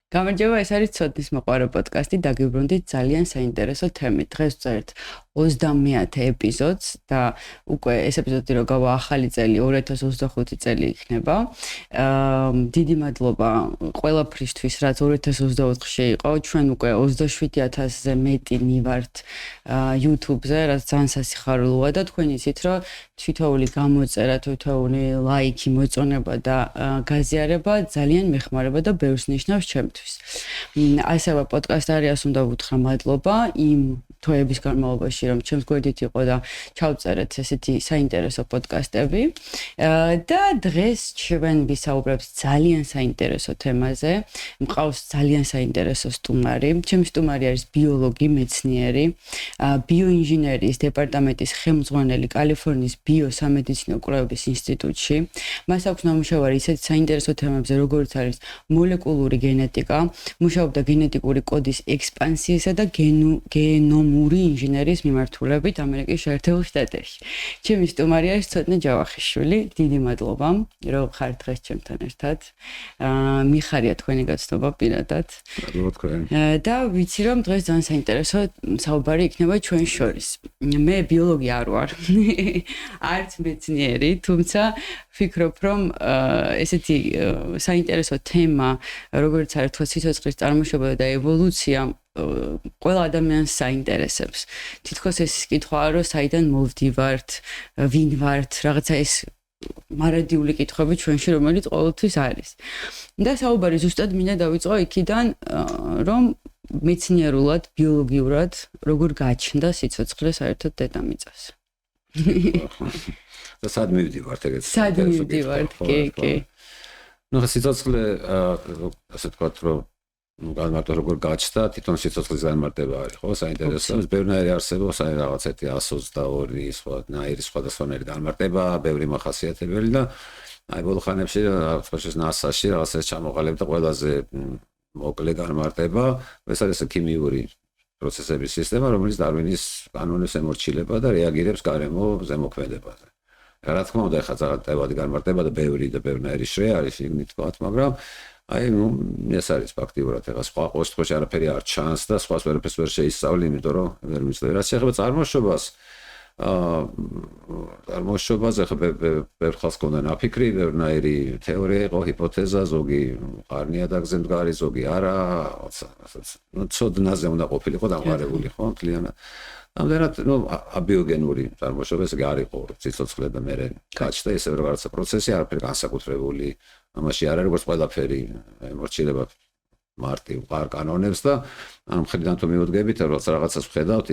გამარჯობა, ეს არის ცოდნის მოყვარე პოდკასტი, დაგიბრუნდით ძალიან საინტერესო თემით. დღეს ვწერთ 30-ე ეპიზოდს და უკვე ეს ეპიზოდი რო გავა ახალი წელი 2025 წელი იქნება. დიდი მადლობა ყველაფრისთვის, რაც 2024-ში იყო. ჩვენ უკვე 27,000-ზე მეტი მივართ YouTube-ზე, რაც ძალიან სასიხარულოა და თქვენ იცით, რომ თითოეული გამოწერა, თითოეული ლაიქი, მოწონება და გაზიარება ძალიან მეხმარება და ბევრს ნიშნავს ჩემთვის. ასევე პოდკასტ არიას უნდა ვუთხრა მადლობა იმ თვეების განმავლობაში, რომ ჩემს გვერდით იყო და ჩავწერეთ ესეთი საინტერესო პოდკასტები. და დღეს ჩვენ ვისაუბრებთ ძალიან საინტერესო თემაზე. მყავს ძალიან საინტერესო სტუმარი. ჩემი სტუმარი არის ბიოლოგი, მეცნიერი, ბიოინჟინერიის დეპარტამენტის ხელმძღვანელი კალიფორნიის ბიოსამედიცინო კვლევების ინსტიტუტში. მას აქვს ნამუშევარი ისეთ საინტერესო თემებზე, როგორც არის მოლეკულური გენეტიკა, მუშაობდა გენეტიკური კოდის ექსპანსიისა და გენომური ინჟინერიის მიმართულებით ამერიკის შეერთებულ შტატებში. ჩემი სტუმარი არის ცოტნე ჯავახიშვილი. დიდი მადლობა, რომ ხართ დღეს ჩემთან ერთად. მიხარია თქვენი გაცნობა პირადად. მადლობა თქვენ. და ვიცი, რომ დღეს ძალიან საინტერესო საუბარი იქნება ჩვენ შორის. მე ბიოლოგი არ ვარ, არც მეცნიერი, თუმცა ვფიქრობ, რომ ესეთი საინტერესო თემა, როგორც არის თქვა სიცოცხლის წარმოშობა და ევოლუცია, ყველა ადამიანს საინტერესებს. თითქოს ეს კითხვაა, რომ საიდან მოვდივართ, ვინ ვართ, რაღაცა ეს მარადიული კითხვები ჩვენში, რომელიც ყოველთვის არის. და საუბარი ზუსტად მინდა დავიწყო იქიდან, რომ მეცნიერულად, ბიოლოგიურად როგორ გაჩნდა სიცოცხლე საერთოდ დედამიწაზე. და სად მივდივართ ეგეც? სად მივდივართ, კი. ნუ სიცოცხლე, ასე ვთქვათ, რომ განმარტო როგორ გაჩნდა, თვითონ სიცოცხლის განმარტება არის, ხო, საინტერესო. ბევრნაირი არსებობს, აი რაღაც ერთი 122 სხვანაირი სხვადასხვანაირი განმარტება, ბევრი მახასიათებელი და აი ბოლო ხანებში რაღაცა NASA-ში რაღაცა ჩამოყალიბდა ყველაზე მოკლე განმარტება, ეს არის ქიმიური პროცესების სისტემა, რომელიც დარვინის კანონებს ემორჩილება და რეაგირებს გარემო ზემოქმედებაზე. რა თქმა უნდა, ეხლა ძალიან განმარტება და ბევრნაირი შრე არის იგნით თქვათ, მაგრამ აი ეს არის ფაქტიურად ეხლა სხვა ყოველთვის არაფერი არ ჩანს და სხვას ვერაფერს ვერ შეისწავლი, იმიტომ რომ ვერ მისწავლი. რაც შეეხება წარმოშობაზე ხა ბევრ ხალხს ქონდა ნაფიქრი, ბევრნაირი თეორია იყო, ჰიპოთეზა, ზოგი ყარნია დაგზე მდგარი, ზოგი არა, ნუ ცოდნაზე უნდა ყოფილიყო დამყარებული, ხო, მთლიანად. ამდენად, აბიოგენური წარმოშობა ეს არ იყო სიცოცხლე და მე გაჩნდა ისევ რაღაცა პროცესი, არაფერი განსაკუთრებული ამაში არ არის, როგორც ყველაფერი ემორჩილება მარტივ კანონებს და ამ მხრიდან თუ მივუდგებით, რომ რაღაცას ვხედავთ,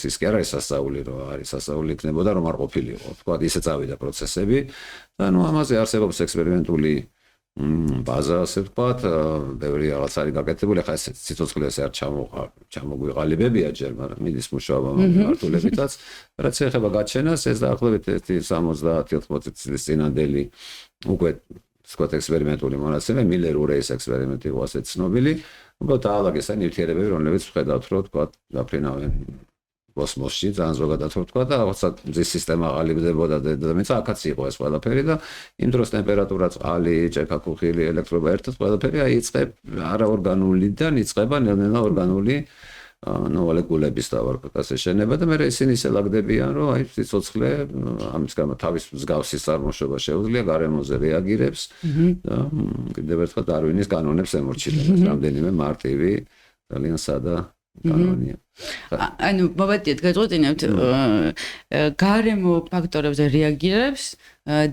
ის კი არ არის სასწაული, რომ არის სასწაული იქნებოდა, რომ არ ყოფილიყო. თქვა ისე წავიდა პროცესები და ამაზე არსებობს ექსპერიმენტული ბაზა, ასე ვთქვათ, ბევრი რაღაც არის გაკეთებული, ახლა ეს სიცოცხლე არ ჩამოგვიყალიბებია ჯერ, მაგრამ მიდის მუშაობა მართულებითაც. რაც ეხება გაჩენას, ეს დაახლოებით 70-80 წლის წინანდელი უკვე ვთქვათ ექსპერიმენტული მონაცემი, მილერ-ურეის ექსპერიმენტი იყო ასეთ ცნობილი, უბრალოდ დაალაგეს აი ნივთიერებები, რომლებიც ვხედავთ, რომ ვთქვათ, დაფრინავენ კოსმოსში, ძალიან ზოგადად ვთქვათ და რაღაცა მზის სისტემა ყალიბდებოდა და დედამიწა აქაც იყო ეს ყველაფერი და იმ დროს ტემპერატურა, წყალი, ჭექა-ქუხილი, ელექტრობა ერთად ყველაფერი აი იწყებ არაორგანულიდან იწყება ნელ-ნელა ორგანული მოლეკულების დავარკვევას შენება და მე ისინი ისელაგდებიან, რომ აი სიცოცხლე ამის გამო თავის მსგავსი წარმოშობა შეუძლია, გარემოზე რეაგირებს და კიდევ ერთხელ დარვინის კანონებს ემორჩილებს. რამდენიმე მარტივი, ძალიან სადა კანონია. ანუ მოვატიეთ, გაძღოდინებთ, გარემო ფაქტორებზე რეაგირებს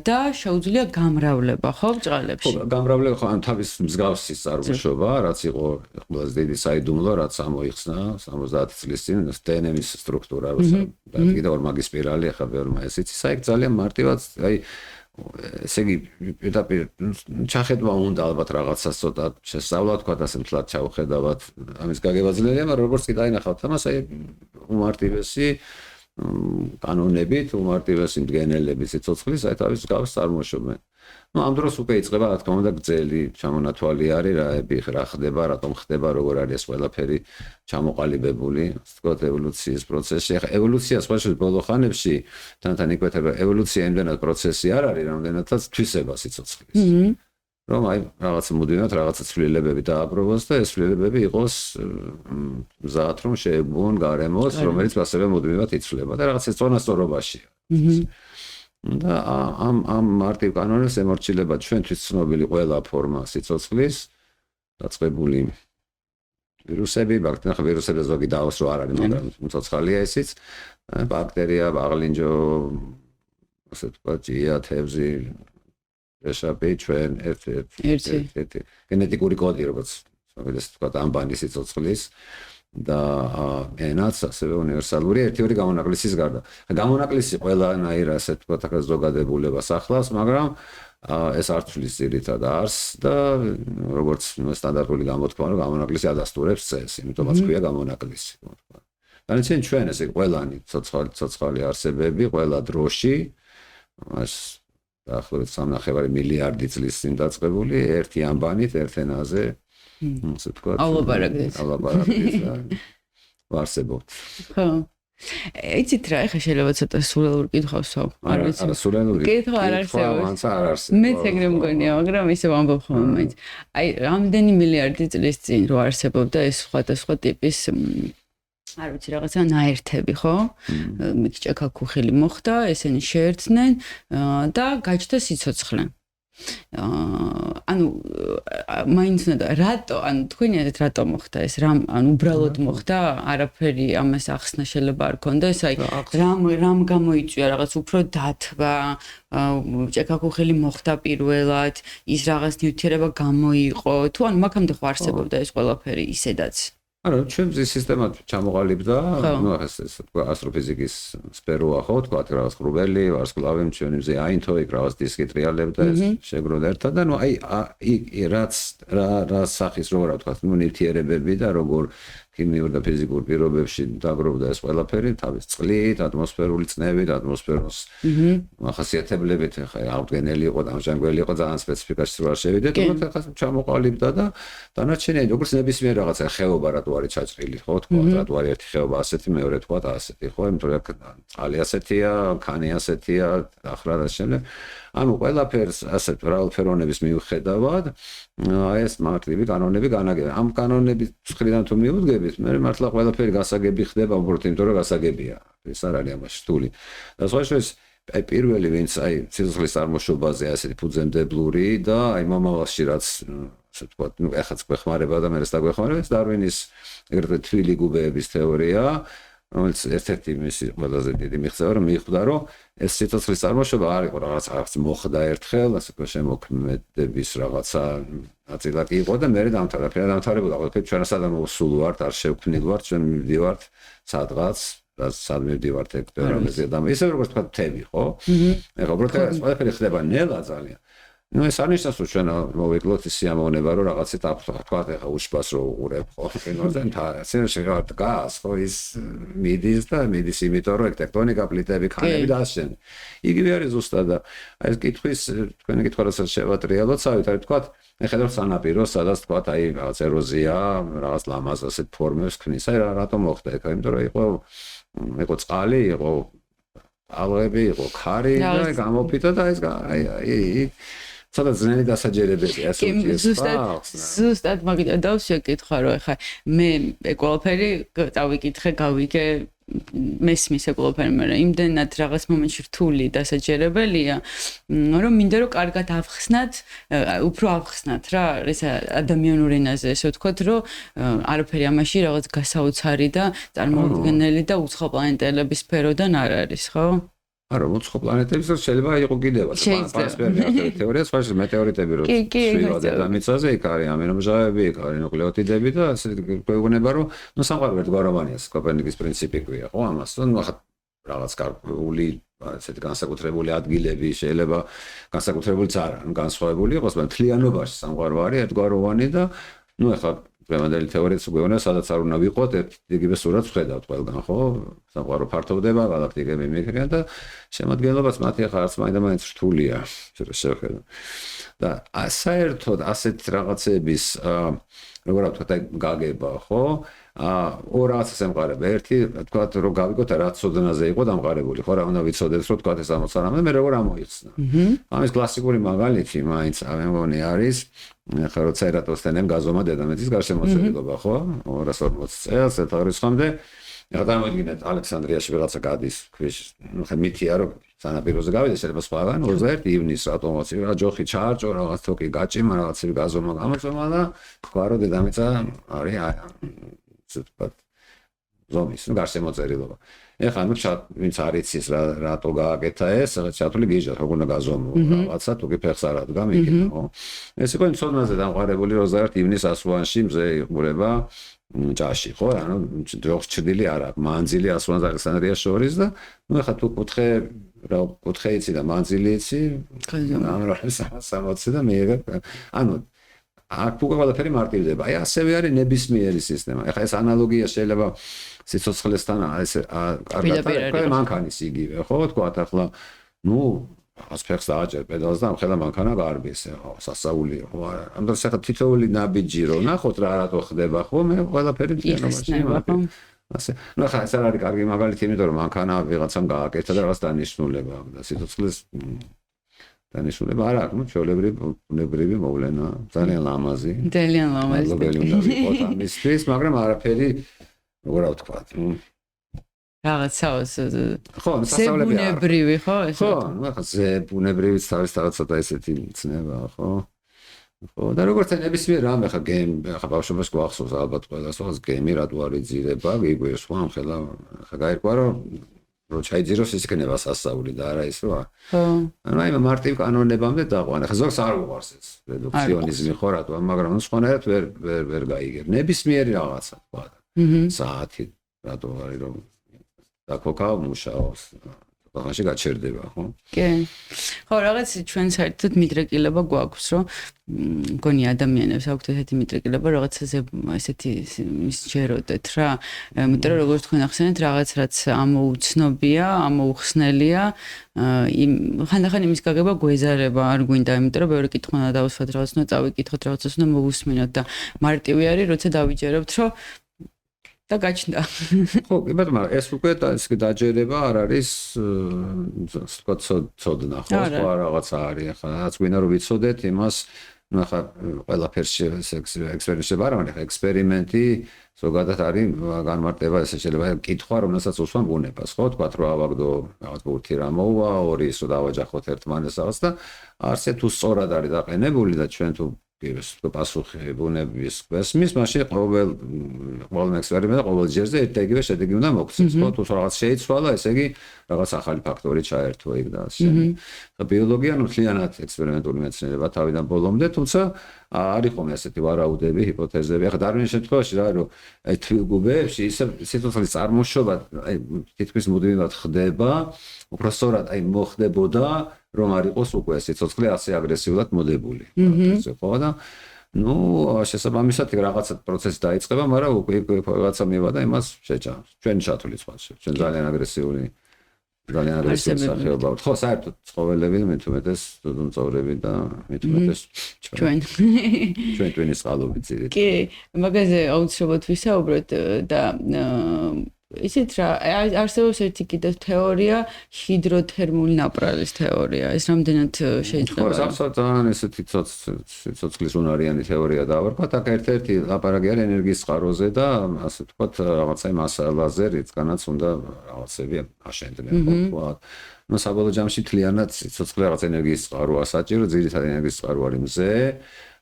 და შეუძლია გამრავლება, ხო, ბჭყალებში? ხო, გამრავლება ხო, ან თავის მსგავსი წარმოშობა, რაც იყო ყველაზე დიდი საიდუმლო, რაც ამოიხსნა 70 წლის წინ დნმ-ის სტრუქტურა, და კიდევ ორმაგი სპირალი, ახლა ბევრმა ეს იცის, აი ძალიან მარტივად, აი ესე იგი პირდაპირ ჩახედვა უნდა ალბათ რაღაცას ცოტა შესწავლა, თქვა ასე მთლად ჩავხედავთ ამის გაგება ძლიერია, მაგრამ როგორც კი დაინახავთ ამას, აი უმარტივესი კანონებით, უმარტივესი მდგენელები სიცოცხლის, აი თავის გავს წარმოშობენ. ამ დროს უკვე იწყება, რა თქმა უნდა, გრძელი ჩამონათვალი არის, რა ხდება, რატომ ხდება, როგორ არის ეს ყველაფერი ჩამოყალიბებული, ვთქვათ, ევოლუციის პროცესში. ახლა ევოლუცია სხვადასხვა ბოლო ხანებში თან იკვეთება, ევოლუცია იმდენად პროცესი არ არის, რამდენადაც თვისება სიცოცხლის. რომ აი რაღაცა მუდმივად რაღაცა ცვლილებები დააბრუნოს და ეს ცვლილებები იყოს მზად რომ შეეგუონ გარემოს, რომელიც ასევე მუდმივად იცვლება და რაღაცა წონასწორობაშია. და ამ მარტივ კანონებს ემორჩილება ჩვენთვის ცნობილი ყველა ფორმა სიცოცხლის დაწყებული ვირუსები, ბაქტერია, ვირუსები ზოგი დაოს რო არ არის, მაგრამ მцоცხალია ისიც, ბაქტერია, ბაღლინჯო, ასე თქვა, ჭია, თევზი, ეშაპი ჩვენ ერთ-ერთი გენეტიკური კოდი, როგორც ეს თქვა, ამბანი სიცოცხლის და ენაც ასევე უნივერსალური ერთი-ორი გამონაკლისის გარდა. გამონაკლისი ყველანაირ ასე თქვა, ზოგადებულებას ახლავს, მაგრამ ეს არცვლის ძირითად არს და როგორც სტანდარტული გამოთქმა, რომ გამონაკლისი ადასტურებს წესს, იმიტომაც ქვია გამონაკლისი. დანარჩენი ჩვენ ესე ყველანი ცოცხალი არსებები, ყველა დროში, მას დაახლოებით 3.5 მილიარდი წლის წინ დაწყებული, ერთი ამბანით, ერთ ენაზე, ასე თქვა, ალაპარაკდეს და ვარსებობთ. ხო. იცით რა, ეხლა შეიძლება ცოტა სულელური კითხავსო. არ ვიცი. არა, სულელური. კითხვა არ არსებობს. მაინც არ არსებობს. მეც ეგრე მგონია, მაგრამ ისე ვამბობ ხოლმე მაინც. აი, რამდენი მილიარდი წლის წინ რო არსებობდა ეს სხვადასხვა ტიპის არ ვიცი რაღაცა ნაერთები, ხო? ჭექა-ქუხილი მოხდა, ესენი შეერთდნენ და გაჩნდა სიცოცხლე. ანუ მაინც უნდა რატო, ანუ თქვენი აზრით რატო მოხდა ეს? ანუ უბრალოდ მოხდა, არაფერი ამას ახსნა შეიძლება არ ქონდეს, აი რამ გამოიწვია რაღაც უფრო დათვა, ჭექა-ქუხილი მოხდა პირველად, ის რაღაც ნივთიერება გამოიყო, თუ ანუ მაგამდე ხო არსებობდა ეს ყველაფერი ისედაც? არა, ჩვენ მზის სისტემა ჩამოყალიბდა, ну, ეს თქვა ასტროფიზიკის სფეროა, ხო, თქვა რაღაც ღრუბელი, ვარსკვლავი, ჩვენი მზე აინთო, იქ რაღაც დისკი ტრიალებდა, ეს შეგროვდა ერთად და ну, აი რაც რა სახის როგორ ვთქვა, ну, ნივთიერებები და როგორ ქიმიურ და ფიზიკურ პირობებში დაგროვდა ეს ყველაფერი, თავის წყლით, ატმოსფერული წნევით, ატმოსფეროს ახასიათებლებით, ხა აღდგენელი იყო, დამჟანგველი იყო, ძალიან სპეციფიკაში რა შევიდეთ, თუმცა ხა ჩამოყალიბდა და დანარჩენი როგორც ნებისმიერ რაღაცა ხეობა რატო არის ჩაჭრილი, ხო, თქვა, რატო არის ერთი ხეობა ასეთი, მეორე თქვა ასეთი, ხო, იმიტომ რომ წყალი ასეთია, ქანი ასეთია, ახრა და შემდეგ. ანუ ყველაფერს ასეთ მრავალფეროვნების მიუხედავად ეს მარტივი კანონები განაგებია. ამ კანონების მხრიდან თუ მიუდგებით, მე მართლა ყველაფერი გასაგები ხდება, უბრალოდ იმიტომ რომ გასაგებია. ეს არ არის ამაში რთული. და სხვა შორის აი პირველი ვინც აი სიცოცხლის წარმოშობაზე ასეთი ფუძემდებლური და აი მომავალში რაც ასე თქვა, ну, ეხაც გვეხმარება და მე ეს დაგვეხმარება, დარვინის ეგრეთვე თვილი გუბეების თეორია, რომელიც ერთ-ერთი მისი ყველაზე დიდი მიღწევა რომ მიხვდა რომ ეს სიცოცხლის წარმოშობა არ იყო რაღაც მოხდა ერთხელ, ასე თქვა შემოქმედების რაღაცა ნაწილაკი იყო და მე დამთავრებოდა ყველაფერი ჩვენ სადამ მოსულ ვართ, არ შევქმნილ ვართ, ჩვენ მივდივართ სადღაც სად მივდივართ ექტორამეზე და ისე როგორც თქვა თემი, ხო? ეხლა უბრალოდ ყველაფერი ხდება ნელა ძალიან. Ну, ეს არნიშნავს, რომ ჩვენ მოვიკლოთ ის სიამოვნება, რომ რაღაცით თქვა ეხა უშბას რო უყურებ, ხო? კინოზე შეიძლება დგას, ხო, ის მიდის იმიტომ, რომ ტექტონიკა პლიტები, ქანები და ასე. იგივე არის ზუსტად და აი ეს კითხვის თქვენი კითხვა რასაც შევატრიალოთ, სავით არის თქვა, ეხედავთ სანაპიროს, სადაც თქვა აი რაღაც ეროზია, რაღაც ლამაზ ასეთ ფორმებს ქმნის. აი რატომ მოხდა ეხა? იმიტომ რომ იყო წყალი, იყო ალღები, იყო ქარი და გამოფიტა და ეს აი სადაც ძნელი დასაჯერებელია ასე ზუსტად მაგით დავშეკითხა რომ ეხა მე ყველაფერი დავიკითხე გავიგე მესმის ყველაფერი მაგრამ იმდენად რაღაც მომენტში რთული დასაჯერებელია რომ მინდა რომ კარგად ავხსნათ უფრო ავხსნათ რა ეს ადამიანურ ენაზე ესე ვთქვათ რომ არაფერი ამაში რაღაც გასაოცარი და წარმოუდგენელი და უცხო პლანეტელების სფეროდან არ არის ხო არა, უცხო პლანეტების შეიძლება იყო კიდევაც პასპერტი თეორია, სხვა მეტეორიტები რო ცვლილად დედამიწაზე იქ არის ამინომჟავები, იქ არის ნუკლეოტიდები და ასე გვეუბნება რომ ნუ სამყარო ერთგვაროვანია, კოპერნიკის პრინციპი ქვია, ხო ამას. ნუ რაღაც გარკვეული ასეთი განსაკუთრებული ადგილები შეიძლება განსაკუთრებულიც არა, განსხვავებული იყოს, მაგრამ მთლიანობაში სამყარო არის ერთგვაროვანი და ნუ ეხლა დღევანდელი თეორიაც გვეუბნება, სადაც არ უნდა ვიყოთ, იგივე სურათს ვხედავთ ყველგან, ხო? სამყარო ფართოვდება, galaktikები მიქრიან და შემადგენლობაც მათი ახლა არც მაინდა-მაინც რთულია, შევხედო. და საერთოდ ასეთ რაღაცების, როგორ ვთქვათ, გაგება, ხო? ორ რაღაცას ემყარება. ერთი, თქვა რომ გავიგოთ რა ცოდნაზე იყო დამყარებული, ხო რა უნდა ვიცოდეთ რომ თქვა ეს ამოცანამდე მე როგორ ამოიხსნა. ამის კლასიკური მაგალითი მაინც მე მგონი არის ხა როცა ერატოსთენემ გაზომა დედამიწის გარშემოწერილობა, ხო? 240 წელს ეთარისხამდე. ეხლა წარმოვიდგინეთ ალექსანდრიაში ვიღაცა გადის ქვიშ, ნუ ხა მითია რომ სანაპიროზე გავიდა შეიძლება სხვაგან 21 ივნისს ავტომობილში რა ჯოხი ჩაარჭო რაღაც თოკი გაჭიმა რაღაცები გაზომა გამოწომა და თქვა რომ დედამიწა არის ზუსტად ზომის ნუ გარშემოწერილობა. ეხლა ნუ ვინც არ იცის რატო გააკეთა ეს, ჩათვლი გიჟა როგორ უნდა გაზომო რაღაცა თუკი ფეხს არ ადგა მიგინო, ხო? ეს იყო ცოდნაზე დამყარებული 21 ივნისს ასუანში მზე იყურება ჭაში, ხო? ანუ ჯოხს ჭრილი არ აქვს, მანძილი ასუანს ალექსანდრიას შორის და ნუ ეხლა თუ კუთხე იცი და მანძილი იცი, ამ რა 60 და მე ანუ აქ უკვე ყველაფერი მარტივდება. აი ასევე არის ნებისმიერი სისტემა. ეხლა ეს ანალოგია შეიძლება სიცოცხლესთან ეს კარგად მანქანის იგივე, ხო? თქვათ ახლა ნუ ასფერს დააჭერ პედალს და ამხელა მანქანა გარბის, ხო, სასაულია, ხო? ამ დროს ახლა თითოეული ნაბიჯი რო ნახოთ რა რატო ხდება, ხო? მე ყველაფერი ფენომენში მარტივ. ასე. ნუ ახლა ეს არ არის კარგი მაგალითი, იმიტომ რომ მანქანა ვიღაცამ გააკეთა და რაღაც დანიშნულება აქვს და სიცოცხლეს დანიშნულება არ აქვს, ნუ ჩვეულებრივი მოვლენა, ძალიან ლამაზი. ძალიან ლამაზი. მოგელი უნდა ვიყოთ ამისთვის, მაგრამ არაფერი როგორ ვთქვათ, რაღაცაოს ხო, სასწავლებელი არ. ბუნებრივი, ხო, ეს? ხო, ნუ ახლა ბუნებრივიც თავის ცოტა ესეთი ცნება, ხო? ხო, და როგორც ნებისმიერ რამე ხა ხა ბავშვობას გვახსოვს ალბათ ყველას, ხო, გეიმი რატო არ იძირება, გიგვირს, ხო, ამხელა ხა გაირკვა რომ ჩაიძიროს ის იქნება სასწაული და არა ის რა. ხო. ანუ აი მარტივ კანონებამდე დაყვანა. ხა ზოგს არ უყვარს ეს რედუქციონიზმი ხო რატო, მაგრამ სხვანაირად ვერ გაიგებ. ნებისმიერი რაღაცა თქვა. საათი რატო არის რომ დაქოქავ მუშაობს. ბაღაში გაჩერდება, ხო? კი. ხო, რაღაც ჩვენ საერთოდ მიდრეკილება გვაქვს, რომ მგონი ადამიანებს აქვთ ესეთი მიდრეკილება, რაღაცაზე ესეთი მისჯეროდეთ რა. იმიტომ რომ როგორც თქვენ ახსენეთ, რაღაც რაც ამოუცნობია, ამოუხსნელია, ხანდახან იმის გაგება გვეზარება, არ გვინდა, იმიტომ რომ ბევრი კითხვა უნდა დავუსვათ, რაღაც უნდა წავიკითხოთ, რაღაცას უნდა მოვუსმინოთ და მარტივი არის, როცა დავიჯერებთ, რომ და გაჩნდა. ხო, კი ბატონო, ეს უკვე დაჯერება არ არის თქვა ცოდნა, ხო, სხვა რაღაცა არის. ახლა რაც გვინდა რომ ვიცოდეთ იმას, ნუ ახლა ყველაფერში ექსპერიმენტი არა, მაგრამ ექსპერიმენტი ზოგადად არის განმარტება, ესე შეიძლება კითხვა, რომელსაც უსვამ ბუნებას, ხო, თქვა რომ ავაგდო რაღაც ბურთი რა მოვა, ორი ისო დავაჯახოთ ერთმანეთს რაღაც და არსე თუ სწორად არის დაყენებული და ჩვენ თუ ეს პასუხი ბუნების გვესმის, მაშინ ყოველ ექსპერიმენტზე ყოველ ჯერზე ერთ და იგივე შედეგი უნდა მოგცეს, ხო? თუ რაღაც შეიცვალა, ესე იგი რაღაც ახალი ფაქტორი ჩაერთვა იქ და ასე. ბიოლოგია ნუ მთლიანად ექსპერიმენტული მეცნიერება თავიდან ბოლომდე, თუმცა არის ხოლმე ასეთი ვარაუდები, ჰიპოთეზები. ახლა დარვინის შემთხვევაში რა არის, რომ აი თვიგუბეებში ისე სიტუაციის წარმოშობა აი თითქმის მუდმივად ხდება, უბრალოდ აი მოხდებოდა რომ არ იყოს უკვე სიცოცხლე ასე აგრესიულად მოდებული. ესე ხო და ნუ შესაბამისად რაღაცა პროცესი დაიწყება, მაგრამ უკვე რაღაცა მივადა იმას შეჭამს. ჩვენ ჩათვლით სხვა ჩვენ ძალიან აგრესიული სახეობა ვართ. ხო, საერთოდ ცხოველები მით უმეტეს ძუძუმწოვრები და მით უმეტეს ჩვენ ტვინის წყალობით ძირითადად. კი, მაგაზე აუცილებლად ვისაუბროთ და ისეთ რა არსებობს ერთი კიდევ თეორია, ჰიდროთერმული ნაპრალის თეორია. ეს რამდენად შეიძლება? ხო, absolუტურად ესეთი ცოცხლის უნარიანი თეორია დავარქვათ. აქ ერთ-ერთი ლაპარაკი არის ენერგიის წყაროზე და ასე ვთქვათ, რაღაცა მასალაზე, რითგანაც უნდა რაღაცები აშენდნენ, ხო ვთქვათ. ნუ საბოლოო ჯამში თლიანად ცოცხლე რაღაც ენერგიის წყაროა საჭირო, ძირითადად ენერგიის წყარო არის მზე.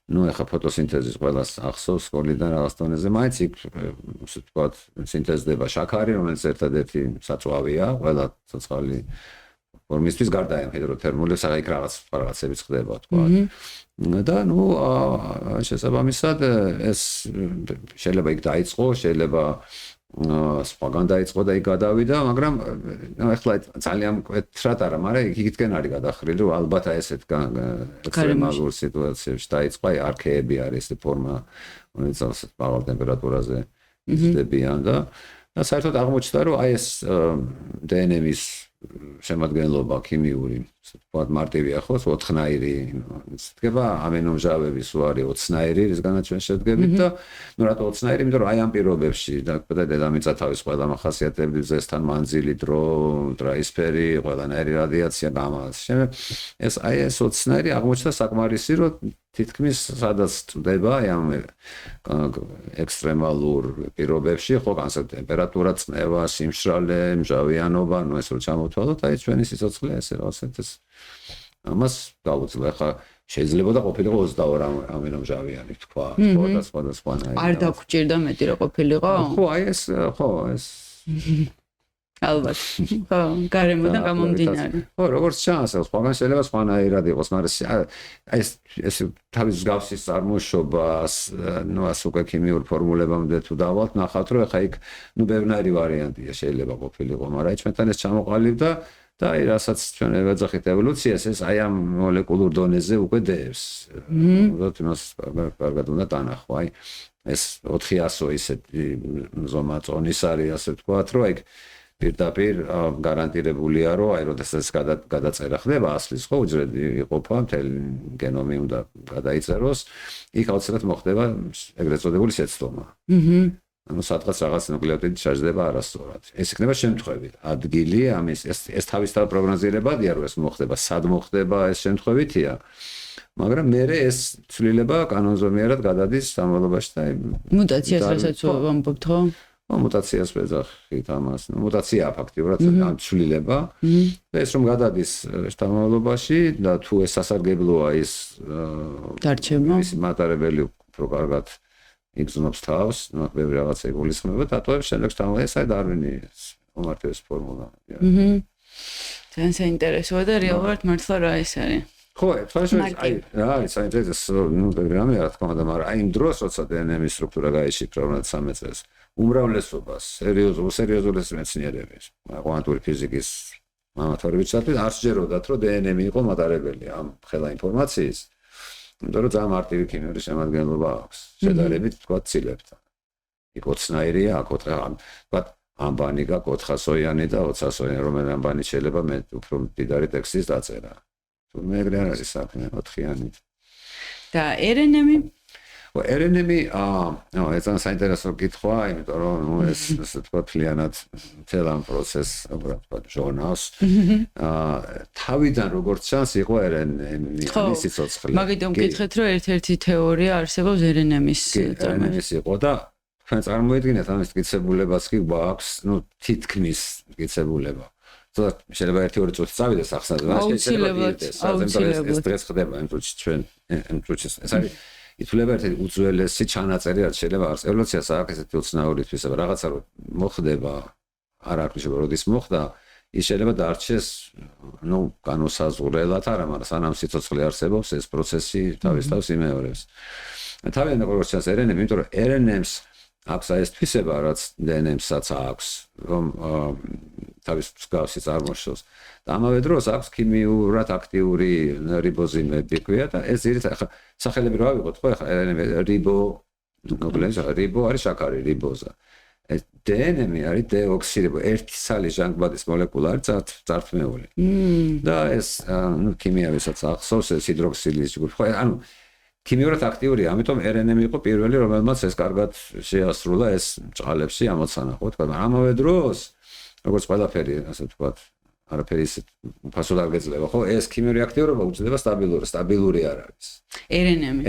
ნუ ეხა ფოტოსინთეზის ყველას ახსოვს სკოლიდან რაღაც დონეზე, მაინც იქ ასე ვთქვათ, სინთეზდება შაქარი, რომელიც ერთადერთი საწვავია, ყველა ცოცხალი ფორმისთვის გარდა ჰიდროთერმული, იქ რაღაცებიც ხდება, ვთქვათ. და ნუ შესაბამისად ეს შეიძლება იქ დაიწყო, შეიძლება სხვაგან დაიწყო და იქ გადავიდა, მაგრამ ეხლა ძალიან მკვეთრად არა, მაგრამ იქითკენ არის გადახრილი, რომ ალბათ ესეთ ექსტრემალურ სიტუაციებში დაიწყო, აი არქეები არის ეს ფორმა, რომელიც მაღალ ტემპერატურაზე იზრდებიან და საერთოდ აღმოჩნდა, რომ აი ეს დნმ-ის შემადგენლობა ქიმიური ვთქვათ, მარტივია ხო, 4-ნაირი დგება ამინომჟავების უარი 20-ნაირი, რისგანაც ჩვენ შევდგებით და ნუ რატო 20-ნაირი, იმიტომ რომ აი ამ პირობებში და დედამიწა თავის ყველა მახასიათებლით ზესთან მანძილი, დრო, დრაისფერი, ყველანაირი რადიაცია გამავალს. ეს 20-ნაირი აღმოჩნდა საკმარისი, რომ თითქმის სადაც წდება აი ამ ექსტრემალურ პირობებში, ხო, ტემპერატურა, წნევა, სიმშრალე, მჟავიანობა, ნუ ეს რო ჩამოთვალოთ, აი ჩვენი სიცოცხლე ესე რაღაცეთ ეს ამას გავუძლე. ხა შეიძლება და ყოფილიყო 22 ამინომჟავიანი თქვა, ხო, და სხვადასხვანაირი. არ დაგჭირდა მეტი რა ყოფილიყო? ხო, აი ეს, ხო, ეს ალბათ. ხო, გარემოდან გამომდინარე. ხო, როგორც ჩანს, სხვაგან შეიძლება სხვანაირად იყოს, მაგრამ აი ეს თავის მსგავსის წარმოშობას, ნუ ასე უკვე ქიმიურ ფორმულებამდე თუ დავალთ, ნახავთ, რომ ეხა იქ ნუ ბევრნაირი ვარიანტია შეიძლება ყოფილიყო, მაგრამ აი ჩვენთან ეს ჩამოყალიბდა და აი რასაც ჩვენ ვეძახით ევოლუციას, ეს აი ამ მოლეკულურ დონეზე უკვე დევს. უბრალოდ იმას კარგად უნდა დანახო, აი ეს 400 ისეთი ზომა წონის არის, ასე ვთქვათ, რომ აი პირდაპირ გარანტირებულია, რომ აი როდესაც გადაწერა ხდება ასლის ხო უჯრედი იყოფა, მთელი გენომი უნდა გადაიწეროს, იქ აუცილებლად მოხდება ეგრეთ წოდებული შეცდომა. ანუ სადღაც რაღაც ნუკლეოტიდი ჩაჯდება არასწორად. ეს იქნება შემთხვევით. ადგილი ამის ეს თავისთავად პროგნოზირებადია, რომ ეს მოხდება, სად მოხდება, ეს შემთხვევითია. მაგრამ მერე ეს ცვლილება კანონზომიერად გადადის სამომავლობაში და მუტაციას რასაც ვამბობთ, ხო? მუტაციას ვეძახით ამას. მუტაციაა ფაქტიურად ამ ცვლილება. და ეს რომ გადადის შთამომავლობაში და თუ ეს სასარგებლოა ის დარჩება. ის მატარებელი უფრო კარგად იგზნობს თავს, ნუ ბევრი რაღაცა იგულისხმება, დატოვებს შემდეგ შთამომავალი, ეს აი დარვინის უმარტივესი ფორმულა. ძალიან საინტერესოა და რეალურად მართლა რა ეს არის. ხო, თვალსაჩინო აი რა არის საინტერესო, ნუ პროგრამია რა თქმა უნდა, მაგრამ აი იმ დროს, როცა დნმ-ის სტრუქტურა გაიშიფრა 13 წელს, უმრავლესობას სერიოზული მეცნიერების, კვანტური ფიზიკის მამათვარებით არ სჯეროდათ, რომ დნმ იყო მატარებელი ამ ხელა ინფორმაციის. იმიტომ რომ ძალიან მარტივი ქიმიური შემადგენლობა აქვს, შედარებით თქვა ცილებთან. იქ 20-ნაირია, აქ 4, თქვა ამბანი გაქვს 400-სოიანი და 20-სოიანი, რომელი ამბანი შეიძლება მე უფრო მდიდარი ტექსტის დაწერა. თუმცა ეგრე არ არის საქმე 4-იანით. და RNM-ი? RNM-ი, ეს ძალიან საინტერესო კითხვა, იმიტომ რომ ეს ასე თქვა მთლიანად მთელ ამ პროცესს, უბრალოდ ჟურნალს. თავიდან როგორც ჩანს, იყო RNM-ი სიცოცხლე. მაგიტომ გითხრით, რომ ერთ-ერთი თეორია არსებობს RNM-ის RNM-ის იყო და თქვენ წარმოიდგინეთ ამის მტკიცებულებაც კი გვაქვს, ნუ თითქმის მტკიცებულება. შეიძლება 1-2 წუთი წავიდეს ახსნაზე, მაგრამ შეიძლება ეს დღეს ხდება იმ წუთში ჩვენ იმ წუთში ეს არის ითვლება ერთ-ერთი უძველესი ჩანაწერი რაც შეიძლება არის. ევოლუციას აქვს ესეთი უცნაური თვისება, რაღაცა რომ მოხდება, არ აქვს შეიძლება როდის მოხდა, ის შეიძლება დარჩეს, ნუ განუსაზღვრელად არა, მაგრამ სანამ სიცოცხლე არსებობს, ეს პროცესი თავის თავს იმეორებს. თავიდან როგორც ჩანს RNM, იმიტომ რომ RNM-ს აქვს ეს თვისება, რაც DNM-საც აქვს, რომ თავის მსგავსი წარმოშობს. და ამავე დროს აქვს ქიმიურად აქტიური რიბოზიმები ქვია და ეს ძირითადად სახელები რა ვიყოთ, ხო, ახლა რიბო არის შაქარი, რიბოზა. DNM-ი არის დეოქსირიბო, ერთი ცალი ჟანგბადის მოლეკულა არის წართმეული. და ეს ნუ ქიმიავისაც ახსოვს ეს ჰიდროქსილის ჯგუფი, ხო, ანუ ქიმიურად აქტიურია, ამიტომ RNM იყო პირველი, რომელმაც ეს კარგად შეასრულა ეს ჭყალებში ამოცანა, ხო, თქვა, მაგრამ ამავე დროს როგორც ყველაფერი, ასე ვთქვათ, არაფერი ისე ფასოდ არ გეძლება, ხო? ეს ქიმიური აქტიურობა უწოდება სტაბილური არ არის. RNM.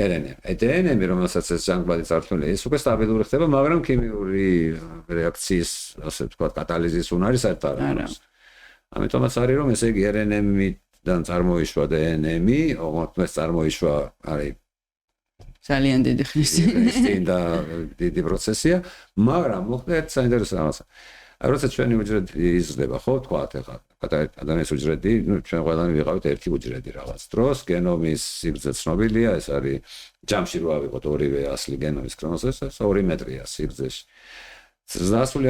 DNM, რომელსაც ეს ჟანგბადი წართმულია, ეს უკვე სტაბილური ხდება, მაგრამ ქიმიური რეაქციის, ასე ვთქვათ, კატალიზის უნარი საერთოდ არ აქვს. ამიტომაც არის, რომ ესე იგი RNM-დან წარმოიშვა DNM-ი, ოღონდ ეს წარმოიშვა არის ძალიან დიდი ხნის და დიდი პროცესია, მაგრამ მოხდა ერთ საინტერესო რაღაცა. როცა ჩვენი უჯრედი იზრდება, ხო, თქვათ, ეხლა ადამიანის უჯრედი, ნუ ჩვენ ყველანი ვიყავით ერთი უჯრედი რაღაც დროს, გენომის სიგრძე ცნობილია, ეს არის ჯამში რო ავიღოთ ორივე ასლი გენომის ქრომოსომის, 2 მეტრია სიგრძეში. ზრდასრული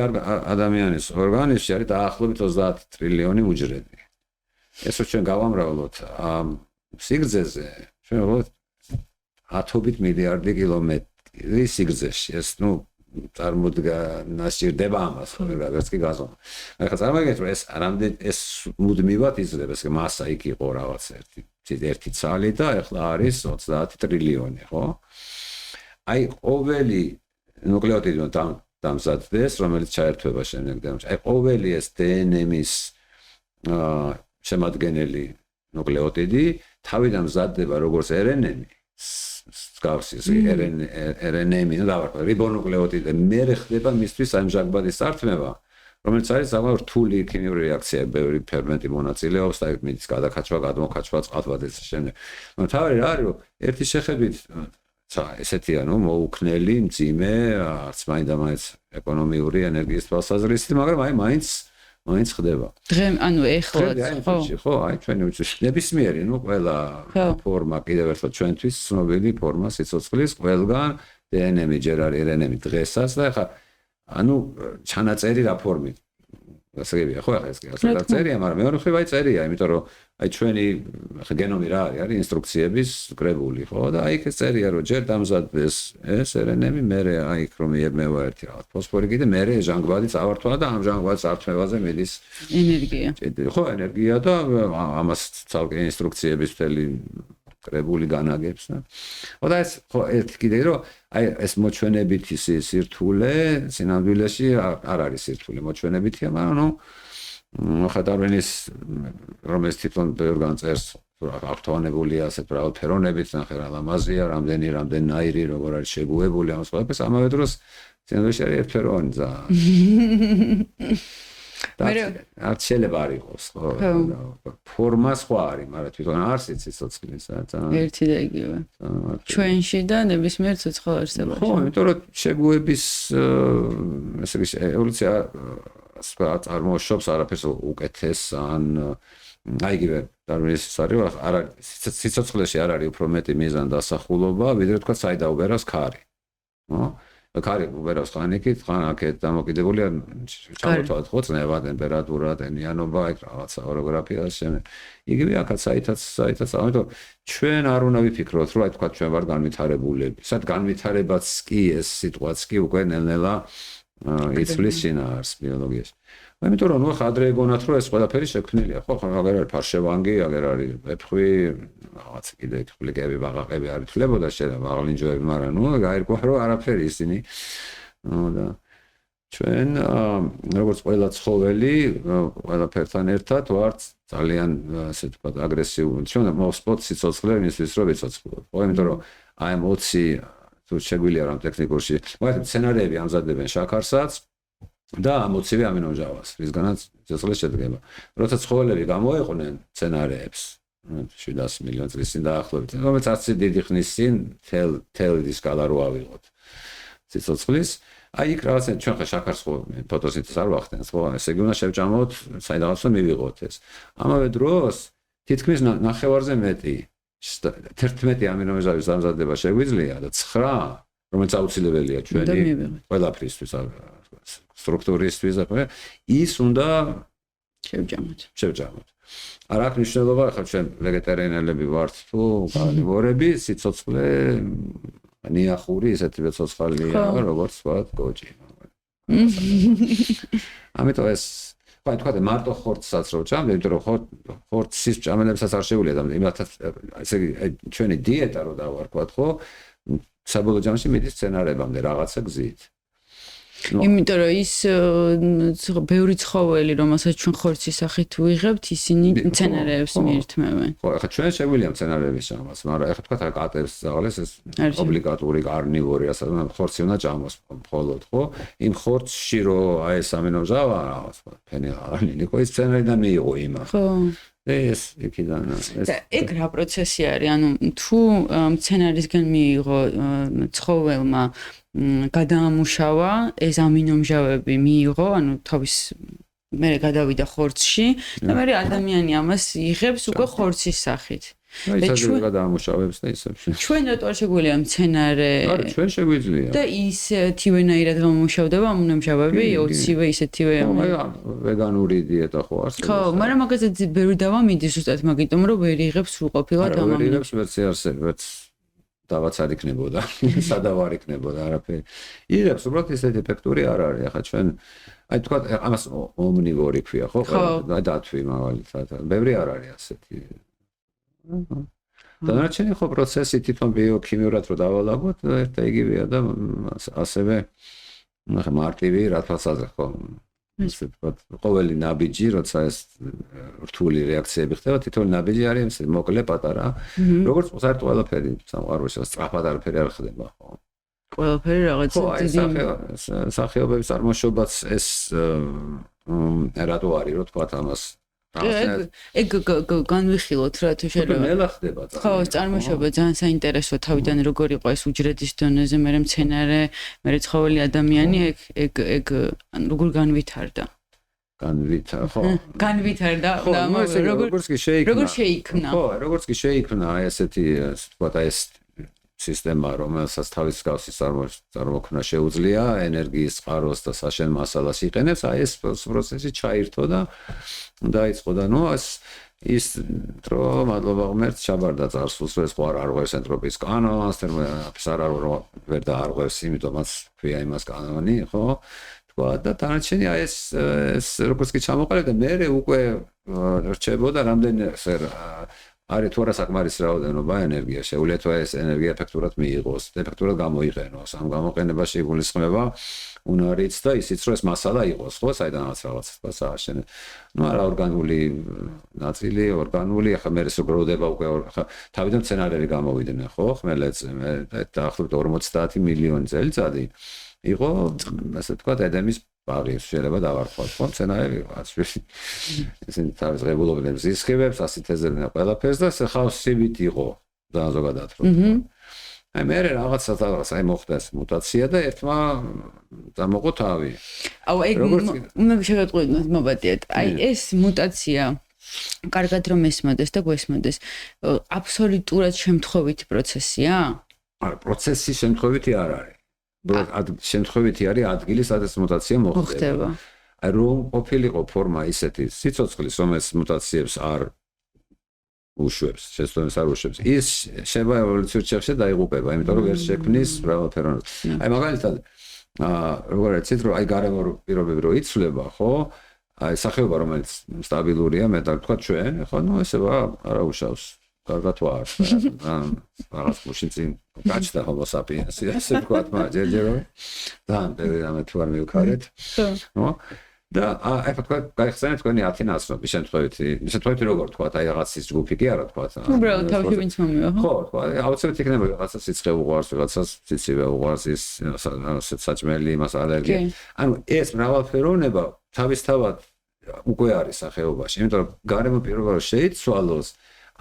ადამიანის ორგანიზმში არის დაახლოებით 30 ტრილიონი უჯრედი. ეს რო ჩვენ გავამრავლოთ ამ სიგრძეზე, ჩვენ ვიყავით 10 მილიარდი კილომეტრი სიგრძეში. ეს ნუ წარმოდგა ნასჭირდება ამას, რაღაც კი გაზონა. ახლა წარმოგიდგენთ, რომ ეს მუდმივად იზრდება, ეს მასა იქ იყო რაღაც ერთი ცალი და ახლა არის 30 ტრილიონი, ხო? აი ყოველი ნუკლეოტიდი დამზადდეს, რომელიც ჩაერთვება შემდეგ და აი ყოველი ეს DNM-ის შემადგენელი ნუკლეოტიდი თავიდან მზადდება როგორც RNA-ი, მსგავსი RNA-ი, დავარქვა რიბონუკლეოტიდი და მერე ხდება მისთვის ამჟღავნების წართმევა, რომელიც არის საკმაოდ რთული ქიმიური რეაქცია, ბევრი ფერმენტი მონაწილეობს და მის გადაკაჩვა, გადმოკაჩვა, წყალვადეს შემდეგ. თავი რა არის, რომ ერთი შეხედვით ესეთია, მოუქნელი, მძიმე, არც მაინც ეკონომიური ენერგიის თვალსაზრისით, მაგრამ აი მაინც ხდება. დღე, ანუ ეხლაც, ხო, აი ჩვენი ნებისმიერი, ყველა ფორმა კიდევ ერთხელ ჩვენთვის ცნობილი ფორმა სიცოცხლის ყველგან DNM ჯერ არის RNA დღესაც და ახლა ანუ ჩანაწერი რა ფორმით გასაგებია ხო ახლა ეს კი ასე წერია, მაგრამ მეორე მხრივ აი წერია, იმიტომ რომ აი ჩვენი გენომი რა არის ინსტრუქციების კრებული, ხო და აი ეს წერია, რომ ჯერ დამზადდეს ეს RNA-ი, მერე აი იქ რომ მიებმევა ერთი რაღაც ფოსფორიკი და მერე ჟანგბადი წავართვა და ამ ჟანგბადის წართმევაზე მიდის ენერგია. ხო, ენერგია და ამას ცალკე ინსტრუქციების მთელი კრებული განაგებს და ხო და ეს ხო ერთი კიდე რომ აი ეს მოჩვენებითი სირთულე სინამდვილეში არ არის სირთულე მოჩვენებითია, მაგრამ ხადარვენის რომელიც თვითონ ბევრგან წერს აქტუალებულია ასეთ მრავალფეროვნებით, ნახე რა ლამაზია, რამდენნაირი როგორ არის შეგუებული ამას ყველაფერს, ამავე დროს სინამდვილეში არის ერთფეროვანი ძალიან. არც შეიძლება არ იყოს, ხო? ფორმა სხვა არის, მაგრამ თვითონ არსიც სიცოცხლის ძალიან ერთი და იგივე. ჩვენში და ნებისმიერ ცოცხალ არსებაში. ხო, იმიტომ რომ შეგუების ესე იგი ევოლუცია წარმოშობს არაფერს უკეთეს ან აი იგივე დარვინის არის, სიცოცხლეში არ არის უფრო მეტი მიზან დასახულობა, ვიდრე თქვა საიდან უბერავს ქარი. ხო? ქარი უბერავს ხანიკით, ხან აქეთ დამოკიდებულია ჩამოთვალეთ ხო წნევა, ტემპერატურა, ტენიანობა, ეგ რაღაცა ოროგრაფია და შემდეგ. იგივე აქაც საითაც, ამიტომ ჩვენ არ უნდა ვიფიქროთ, რომ აი თქვა ჩვენ ვარ განვითარებულები. სად განვითარებაც კი ეს სიტყვაც კი უკვე ნელ-ნელა იცვლის შინაარს ბიოლოგიაში. ამიტომ რომ ხადრე ეგონათ რომ ეს ყველაფერი შექმნილია, ხო, აგერ არის ფარშევანგი, აგერ არის ვეფხვი, რაღაც კიდე ხვლიკები, ბაყაყები არ ითვლებოდა შეიძლება ბაღლინჯოები, მაგრამ გაირკვა რომ არაფერი ისინი. და ჩვენ როგორც ყველა ცხოველი, ყველაფერთან ერთად ვართ ძალიან ასე ვთქვათ აგრესიული. ჩვენ მოვსპოთ სიცოცხლე იმისთვის რომ ვიცოცხლოთ. ხო, იმიტომ რომ აი 20 თუ შეგვიძლია რომ ტექნიკურში, მაგრამ სცენარები ამზადებენ შაქარსაც და 20 ამინომჟავას, რისგანაც სიცოცხლე შედგება. როცა ცხოველები გამოეყვნენ სცენარებს 700 მილიონი წლის წინ დაახლოებით, რომელიც არც დიდი ხნის წინ თელი სკალა რო ავიღოთ სიცოცხლის, აი იქ რაღაცა ჩვენ ხა შაქარს ხო ფოტოსინთეზს არ ვახდენს, ხო, ესე იგი უნდა შევჭამოთ, საიდანაც მივიღოთ ეს. ამავე დროს თითქმის ნახევარზე მეტი 11 ამინომჟავის დამზადება შეგვიძლია და 9, რომელიც აუცილებელია ჩვენი ყველაფრისთვის, სტრუქტურისთვის, ის უნდა შევჭამოთ. არ აქვს მნიშვნელობა, ხა ჩვენ ვეგეტარიანელები ვართ თუ კარნივორები, სიცოცხლე ნიახური ესეთივე ცოცხალია, როგორც ვთქვათ, გოჭი. ამიტომ ეს ხო თქვა და მარტო ხორცსაც რო ჭამდი, იმიტომ რომ ხორცის ჭამელებსაც არ შეუძლია და იმათაც ესე იგი ჩვენი დიეტა რო დავარქვათ, ხო? საბოლოო ჯამში მიდის სცენარებამდე რაღაცა გზით. იმიტომ რომ ის ბევრი ცხოველი, რომელსაც ჩვენ ხორცის სახით ვიღებთ, ისინი სცენარებს მიირთმევენ. ხო, ახლა ჩვენ შეგვიძლია სცენარების ჭამას, მაგრამ ახლა თქვა რა კატებს ზაღლეს ეს ობლიგატური კარნივორი, ასე ხორცი უნდა ჭამოს მხოლოდ, ხო? იმ ხორცში რო აი ეს ამინომჟავა რაღაც ფენილალანინი, ხო, ის სცენარიდან მიიღო იმა. ხო. ეს იქიდან და ეგ რა პროცესი არის? ანუ თუ სცენარისგან მიიღო ცხოველმა გადაამუშავა, ეს ამინომჟავები მიიღო, ანუ თავის მე გადავიდა ხორცში და მე ადამიანი ამას იღებს უკვე ხორცის სახით. ჩვენ გადაამუშავებს და ისე. ჩვენ რატო არ შეგვიძლია მცენარე? არა, ჩვენ შეგვიძლია. და ისეთივენაირად გამომუშავდება ამინომჟავები, 20-ვე ისეთივე. ვეგანური დიეტა ხო არსებობს? ხო, მაგრამ მაგაზე ბევრი დავა მიდის ზუსტად, მაგიტომ რომ ვერ იღებს სრულყოფილად ამ. ვერ იღებს ვერც არსებობს. დავაც არ იქნებოდა, სადავ არ იქნებოდა არაფერი. იღებს უბრალოდ ესეთი ეფექტური არ არის. ახლა ჩვენ აი თქვა ამას ომნივორი ქვია, ხო? აი დათვი მაგალითად. ბევრი არ არის ასეთი. დანარჩენი ხო პროცესი თვითონ ბიოქიმიურად რო დავალაგოთ, ერთ იგივეა და ასევე ახლა მარტივი რა თვალსაზრისით ხო? ესე ვთქვათ, ყოველი ნაბიჯი, როცა ეს რთული რეაქციები ხდება, თითოეული ნაბიჯი არის მოკლე, პატარა. როგორც საერთოდ ყველაფერი სამყაროში სწრაფად არაფერი არ ხდება, ხო? ყველაფერი რაღაცა დიდი სახეობების წარმოშობაც ეს რატო არის, რო თქვათ ამას ეგ განვიხილოთ რა თუ შეიძლება. ნელა ხდება. ხო, წარმოშობა ძალიან საინტერესოა თავიდან როგორ იყო ეს უჯრედის დონეზე, მე მცენარე, მე ცხოველი ადამიანი ეგ როგორ განვითარდა. ხო. განვითარდა და როგორც კი შეიქმნა. ხო, როგორც კი შეიქმნა ესეთი თქვათ ეს სისტემა, რომელსაც თავის გასის წარმოქმნა შეუძლია, ენერგიის წყაროს და საშენ მასალას იყენებს, აი ეს პროცესი ჩაირთო და დაიწყო და ნუ ის დრო მადლობა ღმერთს ჩაბარდა წარსულს, ეს ხო არ არღვევს ენტროპიის კანონს, თერმოდინამიკის არ ვერ დაარღვევს, იმიტომაც ქვია იმას კანონი, ხო? თქვა და დანარჩენი აი ეს როგორც კი ჩამოყალიბდა, მე უკვე რჩებოდა რამდენი არის თუ არა საკმარისი რაოდენობა ენერგია, შეუძლია თუ ეს ენერგია ეფექტურად მიიღოს, ეფექტურად გამოიყენოს. ამ გამოყენებაში იგულისხმება უნარიც და ისიც რომ ეს მასალა იყოს, ხო, საიდანაც რაღაცა თქვა სააშენე. ნუ არა ორგანული ნაწილი, ორგანული, ახლა მე ეს გროვდება უკვე ახლა თავიდან სცენარები გამოვიდნენ, ხო, ხმელეთზე, მე დაახლოებით 50 მილიონი წელიწადი იყო, ასე თქვა, ედემის ბაღი შეიძლება დავარქვათ, ხო, სცენარები ისინი თავის ღებულობებს ისხივებს, ასითეზებდნენ ყველაფერს და ხავსივით იყო ძალიან ზოგადად რომ აი მე რაღაცა აი მოხდა ეს მუტაცია და ერთმა დამოყო თავი. აუ ეგ უნდა შევეტყვინოთ მობატიეთ. აი ეს მუტაცია კარგად რომ ესმოდეს და გვესმოდეს, აბსოლუტურად შემთხვევითი პროცესია? არა, პროცესი შემთხვევითი არ არის. შემთხვევითი არის ადგილი, სადაც მუტაცია მოხდება. აი რომ ყოფილიყო ფორმა ისეთი სიცოცხლის, რომელიც მუტაციებს არ უშვებს, შეცდომებს არ უშვებს. ის შევა ევოლუციურ ჩეხში დაიღუპება, იმიტომ რომ ვერ შექმნის მრავალფეროვნებას. აი მაგალითად, როგორ იცით, რომ აი გარემო პირობები რო იცვლება, ხო? აი სახეობა რომელიც სტაბილურია, მე და თქვა ჩვენ, ხო, ნუ ესევა არა უშავს. კარგად ვარ. რაღაც მუშინცინ გაჩნდა homo sapiens, ესე ვთქვათ, მაგრამ ჯერჯერობით. ძალიან ბევრი რამე თუ არ მივქარეთ. ხო? და აი თქვა გაიხსენეთ თქვენი 10 ნაცნობი შემთხვევითი როგორ თქვა აი რაღაც ის ჯგუფი კი არა თქვა უბრალოდ თავში ვინც მომივა ხო თქვა აუცილებლად იქნება რაღაცა სიცხე უყვარს რაღაცას ციცივე უყვარს ის საჭმელი იმას ალერგია ანუ ეს მრავალფეროვნება თავისთავად უკვე არის სახეობაში იმიტომ რომ გარემო პირობა რომ შეიცვალოს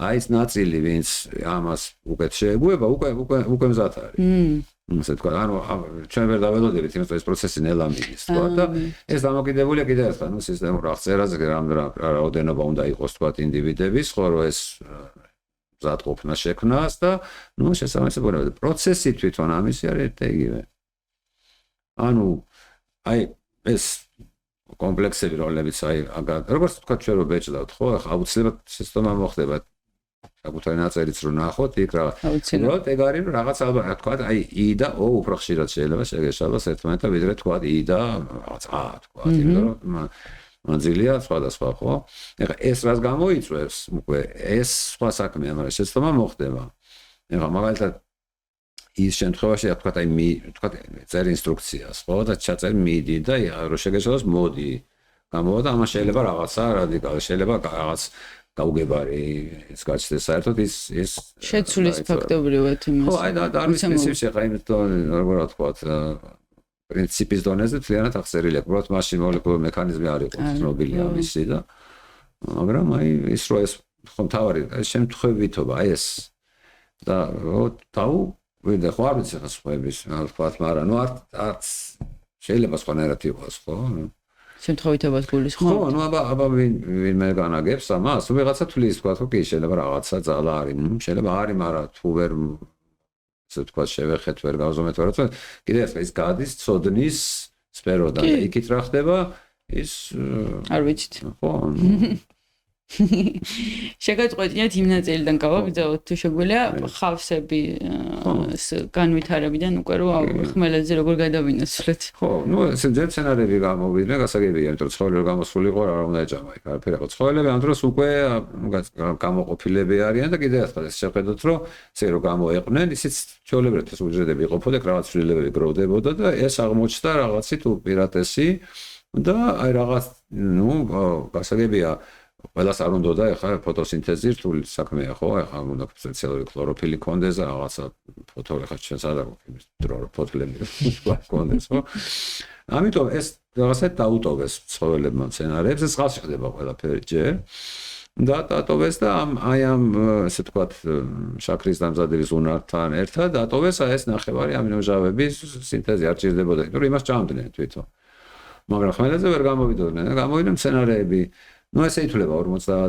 აი ეს ნაწილი ვინც ამას უკეთ შეეგუება უკვე მზად არის ასე თქვა, ანუ ჩვენ ვერ დაველოდებით, იმიტომ რომ ეს პროცესი ნელა მიდის, თქვა და ეს დამოკიდებულია კიდევ ერთხელ, ნუ სისტემურ აღწერაზე, რაოდენობა უნდა იყოს, თქვა, ინდივიდების, ხო, რომ ეს მზადყოფნა შექმნას და ნუ შესაბამისად პროცესი თვითონ ამისი არის იგივე. ანუ აი ეს კომპლექსები რომლებიც აი როგორც თქვა ჩვენ რო ბეჭდავთ, ხო, ახლა აუცილებლად სისტემა მოხდება საკუთარი ნაწერიც რო ნახოთ, იქ რა. უბრალოდ ეგ არის რომ რაღაც ალბათ თქვა, აი I და O უფრო ხშირად შეიძლება შეგეშალოს ერთმანეთთან, ვიდრე თქვა I და რაღაც A თქვა, იმიტომ რომ მანძილია სხვადასხვა, ხო? ეხლა ეს რას გამოიწვევს, უკვე ეს სხვა საქმეა, მაგრამ შეცდომა მოხდება. ეხლა მაგალითად ის შემთხვევაში თქვა, აი თქვა, წერ ინსტრუქციას, ხო? და ჩაწერ მიდი და რო შეგეშალოს მოდი. გამოვა და ამას შეიძლება რაღაცა რადიკალი, შეიძლება რაღაც გაუგებარი ის გაჩნდეს საერთოდ ის შეცვლის ფაქტობრივად იმას. ხო, აი და არის პრინციპი ხა იმიტომ როგორ ვთქვათ პრინციპის დონეზე ძალიანად აღწერილია. უბრალოდ მაშინ მოლეკულური მექანიზმი არ იყო ცნობილი ამისი და მაგრამ აი ის რო ეს ხომ თავარი შემთხვევითობა აი ეს და თავ ვიდა ხო არ ვიცი ხა სხვაების ვთქვათ, მაგრამ ნუ არც შეიძლება სხვანაირად იყოს, ხო? შემთხვევითობას გულისხმობ? ხო, ნუ აბა ვინმე განაგებს ამას, ვიღაცა თulis თქვა, ხო, კი შეიძლება რაღაცა ძალა არის, შეიძლება არის, მაგრამ თუ ვერ ასე თქვა შევეხეთ, ვერ გავზომეთ, ვერაც კიდევ ერთხელ ის გადის ცოდნის სფეროდან, იქით რა ხდება, ის არ ვიცით. ხო, შეგაწყვეტინეთ იმ ნაწილიდან გავაგრძელოთ თუ შეგვიძლია ხავსები განვითარებიდან უკვე რომ ხმელეთზე როგორ გადავინაცვლეთ. ხო, ნუ ეს ძებ სცენარები გამოვიდნენ, გასაგებია, იმიტომ რომ ცხოველები გამოსულიყო რა უნდა ეჭამა იქ, არაფერი ხო. ცხოველები ამ დროს უკვე გამოყოფილები არიან და კიდევ ერთხელ ეს შეხედოთ, რომ ესე რომ გამოეყვნენ, ისიც ჩვეულებრივად ეს უჯრედები იყოფოდა, რაღაც ცვლილებები გროვდებოდა და ეს აღმოჩნდა რაღაცით უპირატესი და აი რაღაც, ნუ გასაგებია ყველას არ უნდოდა ეხლა ფოტოსინთეზი რთული საქმეა ხო ეხლა უნდა სპეციალური ქლოროფილი კონდეს და რაღაცა ფოტო ეხლა ჩვენს არ აქვს დრო ფოტოები კონდეს ხო ამიტომ ეს რაღაცა დაუტოვეს ცხოველებმა მცენარეებს ეს წყალში ხდება ყველაფერი ჯერ და დატოვეს და აი ამ ესე ვთქვათ შაქრის დამზადების უნართან ერთად დატოვეს ეს ნახევარი ამინომჟავების სინთეზი არ ჭირდებოდა იმიტომ რომ იმას ჭამდნენ თვითონ მაგრამ ხმელეთზე ვერ გამოვიდოდნენ და გამოვიდნენ მცენარეები ну ესე ითვლება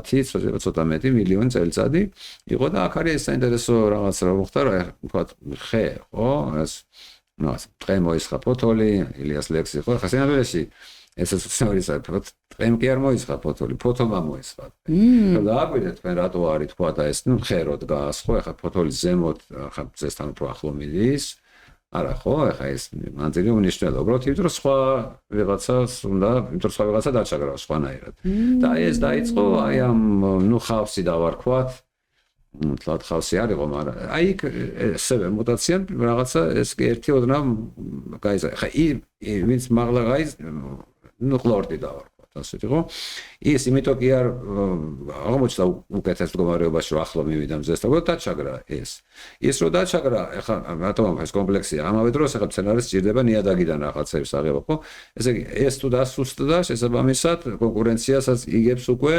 50 ცოტა მეტი მილიონი წელიწადი იყო და აქ არის საინტერესო რაღაც რა მოხდა რა ვთქვათ ხე ხო ეს ну ტყე მოისხა ფოთოლი ილიას ლექსი ხო ხა სინამდვილეში ეს ისტორიის ტყემ კი არ მოისხა ფოთოლი ფოთომა მოისხა და აკვირდეთ თქვენ რატო არის თქვა და ეს ну ხე რო დგას ხო ხა ფოთოლის ზემოთ ხა ზესთან უფრო ახლო მიდის არა ხო ეხა ეს მანძილი უნიშნველია უბრალოდ იმიტომ რომ სხვა ვიღაცას უნდა იმიტომ რომ სხვა ვიღაცა დაჩაგრავს სხვანაირად და აი ეს დაიწყო აი ამ ნუ ხავსი დავარქვათ თლად ხავსი არ იყო მაგრამ აი ესე მუტაციამ რაღაცა ეს კი ერთი ოდნავ გაიზარდა ხა ვინც მაღლა გაიზ ნუ ყლორტი დავარქვათ ასე იყო ის იმიტომ კი არ აღმოჩნდა უკეთეს მდგომარეობაში რომ ახლო მივიდა მზეს და დაჩაგრა ეს რო დაჩაგრა ეხლა რატომ ეს კომპლექსია ამავე დროს ეხლა მცენარეს სჭირდება ნიადაგიდან რაღაცების აღება ხო ესე იგი ეს თუ დასუსტდა შესაბამისად კონკურენციასაც იგებს უკვე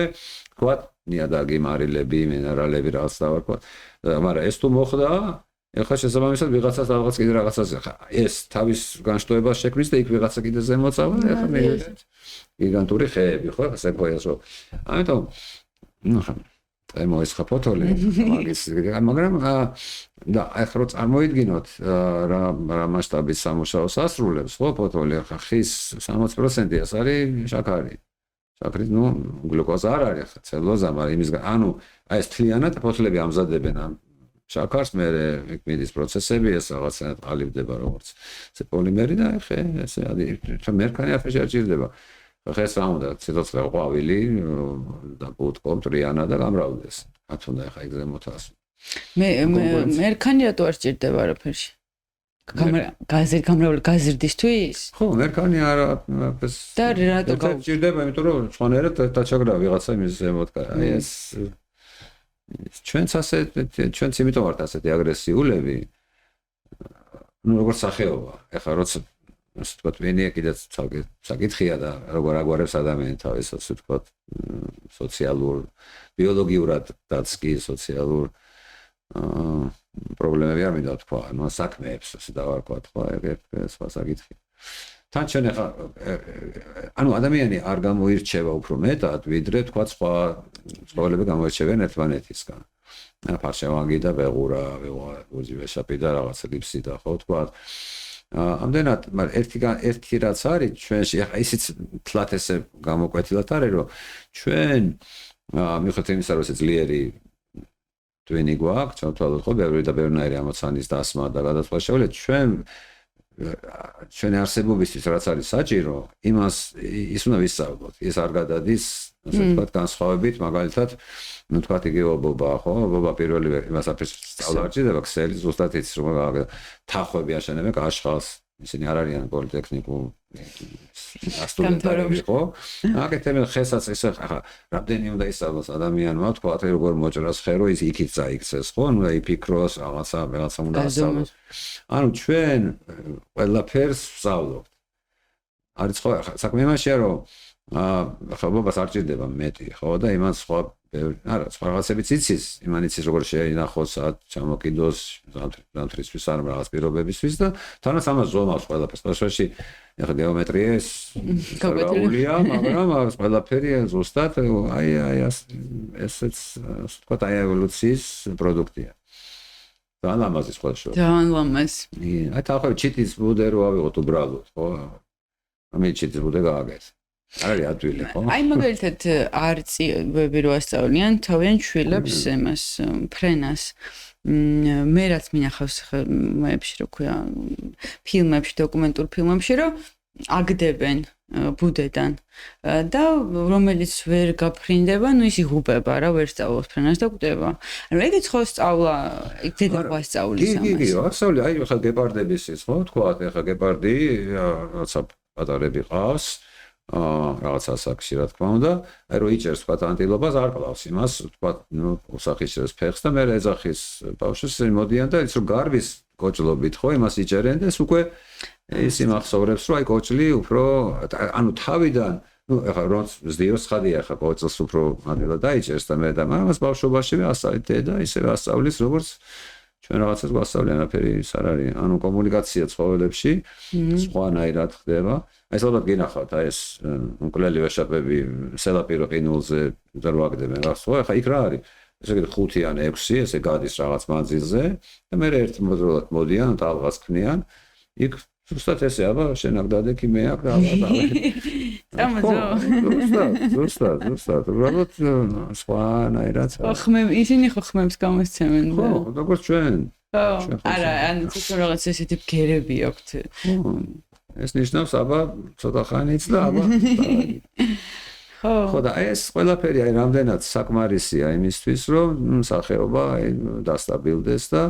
თქვათ ნიადაგი მარილები მინერალები რაღაც დავარქვათ მაგრამ ეს თუ მოხდა ეხლა შესაბამისად ვიღაცას რაღაც კიდე რაღაცაზე ხა ეს თავის განშტოებას შექმნის და იქ ვიღაცა კიდე ზემოწავა ეხლა მე გიგანტური ხეები ხო სეკვოიასო ამიტომ ნუ ხა მოისხა ფოთოლი მაგის მაგრამ და ეხლა რო წარმოიდგინოთ რა მასშტაბის სამუშაოს ასრულებს ხო ფოთოლი ხა ხის 60% ეს არის შაქარი შაქრის ნუ გლუკოზა არ არის ხა ცელულოზა მაგრამ იმის ანუ აი ეს თლიანად ფოთლები ამზადებენ ამ შაქარს მე მიდის პროცესები ეს რაღაცა ყალიბდება როგორც ეს პოლიმერი და ხე ესე ჩვენ მერქანი არ შეჭირდება ხეს რა უნდა ციტოცხლე ყვავილი და ბუტკო ტრიანა და გამრავლდეს მათ უნდა ხა ეგ ზემოთას მე მერქანი რატო არ სჭირდება არაფერში გამრავლე გაზრდისთვის ხო მერქანი არა ეს და რატო სჭირდება იმიტომ რომ სხვანაირად დაჩაგრა ვიღაცა იმის ზემოთ აი ეს ჩვენც იმიტომ ვართ ასეთი აგრესიულები ну როგორც სახეობა ეხლა როცა ასე ვთქვათ ვენია კიდეც საკითხია და როგორ აგვარებს ადამიანი თავის ასე ვთქვათ სოციალურ ბიოლოგიურადაც კი სოციალურ პრობლემები არ მინდა თქვა ანუ საქმეებს ასე დავარქვათ ხო ეს სხვა საკითხია თან ჩვენ ახლა ანუ ადამიანი არ გამოირჩევა უფრო მეტად ვიდრე თქვა სხვა ცხოველები გამოირჩევიან ერთმანეთისგან ფარშევანგი და ვეღურა უძივესაპი და რაღაცა ლიფსი და ხო თქვა ამდენად მაგრამ ერთი რაც არის ჩვენში ახლა ისიც თლათ ესე გამოკვეთილად არის რომ ჩვენ მიუხედავად იმისა რომ ეს ძლიერი twinning გვაქვს ჩვენთვალოთ ხო ბევრი და ბევრნაირი ამოცანის დასმა და გადაწყვეტა შეუძლია ჩვენი არსებობისთვის რაც არის საჭირო იმას ის უნდა ვისწავლოთ ეს არ გადადის ასე ვთქვათ განსხვავებით მაგალითად ну თქვათ იგივე ობობა ხო ობობა პირველივე იმას აფერს სწავლა არ ჭირდება ქსელი ზუსტად იცის რომ თახვები აშენებენ კაშხალს ისინი არ არიან პოლიტექნიკურ სტუდენტები ხო აკეთებენ ხესაც ესე ხა რამდენი უნდა ისწავლოს ადამიანმა თქვათ როგორ მოჭრას ხე რომ ის იქით წაიქცეს ხო ну იფიქროს რაღაცა უნდა ასწავლოს ანუ ჩვენ ყველაფერს ვსწავლობთ არის ხო საქმე იმაშია რომ ხა ობობას არ ჭირდება მეტი ხო და იმან სხვა არა სხვა რაღაცებიც იცის იმან იცის როგორ შეინახოს ჩამოკიდოს ზამთრისთვის არ რაღაც პირობებისთვის და თანაც ამას ზომავს ყველაფერს პასუხში ეხლა გეომეტრია ეს გაუულია მაგრამ ყველაფერი ზუსტად აი ესეც ვთქვათ აი ევოლუციის პროდუქტია და ლამაზი სხვა შო და ლამაზი აი თახო ჩიტის ბუდე რო ავიღოთ უბრალოდ ხო ამი ჩიტის ბუდე გააგეს არ არის ადვილი, ხო? აი მაგალითად არწივები რო ასწავლიან თავიანთ შვილებს იმას ფრენას. მე რაც მინახავს მოებში რო ქვია ფილმებში, დოკუმენტურ ფილმებში რომ აგდებენ ბუდედან და რომელიც ვერ გაფრინდება, ნუ ის იღუპება რა, ვერ სწავლობს ფრენას და კვდება. ანუ ეგეც ხო სწავლა, ეგ დედა ხო ასწავლის ამას. კი, ასწავლე, აი ხა გეპარდების ის ხო, თქვა, ხა გეპარდი, რაცა პატარები ყავს. რაღაც ასაკში რა თქმა უნდა, აი რო იჭერს თქვა ანტილობას არ ყავს იმას, თქვა ნუ უსახიშრებს ფეხს და მე ეძახის ბავშვს მოდიან და ის რო გარბის კოჭლობით ხო იმას იჭერენ და ეს უკვე ის იმახსოვრებს რომ აი კოჭლი უფრო ანუ თავიდან ნუ ეხლა როც ზდიოს ხადია ეხლა კოჭლს უფრო მანელა დაიჭერს და მე და მამას ბავშვობაშივე ასწავლეთ და ისევე ასწავლის როგორც ჩვენ რაღაცას გვასწავლიან აფერი ის არ არის ანუ კომუნიკაცია ცხოველებში სხვანაირად ხდება აი ეს ალბათ გინახავთ აი ეს უკლელი ვეშაპები სელაპირო ყინულზე და რო აგდებენ რა ხო ეხლა იქ რა არის ესე იგი 5 ან 6 ესე გადის რაღაც მანძილზე და მე ერთ მოძრაულად მოდიან ტალღას ქმნიან იქ ზუსტად ესე აბა შენ აქ დადექი მე აქ და ზუსტად უბრალოდ სხვანაირად ისინი ხო ხმებს გამოსცემენ ხო როგორც ჩვენ არა ან ცოტა რაღაც ესეთი ბგერები აქვთ ეს ნიშნავს აბა ცოტა ხანიც და აბა ხო და ეს ყველაფერი აი რამდენად საკმარისია იმისთვის რომ სახეობა აი დასტაბილდეს და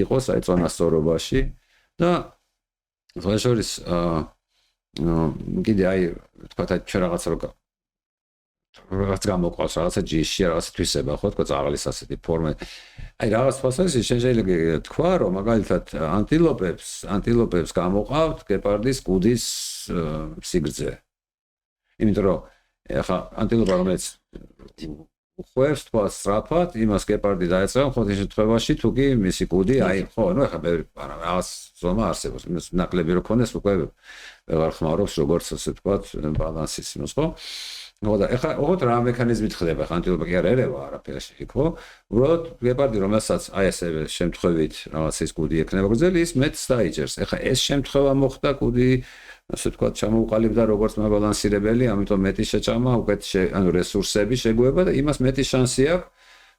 იყოს აი წონასწორობაში და ზღეშორის კიდე აი თქვა ჩვენ რაღაცა რაღაც გამოყავს რაღაცა ჯიში რაღაცა თვისება ხო თქვა წაღლის ასეთი ფორმა აი რაღაც ფასაში შეიძლება თქვა რომ მაგალითად ანტილოპებს გამოყავთ გეპარდის კუდის სიგრძე იმიტომ რომ ეხა ანტილოპა რომელიც უხვევს თქვა სწრაფად იმას გეპარდი დაეწევა ხო ეს შემთხვევაში თუ კი მისი კუდი აი ხო ნუ ეხა მე რაღაც ზომა არსებობს იმას ნაკლები რო ქონდეს უკვე ვეღარ ხმარობს როგორც ასე თქვა ბალანსის იმას ხო ხო და ეხა ოღონდ რა მექანიზმით ხდება ხა ანტილოპა კი არ ერევა არაფერში ხო უბრალოდ გეპარდი რომელსაც აი ესე შემთხვევით რაღაც ის კუდი ექნება გრძელი ის მეტს დაიჭერს ეხა ეს შემთხვევა მოხდა კუდი ასე თქვა ჩამოუყალიბდა როგორც მაბალანსირებელი, ამიტომ მეტი შეჭამა, უკეთ ანუ რესურსები შეგუება და იმას მეტი შანსი აქვს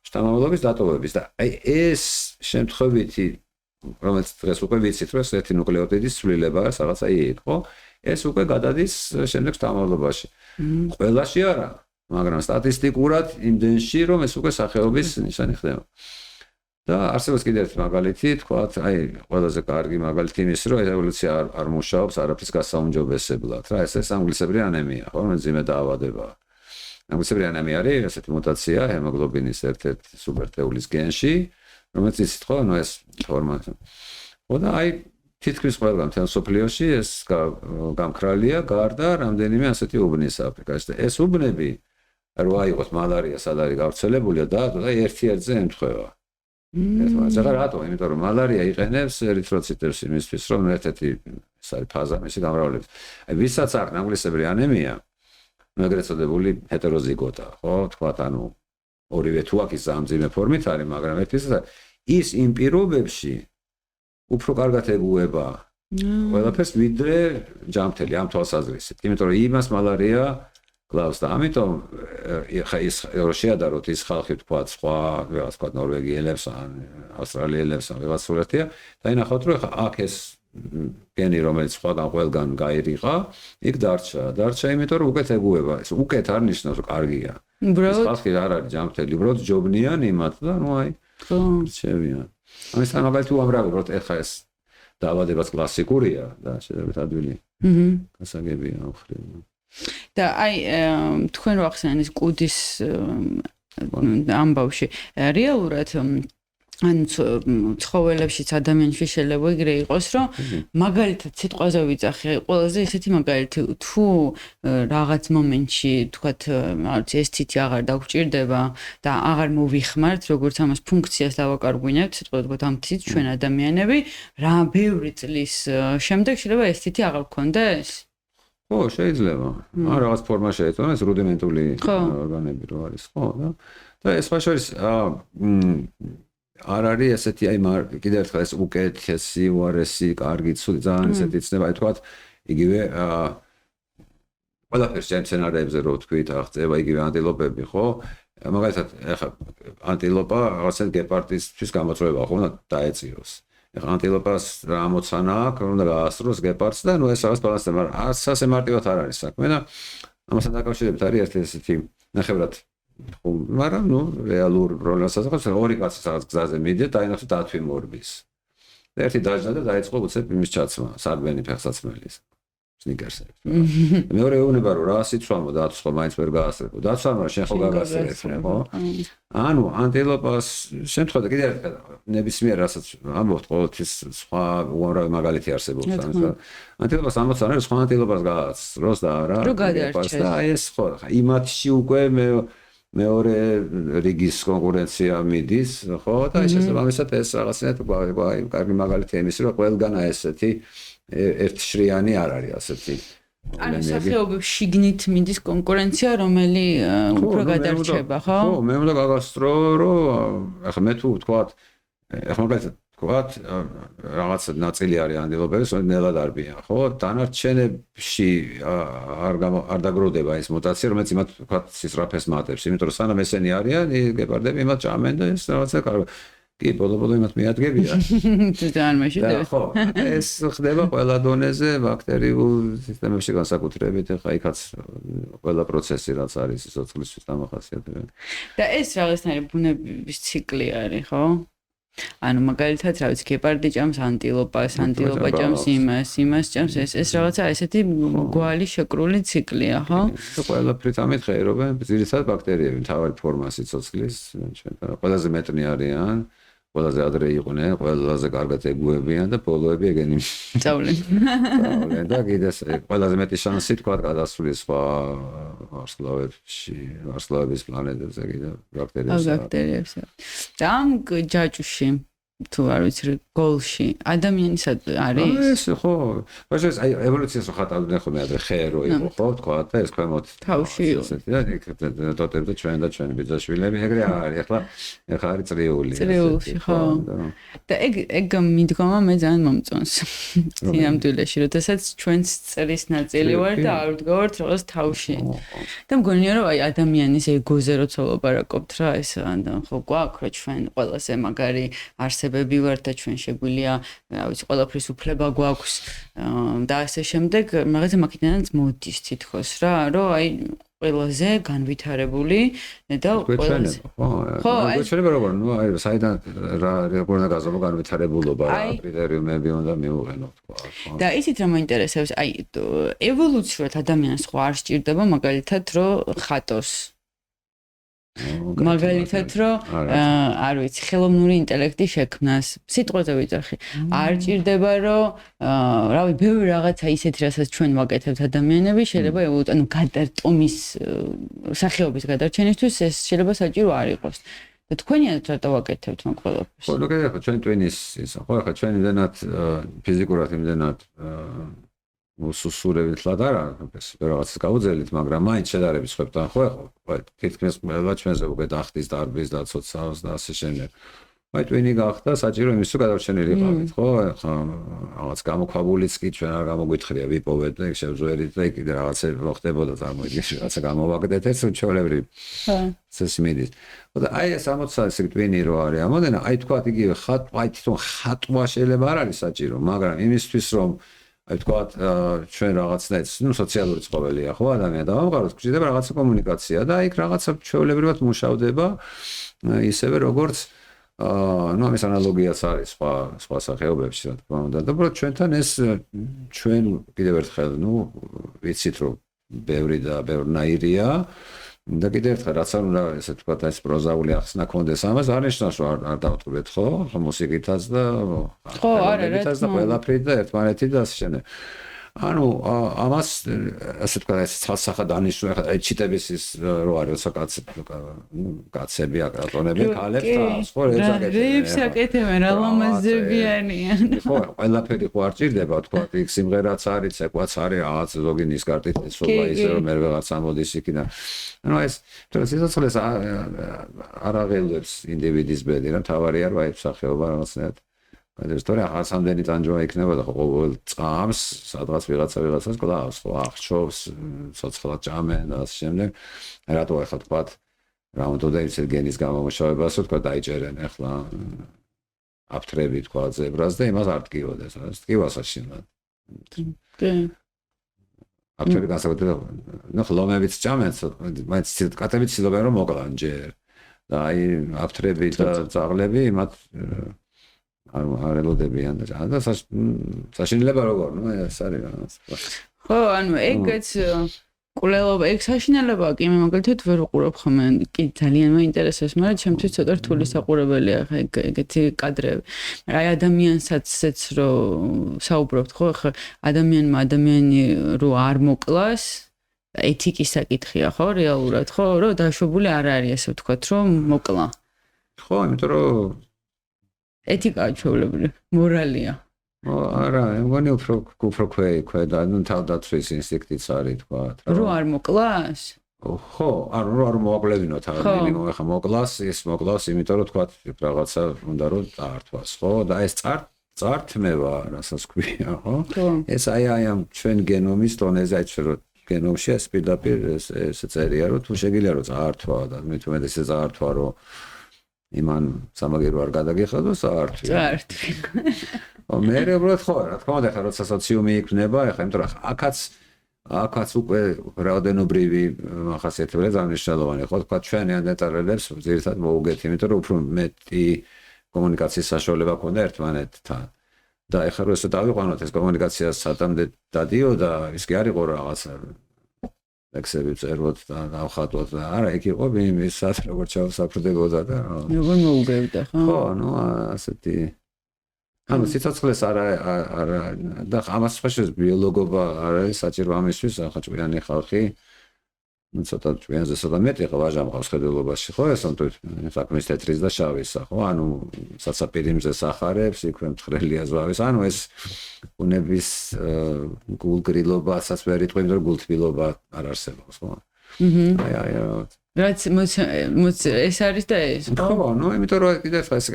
შთამომავლობის დატოვების და აი ეს შემთხვევითი რომელიც დღეს უკვე ვიცით რომ ეს ერთი ნუკლეოტიდის ცვლილება რაღაცა იქ, ხო? ეს უკვე გადადის შემდეგ შთამომავლობაში. ყველაში არა, მაგრამ სტატისტიკურად იმდენში რომ ეს უკვე სახეობის ნიშანი ხდება. და არსებობს კიდევ ერთი მაგალითი, თქვათ, აი, ყველაზე კარგი მაგალითი იმის, რომ ევოლუცია არ მუშაობს არაფრის გასაუმჯობესებლად, რა, ეს ანგლისებრი ანემია, ხო, მძიმე დაავადება. ანგლისებრი ანემია არის ესეთი მუტაცია ჰემოგლობინის ერთ-ერთი სუპერთეულის გენში, რომელიც იცით ხო, ანუ ეს ფორმა. ხო და აი, თითქმის ყველგან მთელ მსოფლიოში ეს გამქრალია გარდა რამდენიმე ასეთი უბნის აფრიკაში და ეს უბნები რო აიღოს მალარია სად არის გავრცელებული და ერთ-ერთზე ემთხვევა. ეს რატო? იმიტომ რომ მალარია იყენებს ერითროციტებს იმისთვის, რომ ერთ-ერთი ეს არის ფაზა მისი გამრავლების. აი, ვისაც აქვს ანგლისებრი ანემია, ეგრეთ წოდებული ჰეტეროზიგოტა, ხო? თქვათ, ანუ ორივე თუ აქვს ის ამძიმე ფორმით არის, მაგრამ ერთის ის იმ პირობებში უფრო კარგად ეგუება ყველაფერს ვიდრე ჯამთელი ამ თვალსაზრისით. იმიტომ რომ იმას მალარია კლავს და ამიტომ ხა ის შეადაროთ ის ხალხი თქვა სხვა რაღაც თქვა ნორვეგიელებს ან ავსტრალიელებს ან რაღაც სულეთია და ინახავთ რომ ხა აქ ეს გენი რომელიც სხვაგან ყველგან გაირიყა იქ დარჩა იმიტომ რომ უკეთ ეგუება ეს უკეთ არ ნიშნავს რომ კარგია ეს ხალხი არ არის ჯამთელი უბრალოდ ჯობნიან იმათ და ნუ აი რჩევიან ამის თანაბარი თუ ამრავი რომ ეხა ეს დაავადებაც კლასიკურია და შეიძლება ადვილი გასაგებია მხრივ და აი თქვენ რო ახსენეთ ეს კუდის ამბავში რეალურად ან ცხოველებშიც ადამიანში შეიძლება იგრე იყოს რომ მაგალითად სიტყვაზე ვიძახე ყველაზე ისეთი მაგალითი თუ რაღაც მომენტში თქვათ ეს თითი აღარ დაგჭირდება და აღარ მოვიხმართ როგორც ამას ფუნქციას დავაკარგვინებთ სიტყვაზე ამ თით ჩვენ ადამიანები რა ბევრი წლის შემდეგ შეიძლება ეს თითი აღარ გქონდეს ხო, შეიძლება. ან რაღაც ფორმა შეეწონა, ეს რუდიმენტული ორგანები რო არის, ხო, და ეს ფაშორის არ არის ესეთი აი კიდევ ერთხელ ეს უკეთესი, უარესი, კარგი, ცუდი, ძალიან ესეთი ცნება, აი თქვათ, იგივე ყველაფერს ჩემ სცენარებზე რო თქვით, აღწევა იგივე ანტილოპები, ხო? მაგალითად, ეხლა ანტილოპა რაღაცა გეპარდისთვის გამოწვევა ხო უნდა დაეწიროს. ეხლა ანტილოპას რა ამოცანა აქვს, უნდა გაასწროს გეპარდს და ნუ ეს რაღაც ბალანსზე, მაგრამ ასე მარტივად არ არის საქმე და ამასთან დაკავშირებით არის ერთი ესეთი ნახევრად მაგრამ ნუ რეალურ პრობლემას ასახავს, ორი კაცი რაღაც გზაზე მიდიოდა, დაინახა დათვი მორბის. და ერთი დაჯდა და დაიწყო უცებ იმის ჩაცმა, სარბენი ფეხსაცმელის. სნიკერსები. მეორე ეუბნება რომ რა სიცვამო დაცვა ხო მაინც ვერ გაასწრებო. დაცვა შენ ხო გაგასწრებ, ხო? ანუ ანტილოპას შემთხვევაში კიდევ ერთხელ ნებისმიერ რასაც ამბობთ ყოველთვის სხვა უამრავი მაგალითი არსებობს ამის. ანტილოპას ამოცანა რომ სხვა ანტილოპას გაასწროს და არა. რო გადარჩეს. და ეს ხო იმათში უკვე მეორე რიგის კონკურენცია მიდის, ხო? და შესაბამისად ეს რაღაცნაირად კარგი მაგალითია იმის რომ ყველგან ესეთი ერთშრიანი არ არის ასეთი. ანუ სახეობებს შიგნით მიდის კონკურენცია, რომელი უფრო გადარჩება, ხო? ხო, მე უნდა გაგასწრო, რომ ახლა მე თუ ვთქვათ, ახლა მაგალითად ვთქვათ, რაღაცა ნაწილი არის ანტილოპების, ნელად არბიან, ხო? დანარჩენებში არ დაგროვდება ეს მუტაცია, რომელიც იმათ ვთქვათ სისწრაფეს მატებს, იმიტომ რომ სანამ ესენი არიან, გეპარდები იმათ ჭამენ და ეს რაღაცა კარგი კი, ბოლო-ბოლო იმათ მიადგებია. ძალიან მეშინდება. ხო, ეს ხდება ყველა დონეზე, ბაქტერიულ სისტემებში განსაკუთრებით, ხა იქაც ყველა პროცესი რაც არის სიცოცხლისთვის დამახასიათებელი. და ეს რაღაცნაირი ბუნების ციკლი არის, ხო? ანუ მაგალითად, რა ვიცი, გეპარდი ჭამს ანტილოპას, ანტილოპა ჭამს იმას ჭამს, ეს რაღაცა ესეთი გვალი შეკრული ციკლია, ხო? ყველაფრით ამითხეირობენ, ძირითადად ბაქტერიები, მთავარი ფორმა სიცოცხლის, ჩვენთან ყველაზე მეტნი არიან. ყველაზე ადრე იყვნენ, ყველაზე კარგად ეგუებიან და ბოლოები ეგენი წავლენ. წავლენ და კიდეს ყველაზე მეტი შანსი თქვა გადასვლის სხვა ვარსკვლავების პლანეტებზე კიდე ბაქტერიებს. და ამ ჯაჭუში თუ არ ვიცი გოლში ადამიანის არის ეს ხო ბაშეს აი ევოლუციას ხატავდნენ ხოლმე ადრე ხერო იყო ხო თქვა და ეს ქვემოთ თავში იყო და ტოტები ჩვენ და ჩვენი ბიძაშვილები ეგრე არის ახლა არის წრიულში ხო და ეგ მიდგომა მე ძალიან მომწონს სინამდვილეში როდესაც ჩვენს წრის ნაწილი ვარ და არ ვდგავართ რაღაც თავში და მგონია რომ აი ადამიანის ეგოზე რო ცოლობარაკობთ რა ეს ხო გვაქვს რა ჩვენ ყველაზე მაგარი არსებები ვართ და ჩვენ შეგვიძლია რა ვიცი ყველაფრის უფლება გვაქვს და ასე შემდეგ მაგაზე მაგიდანაც მოდის თითქოს რა რომ აი ყველაზე განვითარებული და ყველაზე ხო შეიძლება როგორ ნუ აი საიდან რა როგორ უნდა გაზომო განვითარებულობა რა კრიტერიუმები უნდა მიუღენოთ თქვა და ისიც რა მოინტერესებს აი ევოლუციურად ადამიანს ხო არ სჭირდება მაგალითად რომ ხატოს მაგალითად რომ არ ვიცი ხელოვნური ინტელექტი შექმნას სიტყვაზე ვიძახი არ ჭირდება რომ რავი ბევრი რაღაცა ისეთი რასაც ჩვენ ვაკეთებთ ადამიანები შეიძლება ანუ გადარტომის სახეობის გადარჩენისთვის ეს შეიძლება საჭირო არ იყოს და თქვენიანად რატო ვაკეთებთ მაგ ყველაფერს ხო ნუ კიდევ ჩვენ ტვინის ის ხო ახლა ჩვენ იმდენად ფიზიკურად იმდენად უსუსურებლად არა ეს რაღაცას გაუძელით მაგრამ მაინც შედარებით ხებთან ხო ახლა თითქმის ყველა ჩვენზე უკვე დახტის დარბის და ცოცავს და ასე შემდეგ აი ტვინი გახდა საჭირო იმის თუ გადარჩენილი ყავით ხო ახლა რაღაც გამოქვაბულიც კი ჩვენ არ გამოგვითხრია ვიპოვეთ და შევძვერით და კიდე რაღაცა მოხდებოდა წარმოიდგინე რაღაცა გამოვაგდეთ ეს ჩვეულებრივ წესი მიდის და აი ეს 60 ტვინი რო არის ამოდენა აი თქვა იგივე ხატვა თვითონ ხატვა შეიძლება არ არის საჭირო მაგრამ იმისთვის რომ აი თქვათ ჩვენ რაღაცნაირად ნუ სოციალური ცხოველია ხო ადამიანი და ამყაროს გვჭირდება რაღაცა კომუნიკაცია და იქ რაღაცა ჩვეულებრივად მუშავდება ისევე როგორც ნუ ამის ანალოგიაც არის სხვა სახეობებში რა თქმა უნდა და უბრალოდ ჩვენთან ეს ჩვენ კიდევ ერთხელ ნუ ვიცით რომ ბევრი და ბევრნაირია და კიდევ ერთხელ რაც არ უნდა ესე თქვა ეს პროზაული ახსნა კონდეს ამას არ ნიშნავს რომ არ დავტყურეთ ხო მუსიკითაც და ხო არა რა და ყველაფრით და ერთმანეთით და ასე შემდეგ ანუ ამას ასე თქვა ეს ცალსახად ანიშნო ახლა ჩიტების ის რო არის კაცები აკრატონები ქალებს და სხვა რეებს აკეთებენ რა ლამაზები არიან ხო ყველაფერი ხო არ ჭირდება თქვა იქ სიმღერაც არის ეკვაც არის რაღაც ზოგი ნისკარტით სოლა ისე რომ მე ვეღარ სამოდის იქიდან ანუ ეს სიცოცხლეს არ აღელვებს ინდივიდის ბედი რა თავარია რომ აი სახეობა რაღაცნაირად ეს თორე ახასამდენი ტანჯვა იქნებოდა ყოველ წამს, სადღაც ვიღაცას კლავს, ხო, აღჩობს, ცოცხლად ჭამენ და ასე შემდეგ. რატო ახლა თქვათ რა უნდა ის გენის გამომუშავებას თქვა დაიჭერენ ახლა აფთრები თქვა ზებრას და იმას არ ტკივოდეს, რა ტკივას აშინოთ. კი. აფთრები განსაკუთრებით, ნუ ხლომებიც ჭამენ, მაინც კატები ცდილობენ რომ მოკლან ჯერ. და აი აფთრები და ძაღლები მათ არ ელოდებიან და საშინელება როგორ, ნუ ეს არის რა. ხო, ანუ ეგეც კვლელობა, ეგ საშინელებაა კი, მე მაგალითად ვერ ვყურებ ხოლმე, კი ძალიან მაინტერესებს, მაგრამ ჩემთვის ცოტა რთული საყურებელია ხა ეგეთი კადრები. აი ადამიანსაც რო საუბრობთ, ხო, ხა ადამიანი რო არ მოკლას, ეთიკის საკითხია, ხო, რეალურად, ხო, რომ დაშვებული არ არის, ასე ვთქვათ, რომ მოკლა. ხო, იმიტომ რომ ეთიკაა ჩვეულებრივი, მორალია. არა, მგონი უფრო ქვედა, ნუ თავდაცვის ინსტინქტიც არის, თქვათ, რა. რო არ მოკლას? ხო, არ მოაკლევინოთ მინიმუმ, ახლა მოკლას, იმიტომ რომ თქვათ რაღაცა უნდა რომ წართვას, ხო? და ეს წართმევა, რასაც ქვია, ხო? ეს აი ამ ჩვენ გენომის დონეზე აიჩვერო გენომში ეს პირდაპირ ეს წერია, რომ თუ შეგიძლია რომ წართვა და მით უმეტეს ეს წართვა, რომ იმან სამაგერო არ გადაგიხადოს, წართვი. მე რეალურად ხო, რა თქმა უნდა, ხა როცა სოციუმი იქნება, ხა იმიტომ რომ აქაც უკვე რაოდენობრივი მახასიათებელია ძალიან მნიშვნელოვანი, ხო, თქვა ჩვენ ნეანდერტალელებს ძირითადად მოუგეთ, იმიტომ რომ უფრო მეტი კომუნიკაციის საშუალება ქონდა ერთმანეთთან. და ეხლა რომ ესე დავიყვანოთ ეს კომუნიკაცია სათამდე დადიოდა, ის კი არ იყო რაღაცა ლექსები წეროთ და დავხატოთ და არა, იქ იყო იმისაც როგორ ჩავსაფრდებოდა და როგორ მოუგებდა, ხო? ხო, ნუ ასეთი ანუ სიცოცხლეს არა და ამას ხაშეს ბიოლოგობა არ არის საჭირო ამისთვის, ახლა ჭკვიანი ხალხი ну ცოტა ჭკვიანზე ცოტა მეტი ხო ვაჟა მყავს ხედულობაში ხო ეს ანუ საქმის თეთრის და შავისა ხო ანუ საცაპირიმზე სახარებს იქვე მთხრელია ზვავის ანუ ეს უნების გულგრილობასაც ვერ იტყვი იმიტომ რომ გულთბილობა არ არსებობს ხო აი რაც ეს არის და ეს ხო ნუ იმიტომ რომ კიდევ ეს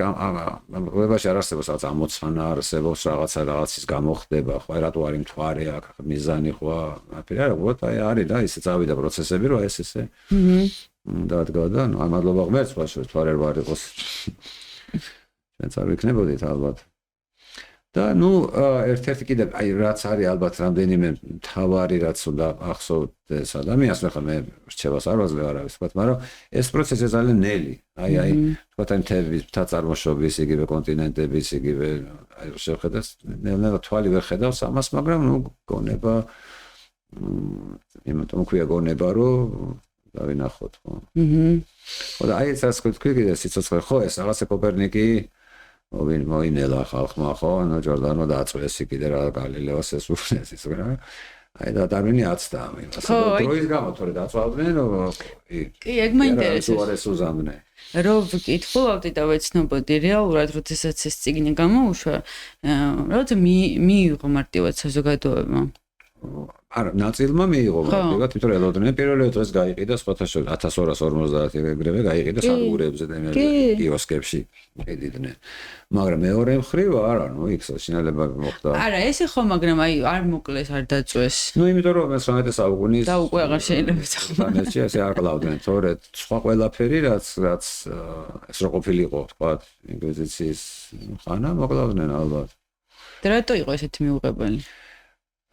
ვებაში არ არსებობს რაღაც ამოცანა არსებობს რაღაცის გამოხდება ხო რატო არის მთვარე აქ მიზანი ხო აფერი არა უბრალოდ აი არის და ისე წავიდა პროცესები რომ ეს ესე დადგა და ნუ მადლობა ღმერთს ვაშო მთვარე არ იყოს ჩვენც არ ვიქნებოდით ალბათ და ნუ ერთ-ერთი კიდევ აი რაც არის ალბათ რამდენიმე თავარი რაც უნდა ახსოვდეს ადამიანს ახლა მე რჩევას არ ვაძლევ არავის თქვა მაგრამ ეს პროცესი ძალიან ნელი აი თქვა აი მთების მთა-წარმოშობის იგივე კონტინენტების იგივე აი შევხედეთ ნელ-ნელა თვალი ვერ ხედავს ამას მაგრამ ნუ გონება იმიტომ ქვია გონება რომ დავინახოთ ხო ხო და აი ეს თქვი კიდე სიცოცხლე ხო ეს რაღაცა კოპერნიკი მოინელა ხალხმა ხო ანუ ჯორდანო დააწყვეს კიდე რა გალილეოს ეს უხსნეს ის რა აი და დარვინი აცდა ამას დროის გამო თორე დაწვალდნენ კი ეგ მაინტერესებს უარეს უზამდნენ რომ ვკითხულობდი და ვეცნობოდი რეალურად როდესაც ეს წიგნი გამოუშვა როცა მიიღო მარტივად საზოგადოებამ არა ნაწილმა მიიღო მარტივად იმიტომ რომ ელოდნენ პირველი დღეს გაიყიდა სხვათა შორის 1250 ეგრევე გაიყიდა სადგურებზე და კიოსკებში ედიდნენ მაგრამ მეორე მხრივ არა ნუ იქ საშინელება მოხდა არა ესე ხო მაგრამ აი არ მოკლეს არ დაწვეს ნუ იმიტომ რომ 19 საუკუნის და უკვე აღარ შეიძლება სამეცი ესე აკლავდნენ თორე სხვა ყველაფერი რაც ეს რო ყოფილიყო თქვა ინკვიზიციის ხანა მოკლავდნენ ალბათ და რატო იყო ესეთი მიუღებელი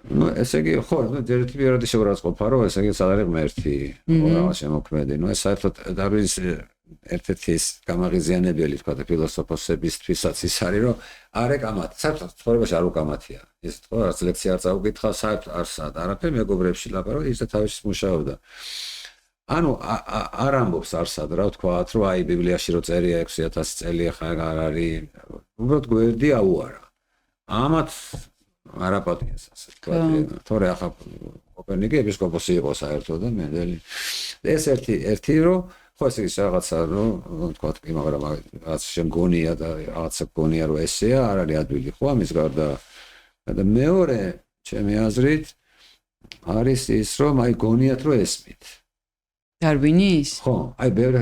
ну ესე იგი ხო ერთი პირადი შეურაცხყოფა რომ ესე იგი სადარი ღმერთი რა შემოქმედი ну ეს საერთოდ დარვინის ერთ-ერთი გამაღიზიანებელი თქვა და ფილოსოფოსებისთვისაც ის არის რომ არე კამათი საერთოდ ცხოვრებაში არ უკამათია ის თქო რაც ლექცია არ წაუკითხა საერთოდ არაფერ მეგობრებში ლაპარო ის და თავის მუშაობდა ანუ არ ამბობს არსად რა ვთქვათ რომ აი ბიბლიაში რო წერია 6000 წელი ხა არ არის უბრალოდ გვერდი აუარა ამათ არაპატიას ასე თქვა თორე ახლა კოპერნიკი ეპისკოპოსი იყო საერთოდ და მენდელი ეს ერთი რომ ხო ეს ის რაღაცა რომ თქვა კი მაგრამ რაღაც შემგონია და რაღაცა გონია რომ ესეა არ არის ადვილი ხო ამის გარდა და მეორე ჩემი აზრით არის ის რომ აი გონიათ რომ ესმით დარვინის? ხო, აი ბევრი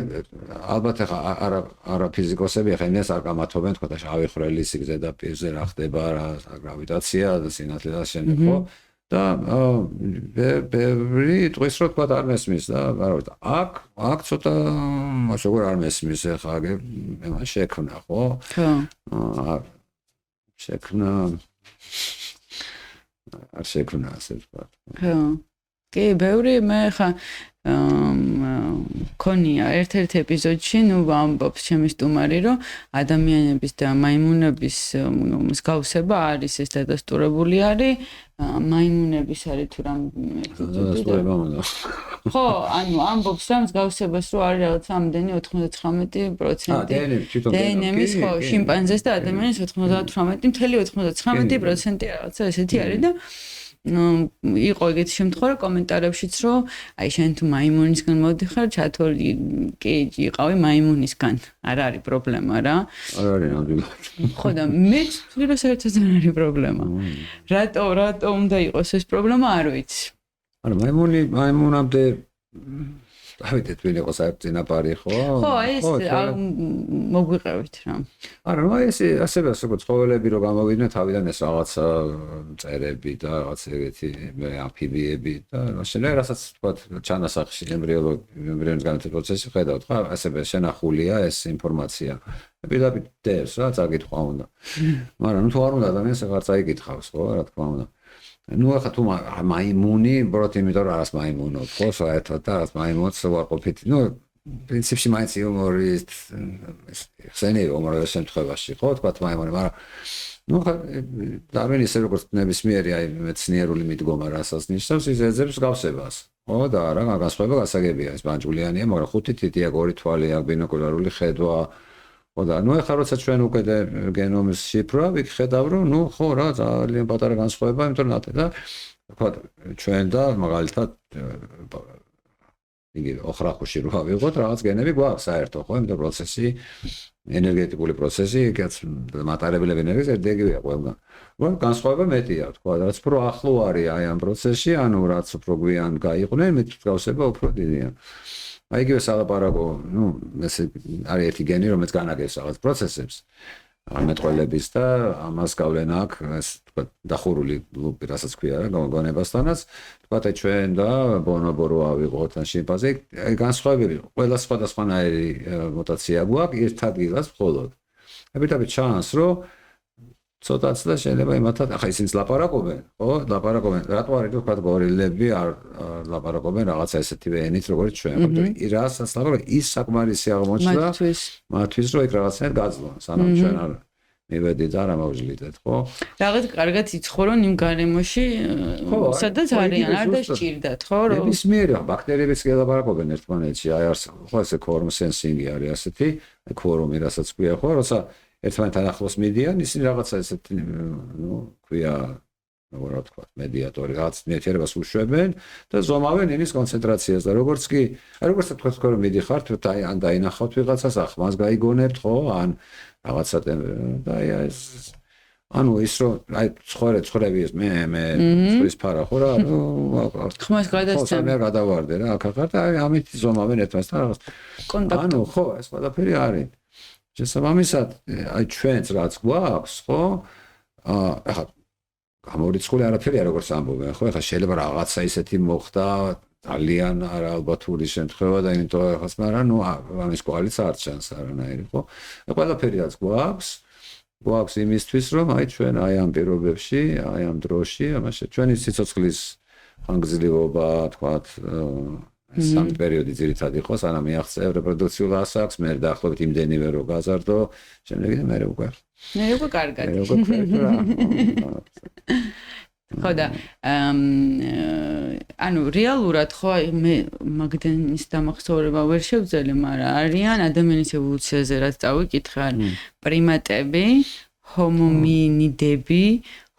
ალბათ არა ფიზიკოსები ახლა არ გამათობენ თქო და შავი ხვრელის ზედაპირზე რა ხდება რა გრავიტაცია და სინათლე და შემდეგ ხო და ბევრი ტყვის რო თქვა არ მესმის და აქ ცოტა როგორ არ მესმის ახლა მე შექმნა ხო? ხო. არ შექმნა ასე თქვა. ხო. კი, ბევრი მე ხა ქონია ერთ-ერთ ეპიზოდში, ვამბობს ჩემი სტუმარი, რომ ადამიანების და მაიმუნების მსგავსება არის ეს დადასტურებული არის, მაიმუნების არის თუ რამ ხო, ანუ ამბობს რომ მსგავსებას რო არის რაღაც ამდენი 99%. დნმ-ის ხო, შიმპანზეს და ადამიანის 98.99% რაღაცა ესეთი არის და იყო ეგეთი შემთხვევა კომენტარებშიც რომ აი შენ თუ მაიმუნისგან მოდიხარ ჩათვალ კი იყავი მაიმუნისგან არ არის პრობლემა რა არ არის ნამდვილად ხო და მე ვთვლი რომ საერთოდ არ არის პრობლემა რატო უნდა იყოს ეს პრობლემა არ ვიცი არა მაიმუნამდე დავიდეთ ვინ იყო საერთოდ ხო? ხო, ეს მოგვიყევით რა. არა, ეს ასევე ცხოველები რო გამოვიდნენ თავიდან ეს რაღაცა წერები და რაღაც ეგეთი ამფიბიები და შეიძლება რასაც თქვა ჩანასახში ემბრიონის განვითარების პროცესი ხედავთ, ხო? ასევე შენახულია ეს ინფორმაცია. პირდაპირ დევს რა წაკითხვა უნდა. მაგრამ თუ არ უნდა ადამიანს აღარ წაიკითხავს, ხო, რა თქმა უნდა. Ну, ახლა თუ მაიმუნი, უბრალოდ იმიტომ რომ არას მაიმუნობ, ხო, საერთოდ და არას მაიმუნს ვარყოფით. Ну, პრინციპში მაინც იუმორისტ ხსენია უმრავლეს შემთხვევაში, ხო, თქვა მაიმუნი, მაგრამ ну, დარვინი ისე როგორც ნებისმიერი აი მეცნიერული მიდგომა რასაც ნიშნავს, ის ეძებს გავსებას. ხო, და რა განსხვავება გასაგებია, ეს ბანჯულიანია, მაგრამ ხუთი თითია, ორი თვალი აქვს, ბინოკულარული ხედვა. ხო და ნუ ახლა როცა ჩვენ უკვე გენომის შიფრა ვიხედავ რომ ნუ ხო რა ძალიან პატარა განსხვავება იმიტომ რომ და თქვა ჩვენ და მაგალითად იგივე ოხრახუში რო ავიღოთ რაღაც გენები გვაქვს საერთო ხო იმიტომ პროცესი ენერგეტიკული პროცესი იქაც მატარებლები ენერგიის ერთგივეა ყველგან რომ განსხვავება მეტია თქვა რაც უფრო ახლო არის აი ამ პროცესში ანუ რაც უფრო გვიან გაიყვნენ მე მსგავსება უფრო დიდია აი იგივე სალაპარაკო, ну, ეს არის ერთი გენი, რომელიც განაგებს რაღაც პროცესებს. მეტყველების და ამას გავლენა აქვს, ეს თქვა დახურული ლუპი, რასაც ქვია რა, გონებასთანაც. თქვა ჩვენ და ბონობო რო ავიღოთ ან შიმპანზე, აი განსხვავებები, ყველა სხვადასხვანაირი მუტაცია გვაქვს ერთ ადგილას მხოლოდ. აბიტაბი ჩანს, რომ ცოტაც და შეიძლება იმათად, ახლა ისინიც ლაპარაკობენ, ხო? ლაპარაკობენ. რატო არის თქვა გორილები არ ლაპარაკობენ რაღაცა ესეთივე ენით, როგორც ჩვენ. ხო, რასაც ლაპარაკობენ, ის საკმარისი აღმოჩნდა მათთვის, რომ იქ რაღაცნაირად გაძლონ, სანამ ჩვენ არ მივედით და არ ამოვжлიდეთ, ხო? რაღაც კარგად იცხოვრო იმ გარემოში, სადაც არიან, არ დასჭირდათ, ხო? რომ ნებისმიერი ბაქტერიებიც ლაპარაკობენ ერთმანეთში, აი არს ხო ესე quorum sensing არის ასეთი, quorum-ი რასაც ქვია, ხო, როცა ერთმანეთთან ახლოს მიდიან, ისინი რაღაცა ესეთ, ну, ქვია, როგორ ვთქვა, მედიატორი, რაღაც ნივთიერებას უშვებენ და ზომავენ იმის კონცენტრაციას და როგორც კი, აი როგორც თქვა რომ მიდიხართ, ან დაინახავთ ვიღაცას, ახმას გაიგონებთ, ხო, ან რაღაცა და აი ეს ანუ ის რომ აი ცხოვრები ეს მე წრის ფარა ხო რა, ხმას გადასცემ. მე გადავარდე რა, აქ ახარ და აი ამით ზომავენ ერთმანეთს და რაღაც კონტაქტი. ანუ ხო, ეს ყველაფერი არის. შესაბამისად, აი ჩვენც რაც გვაქვს, ხო? ახლა გამორიცხული არაფერი არ როგორც ამბობენ, ხო? ახლა შეიძლება რაღაცა ისეთი მოხდა, ძალიან არაალბათური შემთხვევა და იმიტომ ახაც, მაგრამ ნუ ამის კვალიც არ ჩანს არანაირი, ხო? ყველაფერი რაც გვაქვს იმისთვის, რომ აი ჩვენ აი ამ პირობებში, აი ამ დროში, ამაში ჩვენი სიცოცხლის ხანგრძლივობა, თქვათ, სამი პერიოდი ძირითადად იყო, სანამ მიაღწევ რეპროდუქციულ ასაკს, მე დაახლოებით იმდენივე რო გაზარდო, შემდეგ მე უკვე კარგად. ხო და ანუ რეალურად ხო მე მაგდენის დამახსოვრება ვერ შევძელე, მაგრამ არიან ადამიანის ევოლუციაზე რაც წავიკითხე, პრიმატები, ჰომომინიდები,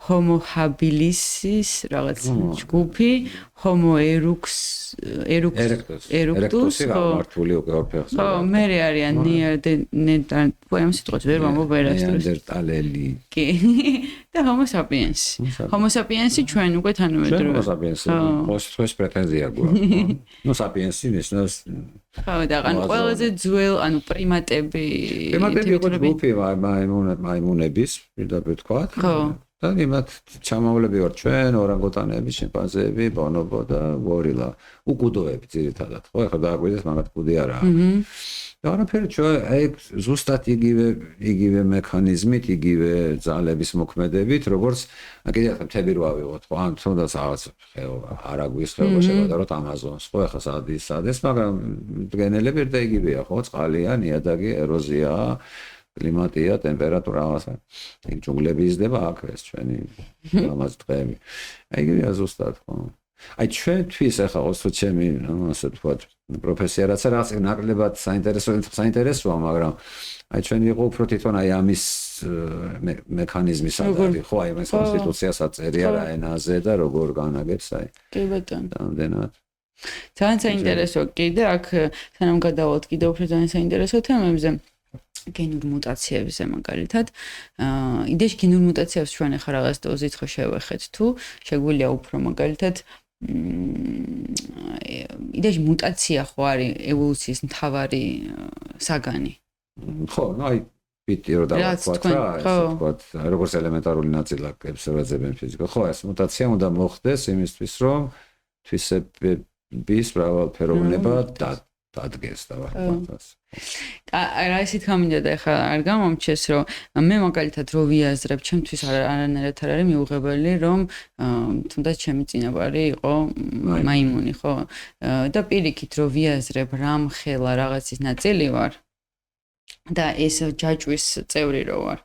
Homo habilis რაღაც ჯგუფი, Homo erectus, მართული უკვე ორფეხს. ხო, მე არიან პოემ სიტყვას ვერ ვამბობ ვერასდროს. ნეანდერტალელი. კი. და Homo sapiens. Homo sapiens ჩვენ უკვე თანამედროვე. Homo sapiens. მოსწრეს პრეტენზია გვაქვს. ნუ sapiens-ი ნიშნავს ხო, და ანუ ყველაზე ძველ, ანუ პრიმატები. პრიმატები იყო ჯგუფი მაიმუნების, პირდაპირ თქვა. ხო. და იმათ ჩამავლები ვარ ჩვენ, ორანგუტანები, შიმპანზეები, ბონობო და გორილა. უკუდოები ძირითადად, ხო, ახლა დააგვიდეს, მაგრამ კუდი არა. და არაფერი ჩვენ აი ზუსტად იგივე მექანიზმით, იგივე ძალების მოქმედებით, როგორც კიდევ მთები რო ავიღოთ, ხო, ან თუნდაც რაღაც ხეობა, არაგვის ხეობა შევადაროთ ამაზონს, ხო, ახლა სადის, მაგრამ გენელები და იგივეა, ხო, წყალია, ნიადაგი, ეროზია, კლიმატია, ტემპერატურა რაღაცა. იქ ჯუნგლები იზრდება აქ ეს ჩვენი ამას დღეები. აი იგივეა ზუსტად, ხო. აი ჩვენთვის ახლა ოსო ჩემი, ასე ვთქვათ, პროფესია რაც ნაკლებად საინტერესოა, მაგრამ აი ჩვენ იყო უფრო თვითონ აი ამის მექანიზმის ადარი, ხო, აი ეს კონსტიტუციას აწერია რა ენაზე და როგორ განაგებს აი. კი ბატონო. ამდენად. ძალიან საინტერესო კიდე აქ სანამ გადავალთ კიდე უფრო ძალიან საინტერესო თემებზე. გენურ მუტაციებზე მაგალითად, იდეაში გენურ მუტაციებს ჩვენ ახლა რაღაც დოზით ხო შევეხეთ თუ შეგვიძლია უფრო მაგალითად იდეაში მუტაცია ხო არის ევოლუციის მთავარი საგანი. ხო, ნუ აი პიტი რო დავაკვათ რა, ესე ვთქვათ, როგორც ელემენტარული ნაწილაკებს ვაძებენ ფიზიკა. ხო, ეს მუტაცია უნდა მოხდეს იმისთვის, რომ თვისების მრავალფეროვნება დადგეს და ვთქვათ. რა ისიც გამინდა და ახლა არ გამომჩეს რომ მე მაგალითად რო ვიაზრებ ჩემთვის არანაირად არ არის მიუღებელი რომ თუნდაც ჩემი წინაპარი იყო მაიმუნი ხო და პირიქით რო ვიაზრებ რამხელა რაღაცის ნაწილი ვარ და ეს ჯაჭვის წევრი რო ვარ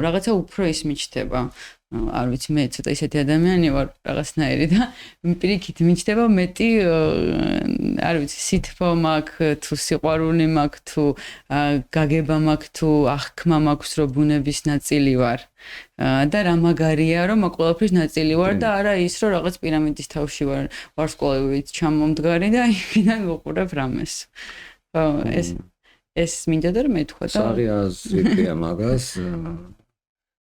რაღაცა უფრო ის მიჩნდება არ ვიცი მე ცოტა ისეთი ადამიანი ვარ რაღაცნაირი და პირიქით მიჩნდება მეტი არ ვიცი სითბო მაქვს თუ სიყვარული მაქვს თუ გაგება მაქვს თუ აღქმა მაქვს რომ ბუნების ნაწილი ვარ და რა მაგარია რომ ყველაფრის ნაწილი ვარ და არა ის რომ რაღაც პირამიდის თავში ვარ ვარსკვლავით ჩამომდგარი და იქიდან ვუყურებ რამეს ხო ეს მინდოდა რომ მეთქვა და საღიაზრია მაგას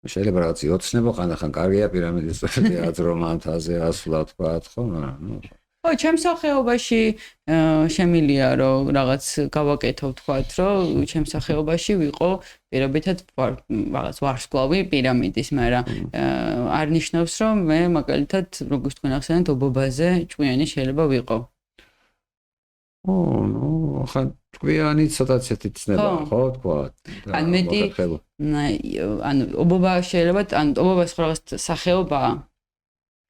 შეიძლება რაღაც ოცნება ხანდახან კარგია პირამიდის აზრომანთაზე ასვლა თქვა ხო მაგრამ ნუ ხო ჩემს სახეობაში შემილია რომ რაღაც გავაკეთო ვთქვათ რომ ჩემს სახეობაში ვიყო პირობითად რაღაც ვარსკვლავი პირამიდის მაგრამ არ ნიშნავს რომ მე მაგალითად როგორც თქვენ ახსენეთ ობობაზე ჭკვიანი შეიძლება ვიყო ნუ ხან ჭკვიანი ცოტაცეთი ცნება ხო თქვა ან მეტი ანუ ობობა შეიძლება ან ობობას ხო რაღაც სახეობაა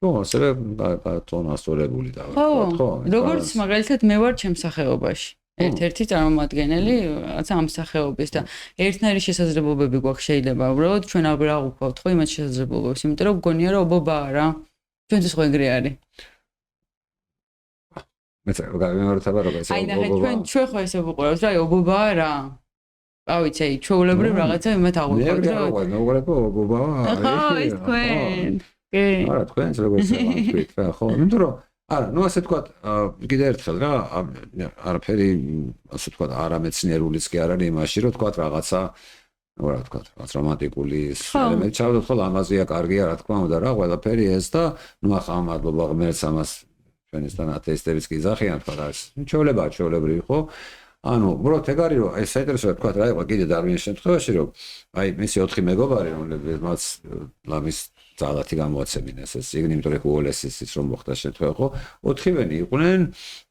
ხო ასე ბატონასწორებული და ხო როგორც მაგალითად მე ვარ ჩემს სახეობაში ერთ-ერთი წარმომადგენელი რაღაცა ამ სახეობის და ერთნაირი შესაძლებლობები გვაქვს შეიძლება უბრალოდ ჩვენ არ ვიყავთ ხო იმათ შესაძლებლობებს იმიტომ რომ გონია რომ ობობაა რა ჩვენთვის ხო ეგრე არის მე გამიმართება რომ ეს ობობა ჩვენ ხო ესე ვუყურებთ რა ობობაა რა ავიცი ჩვეულებრივ რაღაცა იმათ აღვიქვათ რა მე ვუყურებ ობობაა ხო ის თქვენ კი არა თქვენს როგორც ვთქვით რა ხო იმიტომ რომ არა ნუ ასე თქვა კიდე ერთხელ რა არაფერი ასე თქვა არამეცნიერულიც კი არ არის იმაში რომ თქვა რაღაცა რა თქვა რაღაც რომანტიკული ელემენტი ჩავდოთ ხოლმე ამაზეა კარგია რა თქმა უნდა რა ყველაფერი ეს და ნუ ახლა მადლობა ღმერთს ამას ჩვენისთან ათეისტებიც კი ზახიან თქვა რა ჩვეულებაა ჩვეულებრივი ხო ანუ უბრალოდ ეგ არის რომ ეს საინტერესოა თქვა რა იყო კიდე დარვინის შემთხვევაში რომ აი მისი 4 მეგობარი რომლებიც ლამის ძალათი გამოაცებინეს ეს იგნი იმიტომ რომ უოლესის რომ მოხდა შემთხვევა ხო 4-ვენი იყვნენ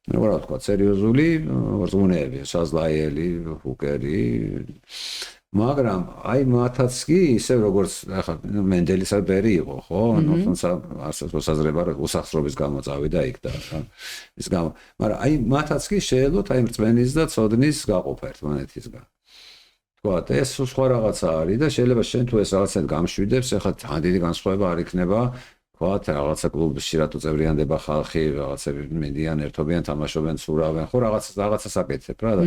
რა თქვა სერიოზული რზუნეები შაზლაიელი ჰუკერი მაგრამ აი მათაც კი ისე როგორც ახლა მენდელის ბერი იყო ხო ანუ თუმცა ასე მოსაზრება რომ უსახსრობის გამო წავიდა იქ და ის გამო მაგრამ აი მათაც კი შეელოთ აი მწმენის და ცოდნის გაყოფა ერთმანეთისგან თქვა ეს სხვა რაღაცა არის და შეიძლება შენ თუ ეს რაღაცა გამშვიდებს ახლა ძალიან დიდი განსხვავება არ იქნება ვთქვათ, რაღაცა კლუბში რატო წევრიანდება ხალხი, რაღაცები მიდიან, ერთობიან, თამაშობენ, ცურავენ, ხო რაღაცას აკეთებ რა და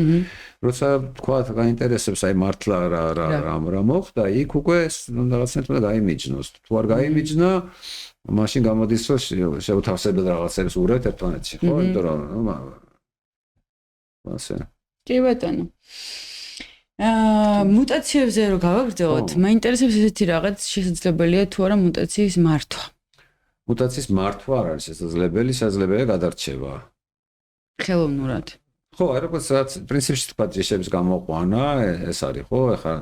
როცა ვთქვათ, გაინტერესებს აი მართლა რა მოხდა, იქ უკვე რაღაცნაირად უნდა გაიმიჯნოს. თუ არ გაიმიჯნა, მაშინ გამოდის რომ შეუთავსებელ რაღაცებს ურევთ ერთმანეთში, ხო? იმიტომ რომ ასე. კი ბატონო. მუტაციებზე რო გავაგრძელოთ, მაინტერესებს ესეთი რაღაც შესაძლებელია თუ არა მუტაციის მართვა. მუტაციის მართვა არ არის შესაძლებელი, შესაძლებელია გადარჩევა. ხელოვნურად. ხო, აი როგორც პრინციპში თქვა ჯიშების გამოყვანა, ეს არის, ხო, ეხლა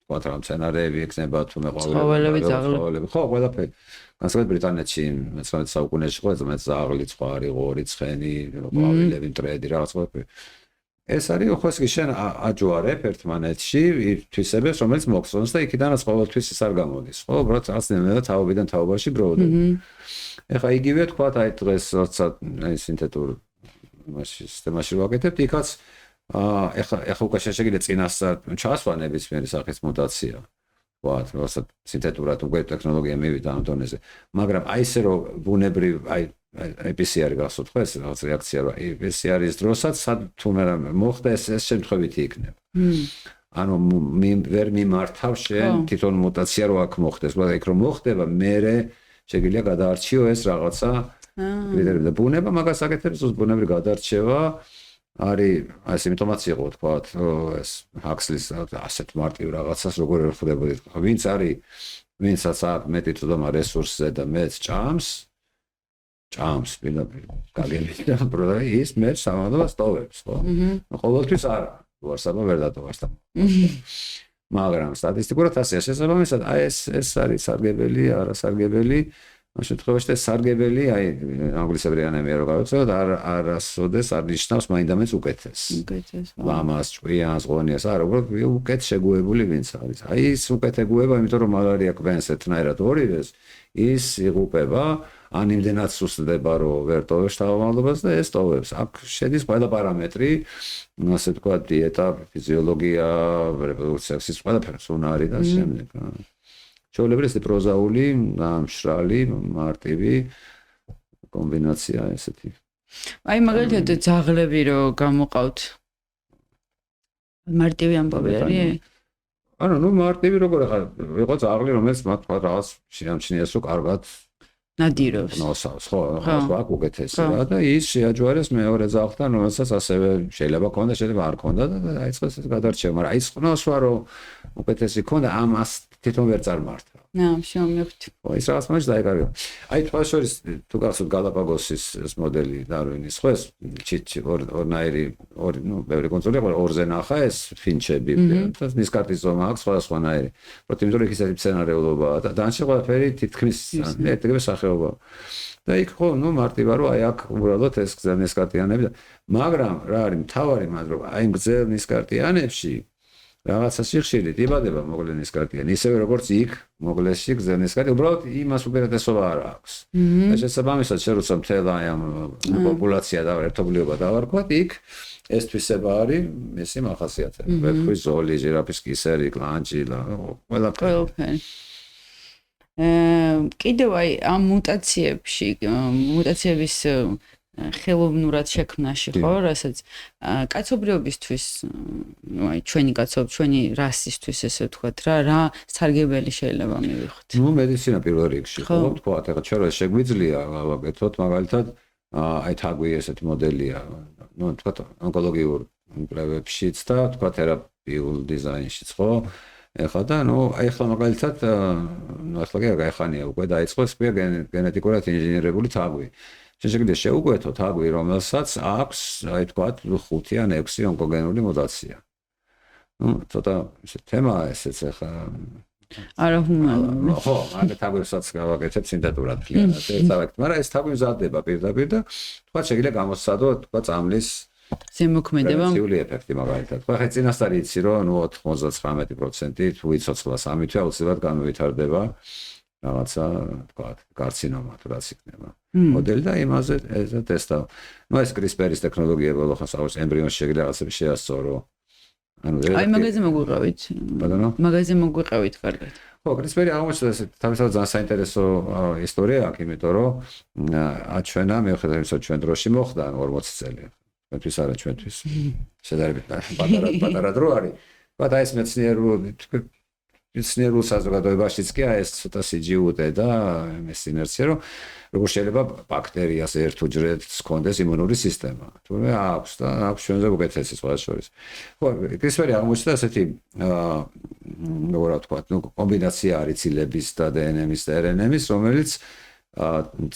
თქვა რა მცენარეები ექნება თუ მეყვავილები. ხო, ყველაფერი. განსაკუთრებით ბრიტანეთში 19 საუკუნეში ხო ეს ზაღლი, ცხარი, ღორი, ცხენი, ყვავილები, მტრედი, რაღაც ყველაფერი. ეს არის ხო ეს კი შენ აჯوارებ ერთმანეთში თვისებებს რომელიც მოგწონს და იქიდანაც ყოველთვის ის არ გამოდის ხო უბრალოდ ასნელა თაობიდან თაობაში ბროდები ეხა იგივე თქვა აი დღეს როცა აი სინთეტურ სისტემაში ვაკეთებთ იქაც ეხა უკვე შეიძლება წინასწარ ჩასვა ნებისმიერი სახის მუტაცია თქვა როცა სინთეტურად უკვე ტექნოლოგია მივიდა ამ დონეზე მაგრამ აი ესე რომ ბუნებრივ აი PCR გასult ხო ეს რაღაც რეაქცია რა PCR-ის დროსაც თუმე მოხდა ეს შემთხვევითი იქნება. ანუ ვერ მიმართავ შენ თვითონ მუტაცია რო აქ მოხდეს, მაგრამ იქ რომ მოხდება, მე შეგიძლია გადაარჩიო ეს რაღაცა კრიტერიუმი და ბუნება მაგას აკეთებს ბუნებრივი გადარჩევა არის აი სიმპტომაც იყო თქვა ეს ჰაქსლის ასეთ მარტივ რაღაცას როგორ ერხდებოდი. ვინცაც მეტი თუდომა რესურსზე და მეც ჭამს პირდაპირ გაგემია პროდუქტი ის მე სამადობას ტოვებს ხო ყოველთვის არა ვარსაბა ვერ დატოვარს და მაგრამ სტატისტიკურად ასე შესაბამისად აი ეს არის სარგებელი არასარგებელი ამ შემთხვევაში ეს სარგებელი აი ანგლისებრი ანემია რო გავეცოთ არასოდეს არ ნიშნავს მაინდამეც უკეთეს ლამას ჭვიანს ღონიას არა უბრალოდ უკეთ შეგუებული ვინც არის აი ის უკეთ ეგუება იმიტომ რომ მალარია კვენს ერთნაირად ორივეს ის იღუპება ან იმდენად სუსტდება რომ ვერ ტოვებს თავმალობას და ეს ტოვებს აქ შედის ყველა პარამეტრი ასე თქვა დიეტა ფიზიოლოგია რეპროდუქცია ის ყველაფერი უნარი და შემდეგ ჩვეულებრივ ეს პროზაული მშრალი მარტივი კომბინაცია ესეთი აი მაგალითად ძაღლები რო გამოყავთ მარტივი ამბავი არის ანუ ნუ მარტივი როგორ ახლა იყო ძაღლი რომელიც მათ რაღაც შეამჩნიეს რომ კარგად ნადირობს. ნოსავს, ხო, აქ უკეთესია და ის შეაჯვარეს მეორე ძაღლთან, რომელსაც ასევე შეიძლება ქონდა, შეიძლება არ ქონდა და დაიწყეს ეს გადარჩევა, მაგრამ აი წყნოს ვარო უკეთესი ქონდა, ამას თვითონ ვერ წარმართა. შემოგვიხვდი. ხო, ის რაღაც მომენტში დაიკარგა. აი თქვას შორის თუ გახსოვთ გალაპაგოსის ეს მოდელი დარვინის, ხო ეს ჩიტი ორნაირი, ნუ ბევრი კონტროლი ყო ორზე ნახა ეს ფინჩები და ნისკარტის ზომა აქვს სხვადასხვანაირი. პროტიმ რომ ის სცენარეულობაა და დანარჩენი ყველაფერი თითქმის ერთგვარი სახეობა. და იქ ხო, ნუ მარტივა რომ აი აქ უბრალოდ ეს გზელ ნისკარტიანები და მაგრამ რა არის მთავარი მას რომ აი გზელ ნისკარტიანებში რაღაცაში ხშირად იბადება მოკლე ნისკარტიანი, ისევე როგორც იქ მოკლეში გზელ ნისკარტი, უბრალოდ იმას უპირატესობა არ აქვს. და შესაბამისად შენ როცა მთელ აი ამ პოპულაცია და ერთობლიობა დავარქვათ, იქ ეს თვისება არის მისი მახასიათებელი. ვეფხვის ზოლი, ჟირაფის კისერი, კლანჭი, ყველაფერი. კიდევ აი ამ მუტაციების ხელოვნურად შექმნაში ხო, რასაც კაცობრიობისთვის, აი ჩვენი კაცობრიობა, ჩვენი რასისთვის ესე ვთქვათ რა სარგებელი შეიძლება მივიღოთ. ნუ მედიცინა პირველ რიგში, ხო ვთქვათ, ეხლა ჩვენ შეგვიძლია გავაკეთოთ მაგალითად აი თაგვი ესეთი მოდელია, ნუ ვთქვათ ონკოლოგიურ კვლევებშიც და ვთქვათ თერაპიულ დიზაინშიც, ხო? ეხლა და ნუ აი ახლა მაგალითად ნუ ახლა გაიხანია უკვე დაიწყო ეს გენეტიკურად ინჟინერებული თაგვი. შეიძლება შეუკვეთო თაგვი, რომელსაც აქვს, აი თქვათ, 5 ან 6 ონკოგენური მუტაცია. ნუ ცოტა ეს თემაა ესეც ახლა არა ჰუმანური. ხო, მაგ თაგვებსაც გავაკეთებ სინთეტურად ფლიანად, ერთავაკეთ, მაგრამ ეს თაგვი მზადდება პირდაპირ და თქვათ შეიძლება გამოსცადო, თქვათ წამლის ზემოქმედება. პრევენციული ეფექტი მაგალითად. ხო, ხე წინასწარ იცი რომ ნუ 99% თუ იცოცხლა 3 თვე აუცილებლად გამოვითარდება რაღაცა თქვათ კარცინომა თუ რაც იქნება. მოდელი და იმაზე ეს ტესტავ. ნუ ეს CRISPR-ის ტექნოლოგია ბოლოს ახლა ემბრიონში შეიძლება რაღაცები შეასწორო. აი მაგაზე მოგვიყევით. ბატონო? მაგაზე მოგვიყევით კარგად. ხო, CRISPR აღმოჩნდა ეს თავისთავად ძალიან საინტერესო ისტორია აქვს, იმიტომ რომ ჩვენა მიუხედავად იმისა, ჩვენ დროში მოხდა 40 წელი. ჩვენთვის არა ჩვენთვის. შედარებით პატარა დრო არის. მაგრამ ეს მეცნიერულ საზოგადოებაშიც კი ეს ცოტა სიჯიუტე და ეს ინერცია, რომ როგორ შეიძლება ბაქტერიას ერთუჯრედ ჰქონდეს იმუნური სისტემა. თუმცა აქვს და აქვს ჩვენზე უკეთესი სხვა შორის. ხო, CRISPR აღმოჩნდა ასეთი როგორ ვთქვა, კომბინაცია არის ცილების და DNM-ის და RNA-ის, რომელიც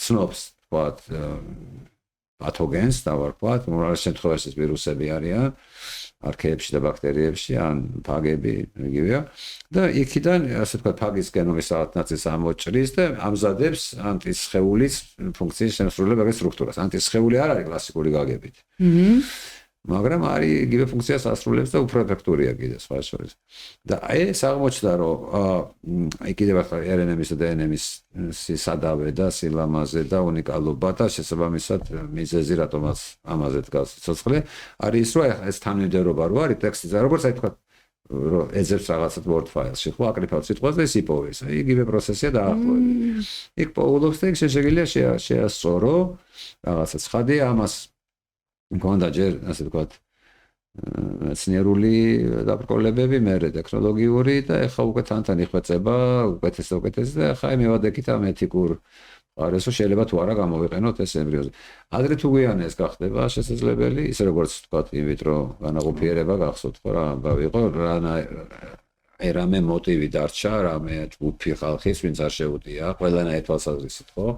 ცნობს, თქვა, პათოგენს და ვთქვათ, უმრავლეს შემთხვევაში ეს ვირუსები არიან, არქეებში და ბაქტერიებში, ან ფაგები, იგივეა. და იქიდან, ასე ვთქვათ, ფაგის გენომის რაღაც ნაწილს ამოჭრის და ამზადებს ანტისხეულის ფუნქციის შემსრულებელ სტრუქტურას. ანტისხეული არ არის კლასიკური გაგებით. მაგრამ არის იგივე ფუნქციას ასრულებს და უფრო ეფექტურია კიდე სხვა შორის. და ეს აღმოჩნდა, რომ აი კიდევ ახლა RNA-ის და DNM-ის სადავე და სილამაზე და უნიკალობა და შესაბამისად მიზეზი რატომაც ამაზე დგას ცოცხლე არის ის, რომ ეს თანმიმდევრობა რო არის ტექსტზე, როგორც აი თქვა რომ ეძებს რაღაცა word file-ში, ხო, აკრიფავს სიტყვას და ის იპოვეს. აი იგივე პროცესია დაახლოებით. იქ პოულობს და იქ შეგვიძლია შეასწორო რაღაცა ცხადია ამას მქონდა ჯერ ასე ვთქვათ მეცნიერული დაბრკოლებები, მერე ტექნოლოგიური და ეხლა უკვე თან იხვეწება უკეთეს და ეხლა მივადექით ამ ეთიკურ მხარეს, რომ შეიძლება თუ არა გამოვიყენოთ ეს ემბრიოზე. ადრე თუ გვიანეს გახდება შესაძლებელი, ისე როგორც ვთქვათ ინვიტრო განაყოფიერება გახსოვთ ხო რა ამბავი იყო, რამე მოტივი დარჩა, რამე ჯგუფი ხალხის, ვინც არ შეუტია, ყველანაირ თვალსაზრისით ხო?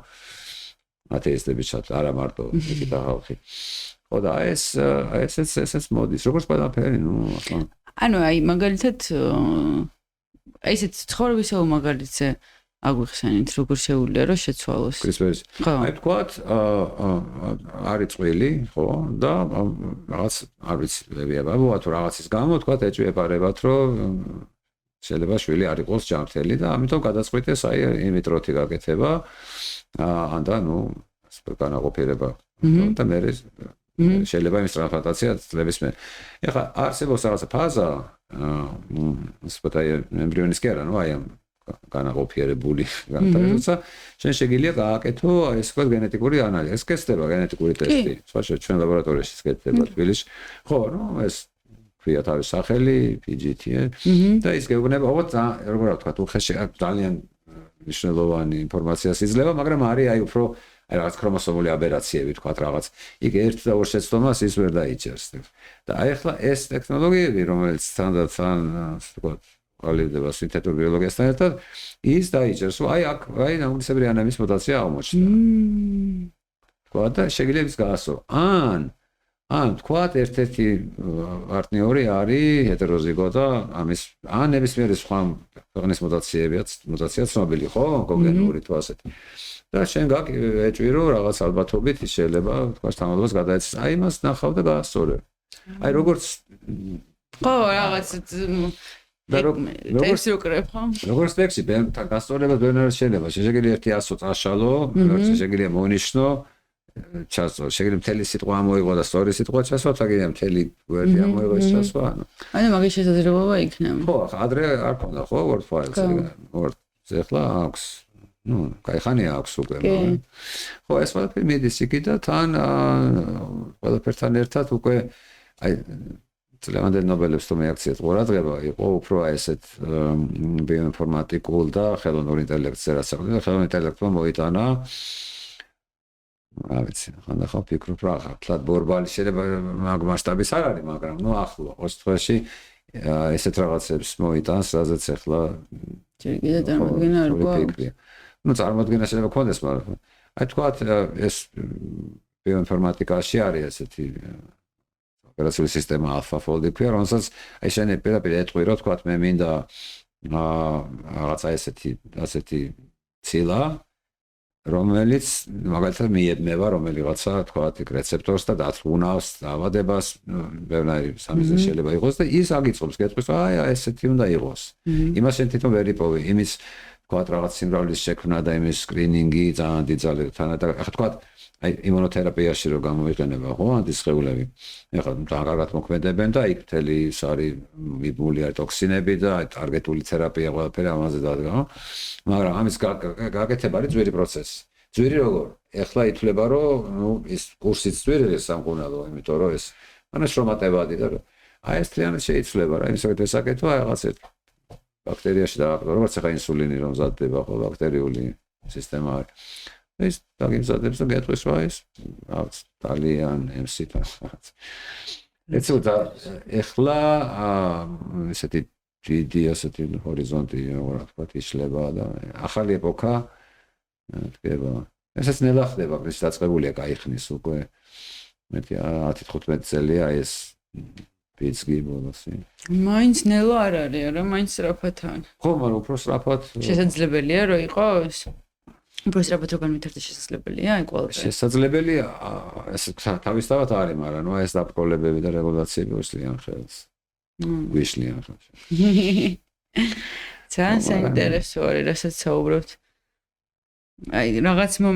ათეისტები ჩათ, არა მარტო იქით ხალხი. ხო და ესეც მოდის, როგორც ყველაფერი, ნუ ახლა. ანუ აი მაგალითად აი ესეთ ცხოვრებისეულ მაგალითზე აგვიხსენით, როგორ შეუძლია რომ შეცვალოს. CRISPR-ის. აი თქვათ, არის წვილი, ხო, და რაღაც არ ვიცი, ვებიაბა თუ რაღაცის გამო თქვათ ეჭვიებარებათ, რომ შეიძლება შვილი არ იყოს ჯანმრთელი და ამიტომ გადაწყვიტეს აი ინვიტროთი გაკეთება, ან და ნუ განაყოფიერება და მე შეიძლება იმის ტრანსპლანტაცია წლების მე. ეხლა არსებობს რაღაცა ფაზა, ვთქვათ აი ემბრიონის კი არა, ნუ აი ამ განაყოფიერებული განთავსება, შენ შეგიძლია გააკეთო აი ეს ვთქვათ გენეტიკური ანალიზი. ეს კეთდება გენეტიკური ტესტი. სხვა ჩვენ ლაბორატორიაში კეთდება თბილისში. ხო, ნუ ეს ქვია თავის სახელი, PGT-ი და ის გეუბნება, როგორ ვთქვათ, უხეში ძალიან მნიშვნელოვანი ინფორმაციას იძლევა, მაგრამ არის აი უფრო აი რაღაც ქრომოსომული აბერაციები თქვათ რაღაც. იქ ერთ და ორ შეცდომას ის ვერ დაიჭერს. და აი ახლა ეს ტექნოლოგიები, რომელიც თან ვთქვათ, ყალიბდება სინთეტურ ბიოლოგიასთან ერთად, ის დაიჭერს, რომ აი აქ აი ნაყოფიერებრი ანამის მუტაცია აღმოჩნდა. თქვათ და შეგიძლია ის გაასწრო. ან თქვათ ერთ-ერთი პარტნიორი არის ჰეტეროზიგოტა, ამის ან ნებისმიერი სხვა ქვეყნის მუტაცია ცნობილი, ხო, გენური თუ ასეთი. და შენ ეჭვირო რაღაც ალბათობით ის შეიძლება თქვა თანხმობას გადაეცეს. აი მას ნახავ და გაასწორებ. აი როგორც ხო რაღაც ტექსტი უკრებ ხო? როგორც ტექსტი გასწორება ბერნარს შეიძლება. შეგიძლია ერთი 100 წაშალო, შეგიძლია მონიშნო, ჩასწო. შეგიძლია მთელი სიტყვა ამოიღო და სწორი სიტყვა ჩასვა, შეგიძლია მთელი გვერდი ამოიღო ის ჩასვა. ანუ მაგის შესაძლებლობა იქნება. ხო, ადრე არ ქონდა ხო word file-ზე. word-ზე ახლა აქვს. ნუ, кайხანია აქვს უკვე. ხო, ეს ყველაფერი მიდის იქ და თან ყველაფერთან ერთად უკვე აი წლევანდელ ნობელებს თუ მეაქციეთ ყურადღება, იყო უფრო აი ესეთ ბიოინფორმატიკულ და ხელოვნურ ინტელექტზე რაც საქმე, ხელოვნურ ინტელექტმა მოიტანა რა ვიცი, ხანდახან ფიქრობ რა, თლად ბორბალი შეიძლება მაგ მასშტაბის არ არის, მაგრამ ნუ ახლო, ყოველთვის ესეთ რაღაცებს მოიტანს, რაზეც ახლა კიდე წარმოდგენა არ გვაქვს. ნუ წარმოდგენა შეიძლება გქონდეს, მაგრამ აი თქვათ ეს ბიოინფორმატიკაში არის ესეთი ოპერაციული სისტემა AlphaFold ქვია, რომელსაც აი შენ პირდაპირ ეტყვი, რომ თქვათ მე მინდა რაღაცა ასეთი ცილა, რომელიც მაგალითად მიებნება რომელიღაცა თქვათ რეცეპტორს და დათრუნავს დაავადებას, ბევრი სამიზნე შეიძლება იყოს და ის აგიწყობს, გეტყვის, აი ესეთი უნდა იყოს. იმას შენ თვითონ ვერ იპოვი, იმის თქვა რაღაც სიმრავლის შექმნა და იმის სკრინინგი ძალიან დიდი ძალებთან და ახლა თქვა აი იმუნოთერაპიაში რო გამოიყენება ხო ანტი სხეულები ახლა კარგად მოქმედებენ და იქ მთელი ის არის მიბმული არის ტოქსინები და აი ტარგეტული თერაპია ყველაფერი ამაზე დადგა მაგრამ ამის გაკეთება არის ძვირი პროცესი ძვირი როგორ ახლა ითვლება რომ ნუ ის კურსიც ძვირია სამკურნალო იმიტომ რომ ეს ანუ შრომატებადი და აი ეს თლიანად შეიძლება რა იმის საკითხი საკეთო რაღაც ერთ ბაქტერიაში დააყრდნო როგორც ახლა ინსულინი რომ მზადდება ხო ბაქტერიული სისტემა არის ეს დაგიმზადებს და გეტყვის რა ეს რაღაც ძალიან MC-თან რაღაც ეცოდა ახლა ესეთი დიდი ასეთი ჰორიზონტი რა თქვა იშლება და ახალი ეპოქა თქვა ესაც ნელა ხდება ეს დაწყებულია кайხნის უკვე მეტი 10-15 წელია ეს პიცგი ბოლოსი მაინც ნელა არ არის არა მაინც სწრაფადაა ხო მაგრამ უფრო სწრაფად შესაძლებელია რომ იყოს უფრო სწრაფად რო განვითარდეს შესაძლებელია აი ყველაფერი შესაძლებელია ეს თავისთავად არის მაგრამ ნუ ეს დაპყრობლებები და რეგულაციები უშლიან ხელს ვიშლიან ხელს ძალიან საინტერესო არის რასაც საუბრობთ აი რაღაც ანუ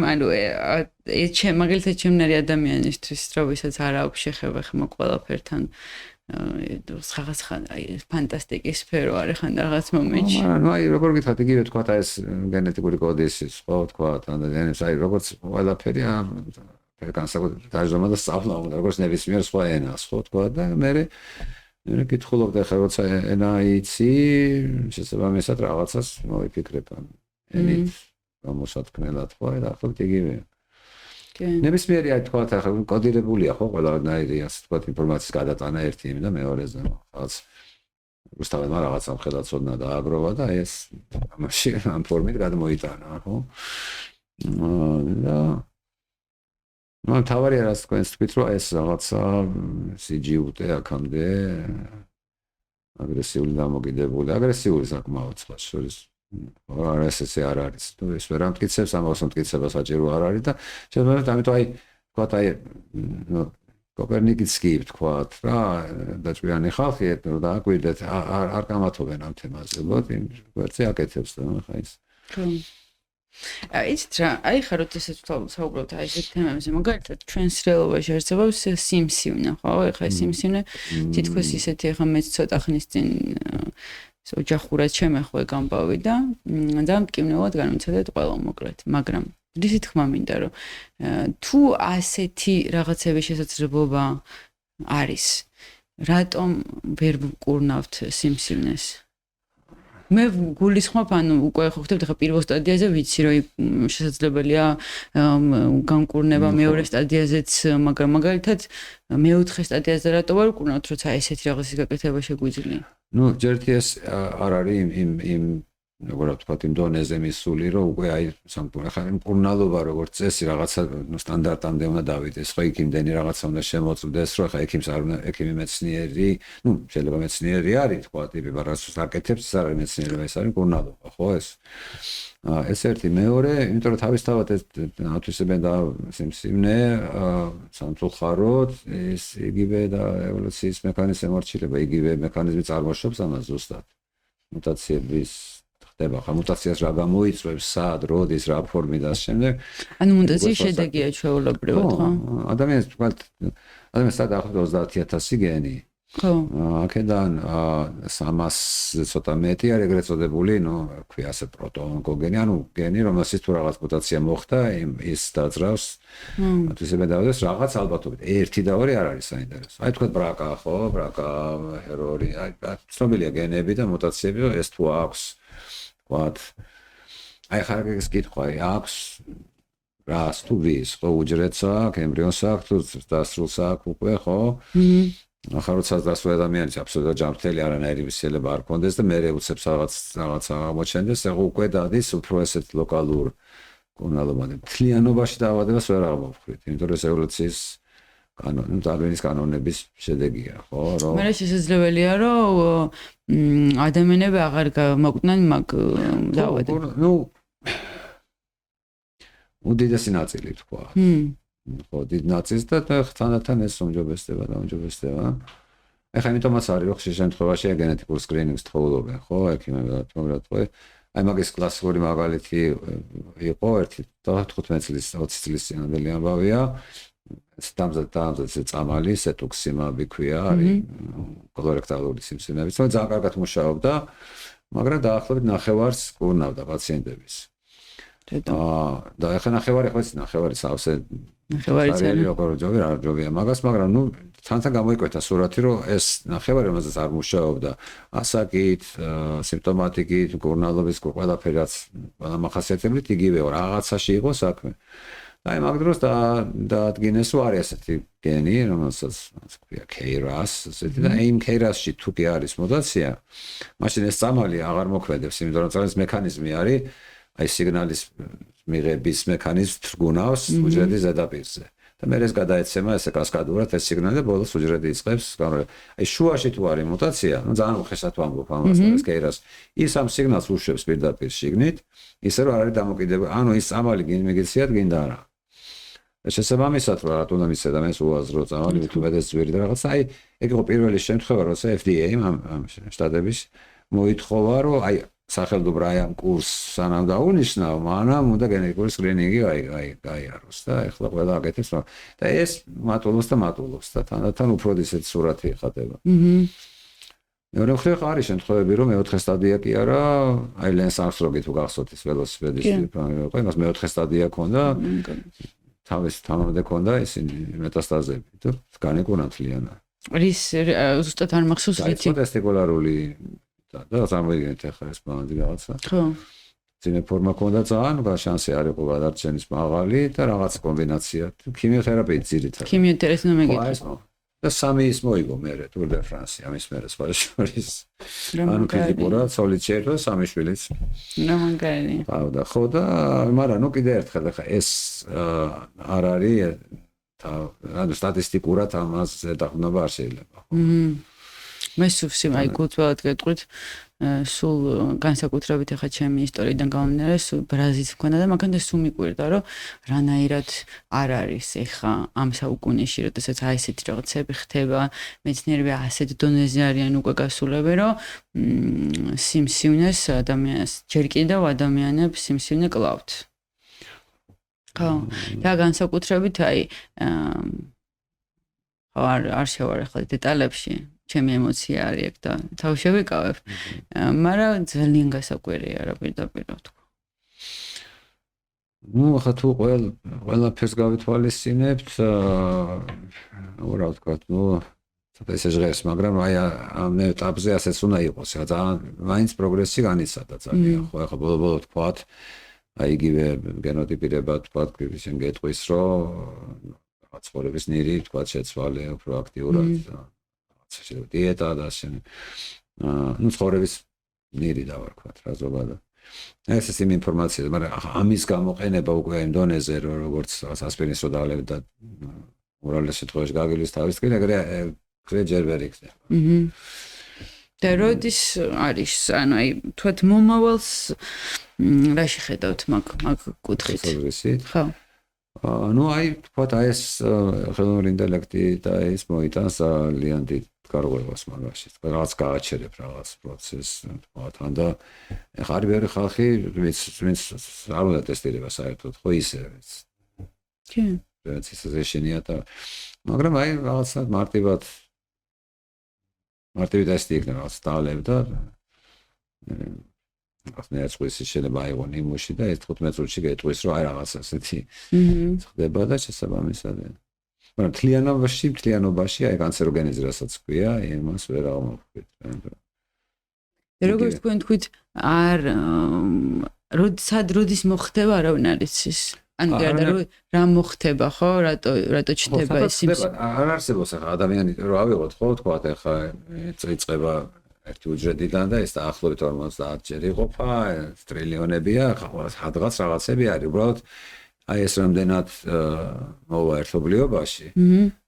მაგალითად ჩემნარი ადამიანისთვის რო ვისაც არ აქვს შეხება ხმა ყველაფერთან რაღაც აი ფანტასტიკის სფერო არის ხან რაღაც მომენტში ну აი როგორ გითხრათ იგივე თქვა ეს გენეტიკური კოდის ხო თქვა ანდენს აი როგორც ყველაფერი განსაკუთრებით დაჟომა და სწავლა უნდა როგორც ნებისმიერ სხვა ენას ხო თქვა და მე კითხულობდი ხა როცა ენა იცი შესაბამისად რაღაცას მოვიფიქრებ ენით გამოსათქმელად ხო და ხო იგივე ნებისმიერი აი თქვა ახლა კოდირებულია ხო ყველანაირი ასე თქვა ინფორმაციის გადატანა ერთი იმი და მეორეზე რაღაც უბრალოდ რაღაცა მხედა ცოდნა და აგროვა და ეს ამაში ამ ფორმით გადმოიტანა ხო და ну თავარია რაც თქვენს თქვით რომ ეს რაღაცა CGUT აქამდე აგრესიული დამოკიდებული აგრესიული საკმაოდ სხვა შორის არ ესე არ არის თუ ეს ვერ ამტკიცებს ამას ამტკიცება საჭირო არ არის და შეიძლება ამიტომ აი თქვა აი კოპერნიკიც კი თქვა რა დაჭვიანი ხალხი რომ დააკვირდეთ არ გამათობენ ამ თემაზე უბრალოდ იმ ვერცე აკეთებს და ხა ის იცით რა აი ხარ როდესაც საუბრობთ აი ეს თემებზე მაგალითად ჩვენს რეალობაში არსებობს სიმსივნე ხო ეხლა სიმსივნე თითქოს ისეთი ეხლა მეც ცოტა ხნის წინ ოჯახურად შემეხვე გამბავი და ძალიან მტკივნეულად განვიცადეთ ყველა მოკლედ მაგრამ რისი თქმა მინდა რომ თუ ასეთი რაღაცების შესაძლებლობა არის რატომ ვერ ვკურნავთ სიმსივნეს მე გულისხმობ ანუ უკვე ხო ხდებთ ხა პირველ სტადიაზე ვიცი რომ შესაძლებელია განკურნება მეორე სტადიაზეც მაგრამ მაგალითად მეოთხე სტადიაზე რატო ვერ ვკურნავთ როცა ესეთი რაღაცის გაკეთება შეგვიძლია ну ჯერთი ეს არ არის იმ როგორ ვთქვათ იმ დონეზე მისული რომ უკვე აი სამკურნალო ხარ მკურნალობა როგორც წესი რაღაცა სტანდარტამდე უნდა დავიდეს ხო იქ იმდენი რაღაცა უნდა შემოწმდეს რომ ხა ექიმს არ უნდა ექიმი მეცნიერი ну შეიძლება მეცნიერი არის თქვა ტიპი მაგრამ აკეთებს ეს არის მეცნიერება ეს არის მკურნალობა ხო ეს ერთი მეორე იმიტომ რომ თავისთავად ეს ათვისებენ და სიმსივნე სამწუხაროდ ეს იგივე და ევოლუციის მექანიზმი მორჩილება იგივე მექანიზმი წარმოშობს ამას ზუსტად მუტაციების ხდება ხა მუტაციას რა გამოიწვევს სად როდის რა ფორმით და შემდეგ ანუ მუტაციის შედეგია ჩვეულებრივად ხო ადამიანს თქვათ ადამიანს დაახლოებით 30000 გენი ხო აქედან 300 ცოტა მეტი არის ეგრეთ წოდებული ნუ ქვია ასე პროტოონკოგენი ანუ გენი რომელსაც თუ რაღაც მუტაცია მოხდა ის დაძრავს ათვისებენ დავდეს რაღაც ალბათობით ერთი და ორი არ არის საინტერესო აი თქვა ბრაკა ხო ბრაკა ჰერორი აი ცნობილია გენები და მუტაციები ეს თუ აქვს ვათ აი ხარგეს კითხვა აქვს რას თუ ვის ხო უჯრედს აქვს ემბრიონს აქვს თუ დასრულს აქვს უკვე ხო ახლა როცა დასვლა ადამიანის აბსოლუტურად ჯანმრთელი არანაირი ვისელება არ კონდეს და მე უცებს რაღაცა აღმოჩენდეს ეგ უკვე დადის უფრო ესეთ ლოკალურ კონალობად თლიანობაში დაავადებას ვერ აღმოვხვრით იმიტომ რომ ევოლუციის კანონი დარვინის კანონების შედეგია ხო რომ მე შესაძლებელია რომ ადამიანები აღარ გამოგყვნენ მაგ დაავადებას ნუ უდიდესი ნაწილი თქვა ხო დიდ ნაწილს და თანდათან ეს უმჯობესდება ეხლა იმიტომაც არის რომ ხშირ შემთხვევაში გენეტიკურ სკრინინგს თხოვლობენ ხო ექიმები რა თქმა უნდა აი მაგის კლასიკური მაგალითი იყო 15 წლის 20 წლის წინანდელი ამბავია დამზადდა წამალი სეტუქსიმაბი ქვია არის კოლორექტალური სიმსივნეები თუმცა ძალიან კარგად მუშაობდა მაგრამ დაახლოებით ნახევარს კურნავდა პაციენტების და ახლა ნახევარი სავსე ნახევარი არ ჯობია მაგას მაგრამ ნუ თანთან გამოიკვეთა სურათი რომ ეს ნახევარი რომელზეც არ მუშაობდა ასაკით სიმპტომატიკით კურნალობის ყველაფერი რაც მახასიათებლით იგივეა რაღაცაში იყო საქმე აი მაგ დროს დაადგინეს რომ არის ასეთი გენი რომელსაც ქვია KRAS ესეთი და იმ KRAS-ში თუ კი არის მუტაცია მაშინ ეს წამალი აღარ მოქმედებს იმიტომ რომ წამალის მექანიზმი არის აი სიგნალის მიღების მექანიზმს თრგუნავს უჯრედის ზედაპირზე და მე ეს გადაეცემა ესე კასკადურად ეს სიგნალი და ბოლოს უჯრედი იწყებს აი შუაში თუ არის მუტაცია ну ძალიან უხეშად ვამბობ ამას ეს KRAS ის ამ სიგნალს უშვებს პირდაპირ შიგნით ისე რომ არ არის დამოკიდებული ანუ ის წამალი მიგეციათ გინდა არა შესაბამისად რა უნდა მისცე და მეს უაზრო წამალი თუ მედეს ძვირი და რაღაცა აი ეგ იყო პირველი შემთხვევა როცა FDA-მა ამ შტატების მოითხოვა რომ აი სახელმწიფო აი ამ კურსს სანამ დაუნიშნა მანამ უნდა გენეტიკური სკრინინგი გაიაროს და ეხლა ყველა აკეთებს და ეს მატულობს და თანდათან უფრო ისეთ სურათი ეხატება მეორე მხრივ არის შემთხვევები რომ მეოთხე სტადია კი არა აი ლენს არსტრონგი თუ გახსოვთ ის ველოსიპედისტი იყო იმას მეოთხე სტადია ქონდა თავის თამამდე ქონდა ისინი მეტასტაზები და განეკურნათლიანა რის ზუსტად არ მახსოვს რითი ტესტიკულარული და სამოიგეთ ახლა ეს ბანდი რაღაცა ხო ძიმე ფორმა ქონდა ძალიან და შანსი არ იყო გადარჩენის მაღალი და რაღაც კომბინაცია ქიმიოთერაპიით ძირითადად ქიმიოთერაპია მეგეთო და სამი ის მოიგო მერე ტურ დე ფრანსი ამის მერე სხვა შორის ანუ ფიზიკურად სოლიციერო სამი შვილიც ნამანგარი ხო და მაგრამ ნუ კიდე ერთხელ ახლა ეს არ არის ანუ სტატისტიკურად ამაზე დაყრდნობა არ შეიძლება მე სულ აი გულწრფელად გეტყვით სულ განსაკუთრებით ახლა ჩემი ისტორიიდან გამომდინარე სულ ბრაზილს მქონდა და მაგანდა სულ მიკვირდა რომ რანაირად არ არის ახლა ამ საუკუნეში როდესაც აი ესეთი რაღაცები ხდება მეცნიერები ასეთ დონეზე არიან უკვე გასულები რომ სიმსივნეს ადამიანს ჯერ კიდევ ადამიანებს სიმსივნე კლავთ ხო და განსაკუთრებით აი არ შევარ ახლა დეტალებში ჩემი ემოცია არის ეგ და თავში ვიკავებ. მაგრამ ძალიან გასაკვირია რა პირდაპირ ვთქვა. ну ახლა თუ ყველაფერს გავითვალისწინებთ რა ვთქვა ну ეს ჟღერს მაგრამ აი ამ ეტაპზე ასეც უნდა იყოს რა ძალიან მაინც პროგრესი განიცადა ძალიან ხო ახლა ბოლო თქვათ აი იგივე გენოტიპირება თქვათ ისინი გეტყვის რომ ცხოვრების ნირი თქვათ შეცვალე უფრო აქტიურად დიეტა და ასე ну ცხოვრების ნირი დავარქვათ რა ზოგადად ეს ის ინფორმაცია მაგრამ ამის გამოყენება უკვე იმ დონეზე როგორც ასპირინის როდალები და უბრალოდ შემთხვევაში გაგილის თავის კი ეგრე ჯერ ვერ იქნება და როდის არის ანუ აი თქვათ მომავალს რა შეხედავთ მაგ კუთხით ხო ну აი თქვათ აი ეს ხელოვნური ინტელექტი და ეს მოიტანს ძალიან დიდ გარღვევას მაგაში რაღაც გააჩერებ რაღაც პროცესს თქვათ და ეხლა არის ბევრი ხალხი ვინც არ უნდა ტესტირება საერთოდ ხო ისე კი რაც ისე შეშენია და მაგრამ აი რაღაცა მარტივი ტესტი იქნება რაღაც დალევ და ახლა წვისი შეიძლება აიღო ნიმუში და ეს 15 წუთში გეტყვის რომ აი რაღაც ასეთი ხდება და შესაბამისად მაგრამ მთლიანობაში აი კანცეროგენეზი რასაც ქვია იმას ვერ აღმოვხვით როგორც თქვენ თქვით არ როდის მოხდება არავინ არ იცის ანუ რა მოხდება ხო რატო ჩნდება ის არ არსებობს ახლა ადამიანი რომ ავიღოთ ხო თქვა ახლა წიწება ერთი უჯრედიდან და ეს დაახლოებით 50 ჯერ იყოფა ტრილიონებია ახლა სადღაც რაღაცები არის უბრალოდ აი ეს რამდენად მოვა ერთობლიობაში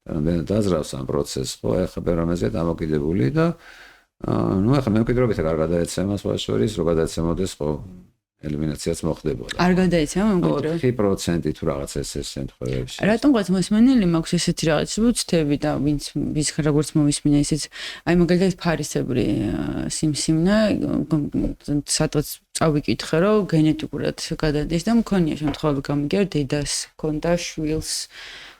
რამდენად დაზრავს ამ პროცესს ხო ახლა ბერამეზე დამოკიდებული და ну ახლა მემკვიდრეობით არ გადაეცემა სხვა შორის რო გადაეცემოდეს ხო ელიმინაციაც მოხდებოდა. არ გადაეცემა მემკვიდრეობით 4% თუ რაღაც ეს შემთხვევებში. რატომღაც მოსმენელი მაქვს ესეთი რაღაც ვუცდები და ვის როგორც მოვისმინე ისიც აი მაგალითად ფარისებრი სიმსივნე სადღაც წავიკითხე, რომ გენეტიკურად გადადის და მქონია შემთხვევები გამიგია, რომ დედას ჰქონდა შვილს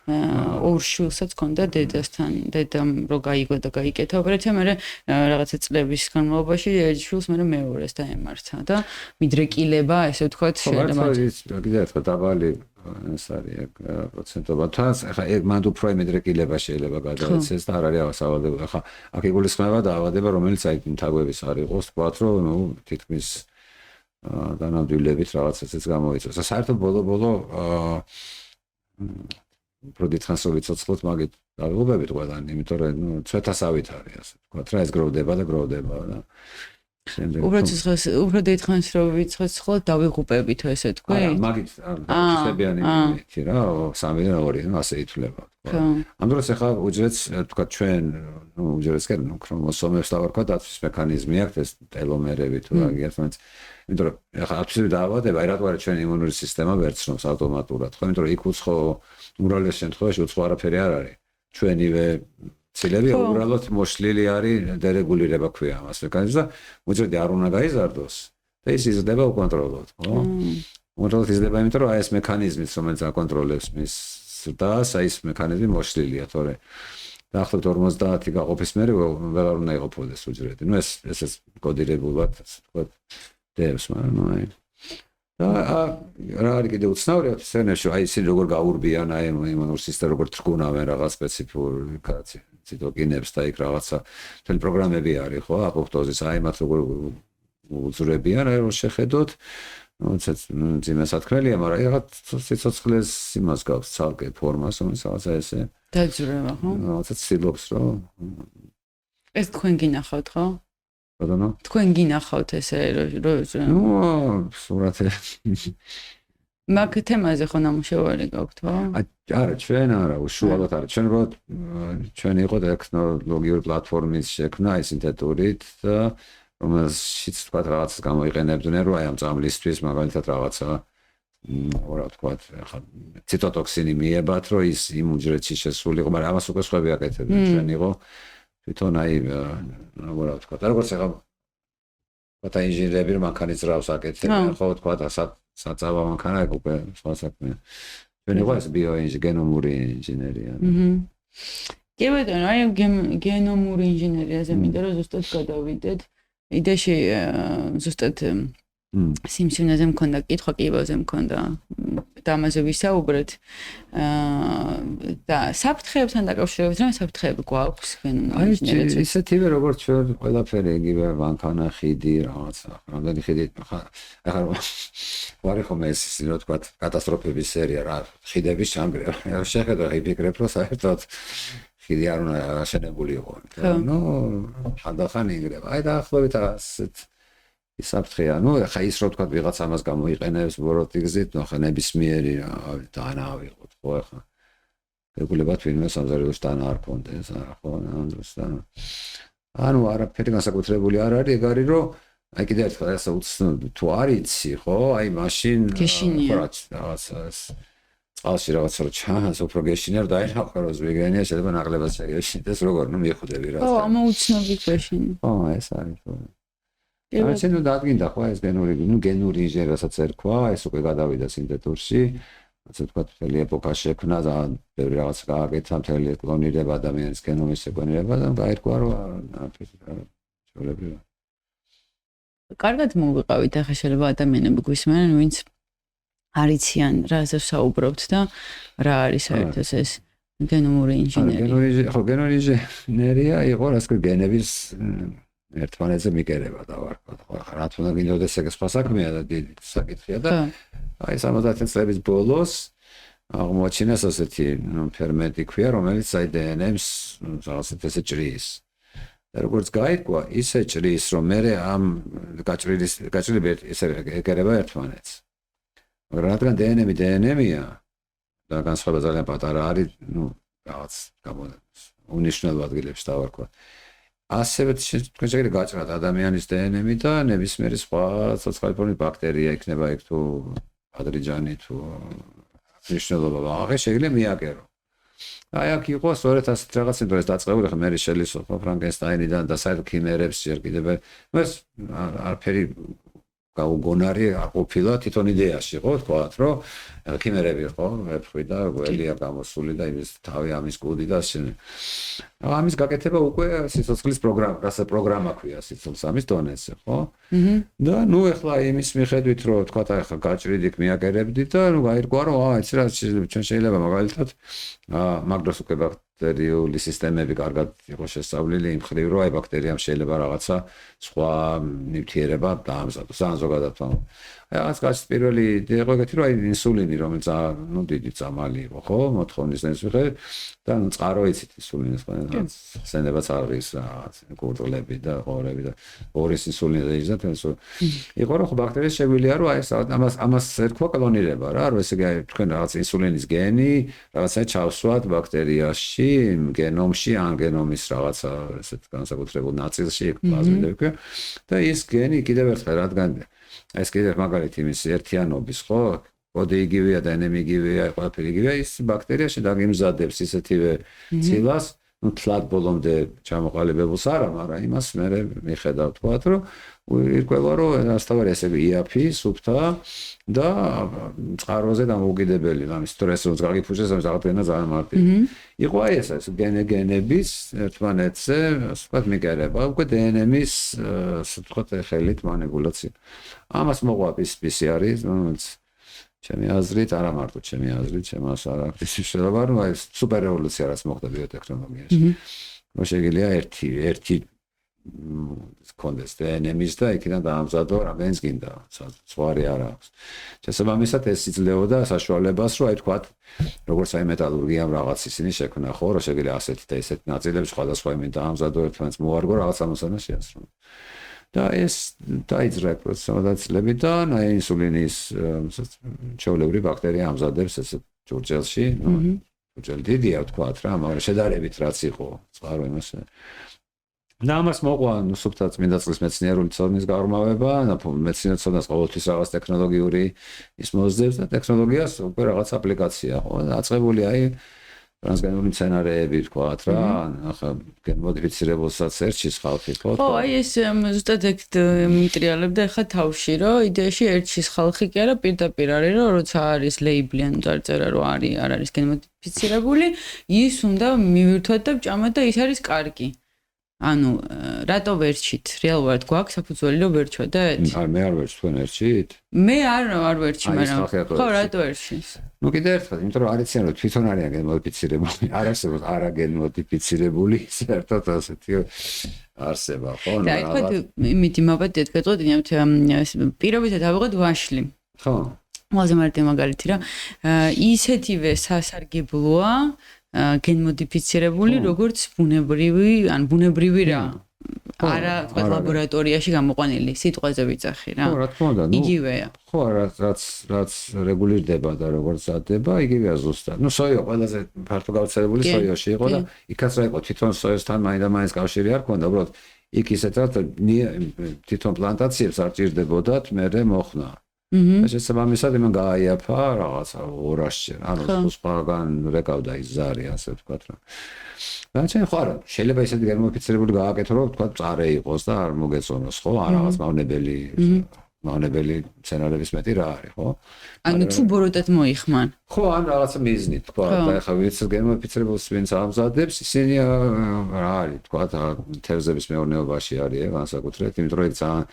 ორ შვილსაც ჰქონდა დედასთან, დედამ რო გაიგო და გაიკეთა ოპერაცია, მაგრამ რაღაცა წლების განმავლობაში ერთ შვილს მე მეორეს დაემართა და მიდრეკილება, ესე ვთქვათ, შეიძლება კიდევ ერთხელ დაბალი ეს არის პროცენტობა. თავს ახლა მანდ უფრო მიდრეკილება შეიძლება გადაიცეს და არ არის ავასავალებელი. ახლა აქ იგულისხმება დაავადება, რომელიც აი თაგვების არ იყოს, თქვათ, რომ ნუ თითქმის დანამდვილებით რაღაცაცაც გამოიწვევს. საერთოდ ბოლო უფრო დიდხანს რო ვიცოცხლოთ მაგით დავიღუპებით ყველანი, იმიტომ რომ ნუ ცვეთასავით არის ასე ვთქვათ რა, ეს გროვდება და და უფრო დიდხანს რო ვიცოცხლოთ დავიღუპებით ესე თქვი? არა, მაგით შეხებიანი მითი რა, 3 და 2, ნუ ასე ითვლება თქვა. ამ დროს ახლა უჯრედს ვთქვათ ჩვენ, ნუ უჯრედს კი ნუ ქრომოსომებს დავარქვა დაცვის მექანიზმი აქვს ეს ტელომერები თუ რა გიერთმანთ. იმიტომ რომ ახლა აბსოლუტური დაავადება, რატო არის ჩვენი იმუნური სისტემა ვერცნობს ავტომატურად, ხო? იმიტომ რომ იქ უცხო უმრავლეს შემთხვევაში უცხო არაფერი არ არის. ჩვენივე ცილები უბრალოდ მოშლილი არის დერეგულირება ქვია ამას მექანიზმს და უჯრედი არ უნდა გაიზარდოს და ის იზრდება უკონტროლოდ, ხო? უკონტროლოდ იზრდება, იმიტომ რომ აი ეს მექანიზმიც რომელიც აკონტროლებს მის ზრდას, აი ეს მექანიზმი მოშლილია, თორე დაახლოებით 50 გაყოფის მერე ვეღარ უნდა იყოფოდეს უჯრედი. ნუ ესეც კოდირებულად, ასე ვთქვათ, დევს, მაგრამ ნუ აი და რა არის კიდე უცნაური ცენებში, აი ისინი როგორ გაურბიან აი იმუნურ სისტემას, როგორ თრგუნავენ რაღაც სპეციფურ ციტოკინებს და იქ რაღაცა მთელი პროგრამები არის, ხო, აპოპტოზის, აი მათ როგორ უძრებიან, აი რომ შეხედოთ, ნუ ძიმე სათქმელია, მაგრამ რაღაც სიცოცხლეს იმას გავს ცალკე ფორმას, რომელიც რაღაცა ესე დაძრება, ხო? რაღაცა ცდილობს, რომ ეს თქვენ გინახავთ, ხო? ბატონო? თქვენ გინახავთ ესე რომ ნუ სურათები მაგ თემაზე ხო ნამუშევარი გაქვთ, ხო? არა, ჩვენ არა, უშუალოდ არა. ჩვენ რო ჩვენ იყო ტექნოლოგიური პლატფორმის შექმნა აი სინთეტურით და რომელშიც თქვა რაღაცას გამოიყენებდნენ, რომ აი ამ წამლისთვის მაგალითად რაღაცა რა ვთქვათ, ახლა ციტოტოქსინი მიებათ, რომ ის იმ უჯრედში შესულიყო, მაგრამ ამას უკვე სხვები აკეთებდნენ, ჩვენ იყო თვითონ აი რა ვთქვათ, როგორც ახლა ვთქვათ ინჟინერები მანქანისძრავს აკეთებენ, ხო ვთქვათ, საწავა მანქანა უკვე სხვა საქმეა. ჩვენ იყო ეს გენომური ინჟინერია. კი ბატონო, აი გენომური ინჟინერიაზე მინდა რომ ზუსტად გადავიდეთ. იდეაში ზუსტად სიმსივნეზე მქონდა კითხვა, კიბოზე მქონდა და ამაზე ვისაუბრეთ. და საფრთხეებთან დაკავშირებით, რა საფრთხეები გვაქვს გენომური ინჟინერიაზე? აი ისეთივე როგორც ჩვენ ყველაფერი იგივე მანქანა, ხიდი, რაღაცა, რამდენი ხიდი ახლა ვარ ხომ ეს ისე რა ვთქვათ, კატასტროფების სერია რა, ხიდების ჩანგრევა. შეხედა იფიქრებ, რომ საერთოდ ხიდი არ უნდა აშენებული იყო. ნუ ხანდახან იგრება. აი დაახლოებით ასეთ საფრთხეა. ნუ ხა ის რა ვთქვათ, ვიღაც ამას გამოიყენებს ბოროტიგზით, ნუ ხა ნებისმიერი დანავიღოთ, ხო ხა. რეგულირებად ვინმე სამზარეულოს დანა არ კონდეს, ხო, ამ დროს და ანუ არაფერი განსაკუთრებული არ არის, ეგ არის რომ აი კიდევ ერთხელ ასე თუ არ იცი, ხო, აი მაშინ რაღაცა წყალში რაღაცა რო ჩანს, უფრო გეშინია რომ დაინახო ზვიგენია, შეიძლება ნაკლებად შეეშინდეს, როგორ ნუ მიხვდები რა. ხო, ამოუცნობი ქვეშინი. ხო, ეს არის ხო. აი შენ დადგინდა ხო ეს გენური ინჟინერიასაც ერქვა, ეს უკვე გადავიდა სინთეთურში. ასე ვთქვათ, მთელი ეპოქა შექმნა და ბევრი რაღაც გააკეთა, მთელი კლონირება, ადამიანის გენომის სეკვენირება და გაირკვა რომ ჩვეულებრივად. კარგად მოვიყავით, ახლა შეიძლება ადამიანები გვისმენენ, ვინც არიციან რაზე ვსაუბრობთ და რა არის საერთოდ ეს გენომური ინჟინერია. გენური ინჟინერია იყო რაც გენების ერთმანეთზე მიკერება და ვარქვა. ხო, რა თქმა უნდა, გინდოდეს ეგ სხვა საქმეა და დიდი საკითხია და აი 70 წლების ბოლოს აღმოაჩინეს ასეთი ფერმენტი ქვია, რომელიც აი დნმ-ს რაღაცეთ ესე ჭრის. და როგორც გაირკვა, ისე ჭრის, რომ მე ამ გაჭრილი ესე ეკერება ერთმანეთს. მაგრამ რადგან დნმ-ია და განსხვავება ძალიან პატარა არის, ნუ რაღაც უნიშნელო ადგილებში დავარქვა. ასევე თქვენ შეგიძლიათ გაჭრათ ადამიანის დნმ და ნებისმიერი სხვა ცოცხალი ფორმის ბაქტერია იქნება იქ თუ ადრიჯანი თუ მნიშვნელობა აღე შეიძლება მიაკერო. აი აქ იყო სწორედ ასეთ რაღაც ინტერეს დაწყებული, ხა მერი შელისო ფრანკენსტაინიდან და საერთოდ ქიმერებს ჯერ კიდევ ეს არაფერი გაუგონარი არ ყოფილა თვითონ იდეაში ხო თქვათ რომ ქიმერები ხო ვეფხვი და გველია გამოსული და იმის თავი ამის კუდი და ამის გაკეთება უკვე სიცოცხლის პროგრამა ქვია სიცოცხლის ამის დონეზე ხო და ნუ ეხლა იმის მიხედვით რომ თქვათ ახლა გაჭრიდიქ მიაკერებდი და ნუ გაირკვა რომ იცი რა ჩვენ შეიძლება მაგალითად მაგდროს უკვე ბაქტერიული სისტემები კარგად იყოს შესწავლილი იმ ხრივ რომ აი ბაქტერიამ შეიძლება რაღაცა სხვა ნივთიერება დაამზადოს ან ზოგადად რაღაც კაც პირველი იყო ეგეთი რომ აი ინსულინი რომელიც ნუ დიდი წამალი იყო ხო მოთხოვნის მიხედვით და ნუ წყარო იცით ინსულინის ხსენებაც არის რაღაც კურდღლები და ყორები და ორის ინსულინი და ისე იყო რომ ბაქტერიის შეგვიძლია რომ აი ამას ერქვა კლონირება რა რომ ესე იგი აი თქვენ რაღაც ინსულინის გენი რაღაცა ჩავსვათ ბაქტერიაში გენომში ან გენომის რაღაცა ესეთ განსაკუთრებულ ნაწილში პლაზმიდები და ის გენი კიდევ ერთხელ რადგან ეს კიდევ მაგალითი იმის ერთიანობის ხო კოდი იგივეა და ენემი იგივეა ყველაფერი იგივეა ის ბაქტერიაში დაგიმზადებს ისეთივე ცილას ნუ თლად ბოლომდე ჩამოყალიბებულს არა მაგრამ იმას მე მიხედავ თქვათ რომ ირკვევა რომ ასთავარი ესე იაფი სუფთა და წყაროზე დამოუკიდებელი ამის სტრესი რომ გაგიფუჭეს ამის აღდგენა ძალიან მარტივი იყო აი ეს გენების ერთმანეთზე ასე ვთქვათ მიგერება უკვე დნმ-ის ასე ვთქვათ ხელით მანიპულაცია ამას მოყვა PCR-ის რომელიც ჩემი აზრით არა მარტო ჩემი აზრით ჩემს არ აქვს შეიძლება რომ აი სუპერ რევოლუცია რაც მოხდა ბიოტექნოლოგიაში რომ შეიძლება ერთი კონდეს დნმ-ის და იქიდან დაამზადო რამენს გინდა ზღვარი არ აქვს შესაბამისად ეს იძლეოდა საშუალებას რომ აი თქვათ როგორც აი მეტალურგიამ რაღაც ისინი შექმნა ხო რომ შეიძლება ასეთი და ესეთი ნაწილები სხვადასხვა იმით დაამზადო ერთმანეთს მოარგო რაღაც ამოცანა შეასრულა და ეს დაიძრა პროცესები და აი ინსულინის ჩვეულებრივი ბაქტერია ამზადებს ეს ჯურჯელში ჯურჯელი დიდია თქვათ რა მაგრამ შედარებით რაც იყო წყარო იმას და ამას მოყვა სუფთა წმინდა წყლის მეცნიერული ცოდნის გაღრმავება მეცნიერულ ცოდნას ყოველთვის რაღაც ტექნოლოგიური ის მოსდევს და ტექნოლოგიას უკვე რაღაც აპლიკაცია ხო დაწყებული აი ტრანსგენული მცენარეები თქვათ რა ახლა გენმოდიფიცირებულსაც ერჩის ხალხი ხო აი ეს ზუსტად ეგ მიტრიალებდა ახლა თავში რომ იდეაში ერჩის ხალხი კი არა პირდაპირ არის რომ როცა არის ლეიბლი ან წარწერა რომ არ არის გენმოდიფიცირებული ის უნდა მივირთვათ და ვჭამოთ და ის არის კარგი ანუ რატო ვერჩით რეალურად გვაქვს საფუძველი რომ ვერჩვადეთ მე არ ვერჩ თქვენ ერჩით მე არ ვერჩი მაგრამ ხო რატო ერჩის ნუ კიდევ ერთხელ იმიტომ რომ არიციან რომ თვითონ არიან გენმოდიფიცირებული არ არსებობს არაგენმოდიფიცირებული საერთოდ ასეთი არსება ხო და თქვა იმით იმაბადეთ გეტყვით პირობითად ავიღოთ ვაშლი ხო ყველაზე მარტივი მაგალითი რა ისეთივე სასარგებლოა გენმოდიფიცირებული როგორც ბუნებრივი რა არა თქვა ლაბორატორიაში გამოყვანილი სიტყვაზე ვიძახი რა ხო რა თქმა უნდა იგივეა ხო რაც რეგულირდება და როგორც ზრდება იგივეა ზუსტად ნუ სოიო ყველაზე ფართო გავრცელებული სოიოში იყო და იქაც რა იყო თვითონ სოიოსთან მაინდა-მაინც კავშირი არ ქონდა უბრალოდ იქ ისეთად თვითონ პლანტაციებს არ ჭირდებოდათ მერე მოხნა შესაბამისად იმან გააიაფა რაღაცა 200-ჯერ ანუ სხვაგან რეკავდა ის ზარი ასე ვთქვათ რა და ჩვენ ხო არა შეიძლება ისეთი გენმოდიფიცირებული გააკეთო რომ ვთქვათ წარე იყოს და არ მოგეწონოს ხო არ რაღაც მავნებელი მცენარეების მეტი რა არის ხო ანუ თუ ბოროტად მოიხმან ხო ან რაღაცა მიზნით თქვა და ახლა ვიცი გენმოდიფიცირებულს ვინც ამზადებს ისინი რა არის თქვათ თევზების მეურნეობაში არის განსაკუთრებით იმიტომ რომ ეგ ძალიან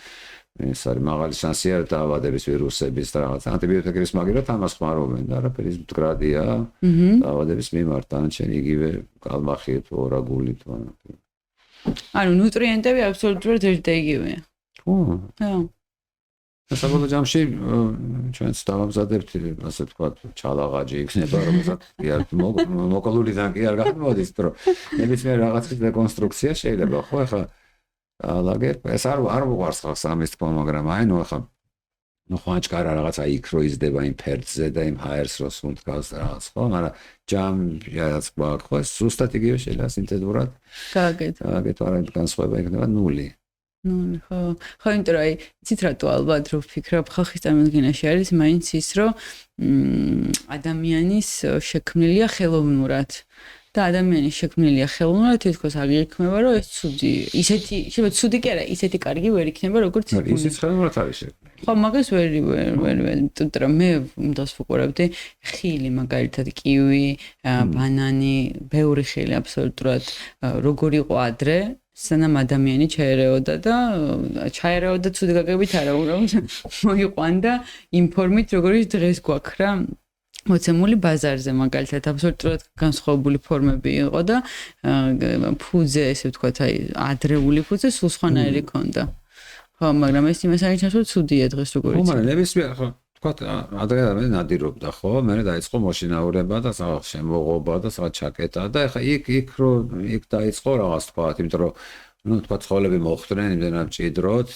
ეს არის მაღალი შანსი არის დაავადების ვირუსების და რაღაც ანტიბიოტიკების მაგერად ამას ხმარობენ და არაფერი მდგრადია დაავადების მიმართ ან იგივე კალმახით ორაგულით ანუ ნუტრიენტები აბსოლუტურად ერთ და იგივეა ხო ხო საბოლოო ჯამში ჩვენც დავამზადებთ ასე ვთქვათ ჩალაღაჯი იქნება რომელსაც მოკოლულიდან კი არ გამოდის რომ ნებისმიერ რაღაცის რეკონსტრუქცია შეიძლება ხო ახლა ლაგერ ეს არ მოყვარს ხალხს ამის თქმა მაგრამ აი ნუ ახლა ნუ ხანჭკარა რაღაცა იქ რო იზრდება იმ ფერდზე და იმ ჰაერს რო სულ დგას რაღაც ხო მაგრამ ჯამს გვაქვს ხო ზუსტად იგივე შეიძლება სინთეზურად გააკეთო არა განსხვავება იქნება ნული ხო იმიტომ რომ აი იცით რატო ალბათ რო ვფიქრობ ხალხის წარმოდგენაში არის მაინც ის რომ ადამიანის შექმნილია ხელოვნურად და ადამიანი შექმნილია ხელოვნურად თითქოს აღიქმება რომ ეს ცუდი ისეთი შეიძლება ცუდი კი არა ისეთი კარგი ვერ იქნება როგორც ისიც ხელოვნურად არის შექმნილი ხო მაგას ვერ იმიტომ რომ მე უმდას ვუყურებდი ხილი მაგალითად კივი ბანანი ბევრი ხილი აბსოლუტურად როგორ იყო ადრე სანამ ადამიანი ჩაერეოდა და ჩაერეოდა ცუდი გაგებით არა უბრალოდ მოიყვანდა იმ ფორმით როგორიც დღეს გვაქვს რა მოცემული ბაზარზე მაგალითად აბსოლუტურად განსხვავებული ფორმები იყო და ფუძე ესე ვთქვათ აი ადრეული ფუძე სულ სხვანაირი ქონდა ხო მაგრამ ეს იმას აღინიშნავს რომ ცუდია დღეს როგორიც ხო მაგრამ ნებისმიერ ხო ვთქვათ ადრე ადამიანი ნადირობდა ხო მე დაიწყო მოშინაურება და რაღაც შემოღობა და რაღაც ჩაკეტა და ეხა იქ დაიწყო რაღაც ვთქვათ იმიტომ რომ ну თქვა ცხოველები მოხდნენ იმდენად მჭიდროდ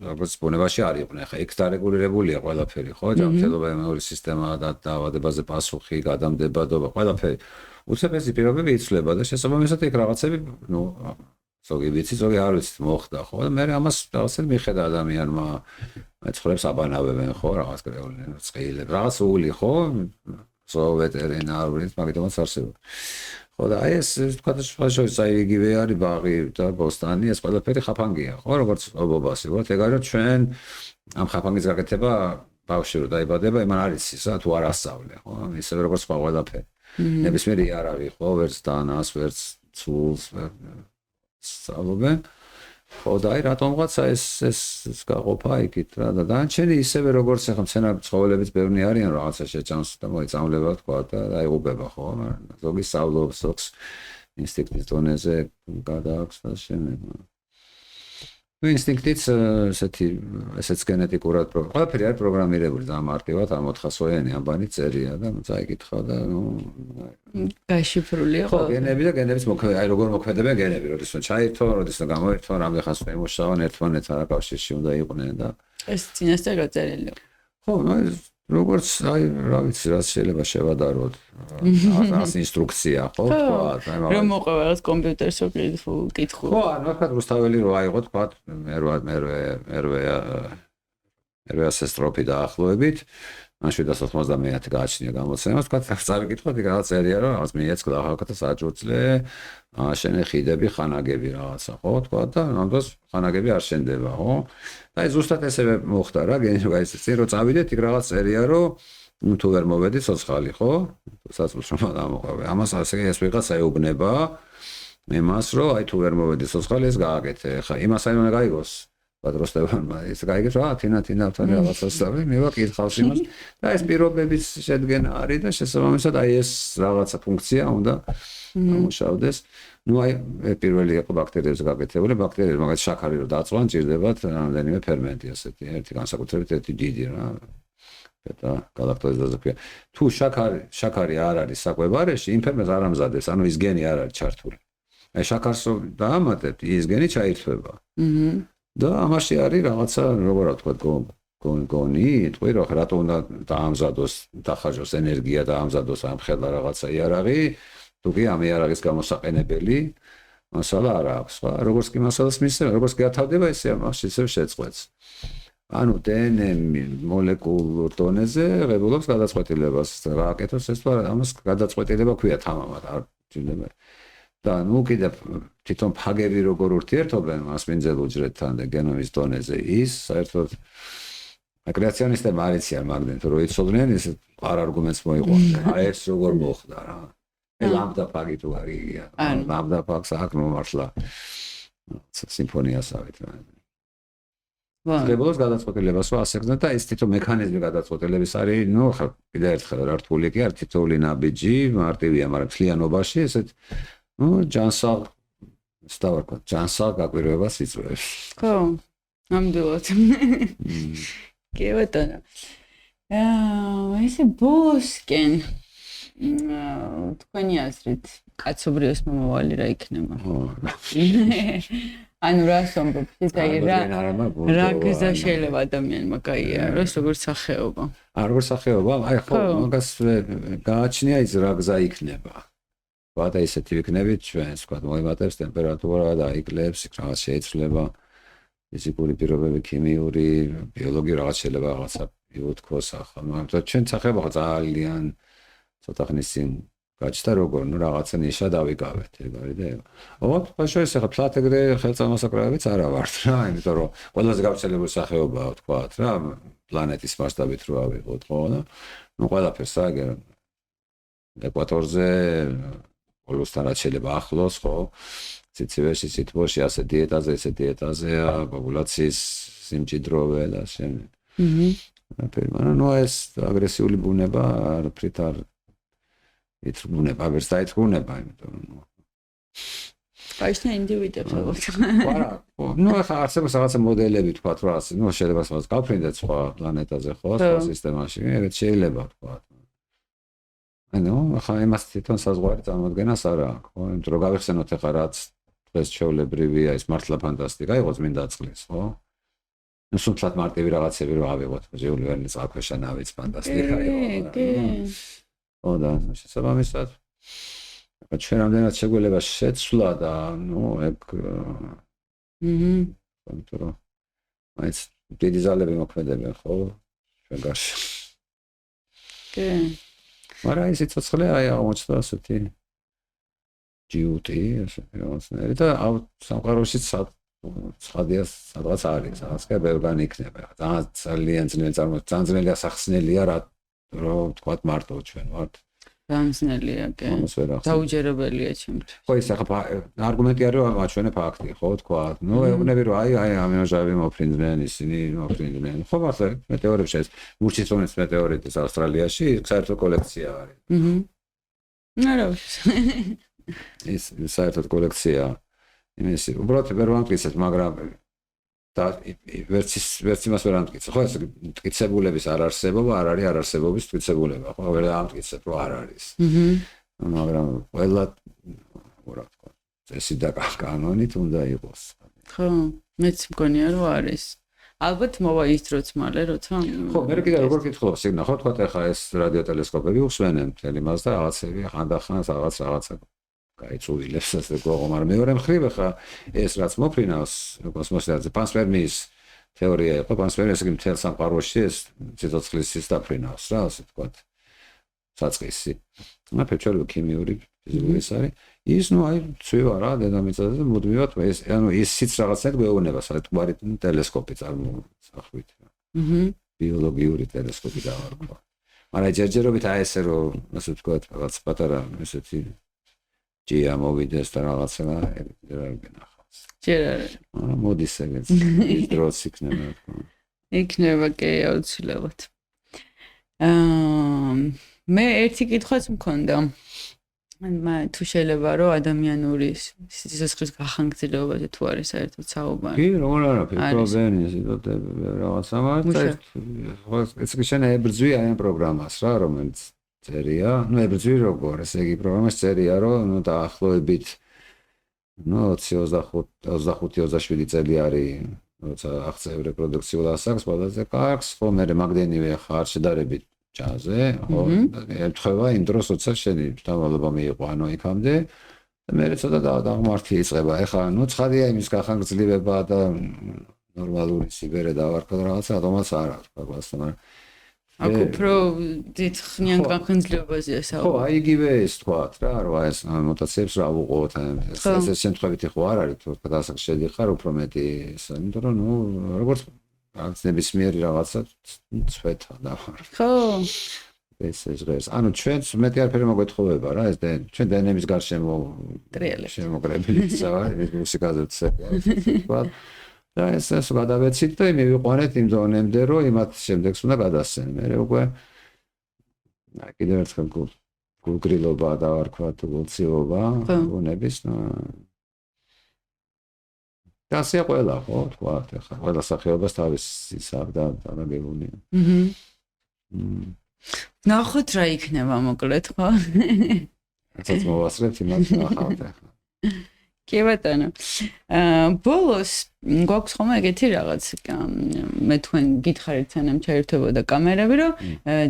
როგორც ბუნებაში არ იყვნენ ხა იქ დარეგულირებულია ყველაფერი ხო ჯანმრთელობა იმუნური სისტემა და დაავადებაზე პასუხი გადამდებადობა ყველაფერი უცებესი პირობები იცვლება და შესაბამისად იქ რაღაცები ну ზოგი ვიცი ზოგი არ ვიცი მოხდა ხო და მე ამას რაღაცად მიხედა ადამიანმა ცხოველებს აბანავებენ ხო რაღაც წყილებს რაღაც ული ხო ზოოვეტერინარული მაგიტომაც არსებობს ხო და აი ეს თქვა შოის აი იგივე არის ბაღი და ბოსტანი ეს ყველაფერი ხაფანგია ხო როგორც ობობას ვიღოთ ეგ არის ჩვენ ამ ხაფანგის გაკეთება ბავშვი რო დაიბადება იმან არის ისა თუ არ ასწავლე ხო ისე როგორც ყველაფერი ნებისმიერი იარავი ხო ვერც დანას ვერც ცულს სწავლობენ ხო და აი რატომღაცა ეს გაყოფა იქით რა და დანარჩენი ისევე როგორც ახლა მცენარე ცხოველებიც ბევრი არიან რაღაცა შეჭამს და მოიწამლება თქვა და აიღუება ხო მაგრამ ზოგი სწავლობს ზოგს ინსტინქტის დონეზე გადააქვს და შენება ინსტინქტიც ესეც გენეტიკურად ყველაფერი არის პროგრამირებული და მარტივად არ მოთხასოიანი ამბანი წერია და წაიკითხა და ნუ გაშიფრულია ხო გენები და გენების აი როგორ მოქმედებენ გენები როდესაც ჩაერთო როდესაც გამოერთო რამდენ ხანს იმუშავენ ერთმანეთთან კავშირში უნდა იყვნენ და ეს წინასწარ გაწერილი ხო როგორც აი რა ვიცი რა შეიძლება შევადაროთ რაღაც ინსტრუქცია ხო თქვა რომ მოყვება რაღაც კომპიუტერს ვკითხო ხო ანუ ახლა რუსთაველი რო აიღო თქვა მერვე ასესტროფი დაახლოებით ან 790 გააჩნია გამოცემა თქვა წავიკითხოთ იქ რაღაც წერია რომ რაღაც მიეცქლა ახალგაზრდა საჯურძლე აშენე ხიდები ხანაგები რაღაცა ხო თქვა და ნამდვილად ხანაგები არ შენდება ხო და აი ზუსტად ესევე მოხდა რა გენერალიზაცია წინ რო წავიდეთ იქ რაღაც წერია რომ თუ ვერ მოვედი ცოცხალი ხო საწუხს რომ დამოყვე ამას ასე ეს ვიღაცა ეუბნება იმას რომ აი თუ ვერ მოვედი ცოცხალი ეს გააკეთე ხა იმას არ უნდა გაიგოს პატროსტევანმა ეს გაიგებს რა თინათინავთან რაღაცას და მე ვაკითხავს იმას და ეს პირობების შედგენა არის და შესაბამისად აი ეს რაღაცა ფუნქცია უნდა ამუშავდეს ну აი პირველი იყო ბაქტერიებზე გაკეთებული ბაქტერიები მაგალითად შაქარი რო დაწვან ჭირდებათ რამდენიმე ფერმენტი ასეთი ერთი განსაკუთრებით ერთი დიდი რა და გალაქტოზაზე ქვია თუ შაქარი არ არის საკვებარეში იმ ფერმენტს არ ამზადებს ანუ ის გენი არ არის ჩართული აი შაქარს დაამატებთ ის გენი ჩაირთვება და ამაში არის რაღაცა როგორ ვთქვა გონი თქვი რომ რატო უნდა დაამზადოს დახარჯოს ენერგია და ამზადოს ამ ხელა რაღაცა იარაღი თუ კი ამ იარაღის გამოსაყენებელი მასალა არ აქვს ხო როგორც კი მასალას მისცემა როგორც გათავდება ესე ამაში ისევ შეწყვეტს ანუ დნმ მოლეკულურ დონეზე ღებულობს გადაწყვეტილებას რა აკეთოს ეს თუ ამას გადაწყვეტილება ქვია თამამად არ ჭირდება და ნუ კიდევ თვითონ ფაგები როგორ ურთიერთობენ მასპინძელ უჯრედთან და გენომის დონეზე ის საერთოდ კრეაციონისტებმა არ იციან მაგდენ თუ რო იცოდნენ ეს არ არგუმენტს მოიყვანდნენ აი ეს როგორ მოხდა რა ლამბდა ფაგი თუ არია ლამბდა ფაგს აქ მომართლა სიმფონიასავით რა ღებულობს გადაწყვეტილებას რომ ასე ხდება და ეს თვითონ მექანიზმი გადაწყვეტილების არის ნუ ხა კიდევ ერთხელ რართული კი არ თითოეული ნაბიჯი მარტივია მაგრამ მთლიანობაში ესეთ ну ჯანსაღ სტავარკო ჯანსაღ გაკვირვებას იწვევს ხო ნამდვილად კი ბატონო ესე ბოსკენ თქვენი აზრით კაცობრიოს მომავალი რა იქნება ანუ რას ამბობთ ის აი რა გზა შეიძლება ადამიანმა გაიაროს როგორც სახეობა როგორც სახეობა აი ხო მაგას გააჩნია ის რა გზა იქნება ვადა ისეთი ვიქნებით ჩვენს თქვა მოემატებს ტემპერატურა და იკლებს რაღაც შეიძლება ფიზიკური პირობები ქიმიური ბიოლოგი რაღაც შეიძლება რაღაცა უთქოს ახლა მაგრამ ჩვენ სახეობა ძალიან ცოტა ხნის წინ გაჩნდა როგორ, ну რაღაცა ნიშა დავიკავეთ, ეგ არის და ეგ. ოღონდ ბაშოეს ახლა ფლათ ეგრე ხელწამოსაკრავებიც არა ვართ რა, იმიტომ რომ ყველაზე გავრცელებული სახეობაა თქვათ რა, პლანეტის მასშტაბით რო ავიღოთ, ხო და ну ყველაფერს აგე ეკვატორზე პოლუსთან რაც შეიძლება ახლოს, ხო? სიცივეში, სითბოში, ასე დიეტაზეა, პოპულაციის სიმჭიდროვე და შემდეგ. მაგრამ ну ეს აგრესიული ბუნება არაფრით არ ითრგუნება, ვერც დაითრგუნება, იმიტომ რომ გაიშნა ინდივიდებს ალბათ. არა, ну ახლა არსებობს რაღაცა მოდელები თქვათ რა, ну შეიძლება რაღაც გავფრინდეთ სხვა პლანეტაზე, ხო, სხვა სისტემაში, ეგრეთ შეიძლება თქვათ. ანუ ახლა იმას თვითონ საზღვარი წარმოადგენას არა აქვს, ხო? იმიტომ რომ გავიხსენოთ ახლა რაც დღეს ჩვეულებრივია ის მართლა ფანტასტიკა იყო წმინდა წყლის, ხო? ну სულთად მარტივი რაღაცები რო ავიღოთ, ჟეულივერნის აქვეშა ნავიც ფანტასტიკა იყო. ხო და შესაბამისად ჩვენ რამდენად შეგვეძლება შეცვლა და ну ეგ იმიტომ რომ მაინც დიდი ზალები მოქმედებენ, ხო? ჩვენ გარშე. კი. მაგრამ ის ცოცხლე აი აღმოჩნდა ასეთი ჯიუტი, ასე რაღაცნაირი და სამყაროში ცხადია სადღაც არის, რაღაც კი ბევრგან იქნება. ძალიან ძნელია სახსნელია რა რომ თქვათ მარტო ჩვენ ვართ. განსნელია, კი. დაუჯერებელია ჩემთვის. ხო ის ახლა არგუმენტი არის რომ ამაჩვენე ფაქტი, ხო თქვათ. ну ეუბნები რომ აი ამინოჟავები მოფრინდნენ, ისინი მოფრინდნენ. ხო მართლა მეტეორებში ეს მურჩისონის მეტეორიტის ავსტრალიაში საერთო კოლექცია არის. არა. ის საერთო კოლექცია იმის უბრალოდ ვერ ვამტკიცებ, მაგრამ და ვერც იმას ვერ ამტკიცებ. ხო ეს მტკიცებულების არ არსებობა არ არის არარსებობის მტკიცებულება. ხო ვერ ამტკიცებ რომ არ არის. მაგრამ ყველა რა თქმა უნდა წესი და კანონით უნდა იყოს. ხო, მეც მგონია რომ არის. ალბათ მოვა ის დროც მალე როცა ხო მე კიდე როგორ კითხულობ სიგნა, ხო თქვა ახლა ეს რადიოტელესკოპები უხსვენენ მთელი მას და რაღაცები ხანდახან რაღაცა გაიწუვილებს ასე გოგო, მაგრამ მეორე მხრივ ახლა ეს რაც მოფრინავს კოსმოსზე პანსპერმიის თეორია იყო, პანსპერმიის იგი მთელ სამყაროში ეს ციტოცხლის ის დაფრინავს რა, ასე თქვა საწყისი. მაგრამ ფეჩოლო ქიმიური ფიზიკური ეს არის. ის ნუ აი ცვივა რა დედამიწაზე და მუდმივად ეს ანუ ისიც რაღაცა გვეუბნება საერთოდ ტელესკოპი წარმოსახვით. ბიოლოგიური ტელესკოპი დავარქვა. მაგრამ ჯერჯერობით აი ესე რომ ასე თქვა რაღაც პატარა ესეთი ჯია მოვიდეს და რაღაცა არ გენახავს. ჯერ არა. მოდის ეგეც ის დროს იქნება თქო. იქნება კი აუცილებლად. მე ერთი კითხვაც მქონდა. თუ შეიძლება რომ ადამიანური სიცოცხლის გახანგრძლივებაზე თუ არის საერთოდ საუბარი. კი, როგორ არა, ფიქრობენ ისეთო რაღაცა, მაგრამ ეს კი შენ ებრძვი აი ამ პროგრამას რა, რომელიც წერია, ну ებრძვი როგორ, ესე იგი პროგრამას წერია, რომ ну დაახლოებით ну 25-27 წელი არის, როცა აღწევ რეპროდუქციულ ასაკს, ყველაზე კარგს, ხო, მე მაგდენივე ხარ შედარებით ჯაზე, ხო, ეთქვა იმ დროს, როცა შენი დავალება მიიღო ანუ იქამდე და მე ცოტა დაღმართი იწყება. ეხლა ну ცხადია იმის გახანგრძლივება და ნორმალური სიბერე დავარქვა რაღაცა, რატომაც არა, თქვა გასთან, მაგრამ აქ უფრო დიდხნიან გახანგრძლივებაზეა საუბარი. ხო, აი იგივე ეს თქვათ რა, რომ ეს მუტაციებს რა უყოთ, ეს შემთხვევით ხო არ არის, თუ დასახ შედიხარ უფრო მეტი ეს, იმიტომ რომ ну როგორც რაღაც ნებისმიერი რაღაცა წვეთა დავარ. ხო. ეს ღირს. ანუ ჩვენც მეტი არაფერი მოგვეთხოვება რა, ეს ჩვენ დნმ-ის გარშემო შემოგრებილისა, ეს მუსიკაზე თქვა. და ეს გადავეცით და მივიყვანეთ იმ ზონემდე, რომ იმათ შემდეგს უნდა გადასცენ. მე უკვე აი კიდევ ერთხელ გულგრილობა დავარქვა თუ გულციობა, გონების და ასე ყველა ხო, თქვა, ახლა ყველა სახეობას თავის ისაა და დაგეგმულია. ნახოთ რა იქნება მოკლედ ხო? ასე მოვასწრებთ იმას ნახავთ ახლა. კი ბატონო. ბოლოს გვაქვს ხომ ეგეთი რაღაც მე თქვენ გითხარით სანამ ჩაერთვებოდა კამერები, რომ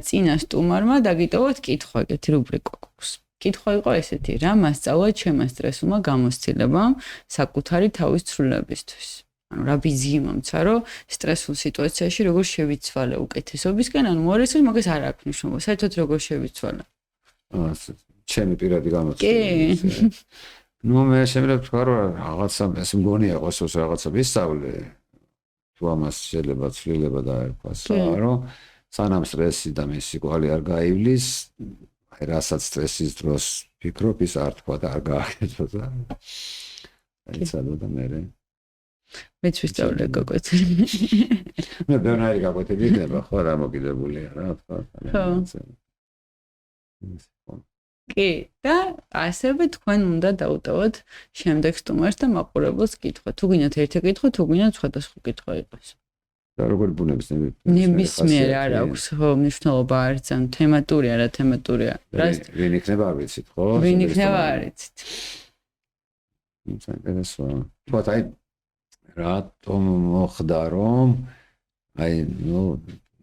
წინა სტუმარმა დაგიტოვოთ კითხვა, ეგეთი რუბრიკა გვაქვს. კითხვა იყო ესეთი, რა მასწავლა ჩემმა სტრესულმა გამოცდილებამ საკუთარი თავის ცვლილებისთვის. ანუ რა ბიზი მომცა, რომ სტრესულ სიტუაციაში როგორ შევიცვალე უკეთესობისკენ, ანუ მოარესო, მაგას არ აქვს მნიშვნელობა, საერთოდ როგორ შევიცვალე. ჩემი პირადი გამოცდილება. ნუ მე შემიძლია თქვა რომ რაღაცა ეს მგონია ყოს რაღაცა ვისწავლე თუ ამას შეიძლება ცვლილება დაერქვას რომ სანამ სტრესი და მისი კვალი არ გაივლის აი რასაც სტრესის დროს ფიქრობ ის არ თქვა და არ გააკეთო და აი ცადო და მე მეც ვისწავლე გაკვეთე მე ბევრი გაკვეთები იქნება ხო რა მოგიდებულია რა თქვა კი და ასევე თქვენ უნდა დაუტოვოთ შემდეგ სტუმარს და მაყურებელს კითხვა თუ გინდათ ერთი კითხვა თუ გინდათ სხვადასხვა კითხვა იყოს და როგორ ბუნების ნებისმიერ არ აქვს ხო მნიშვნელობა არ ძან თემატური არა თემატურია ვინ იქნება არ ვიცით ხო ვინ იქნება არ ვიცით საინტერესოა თუმცა აი რატომ მოხდა რომ აი ნუ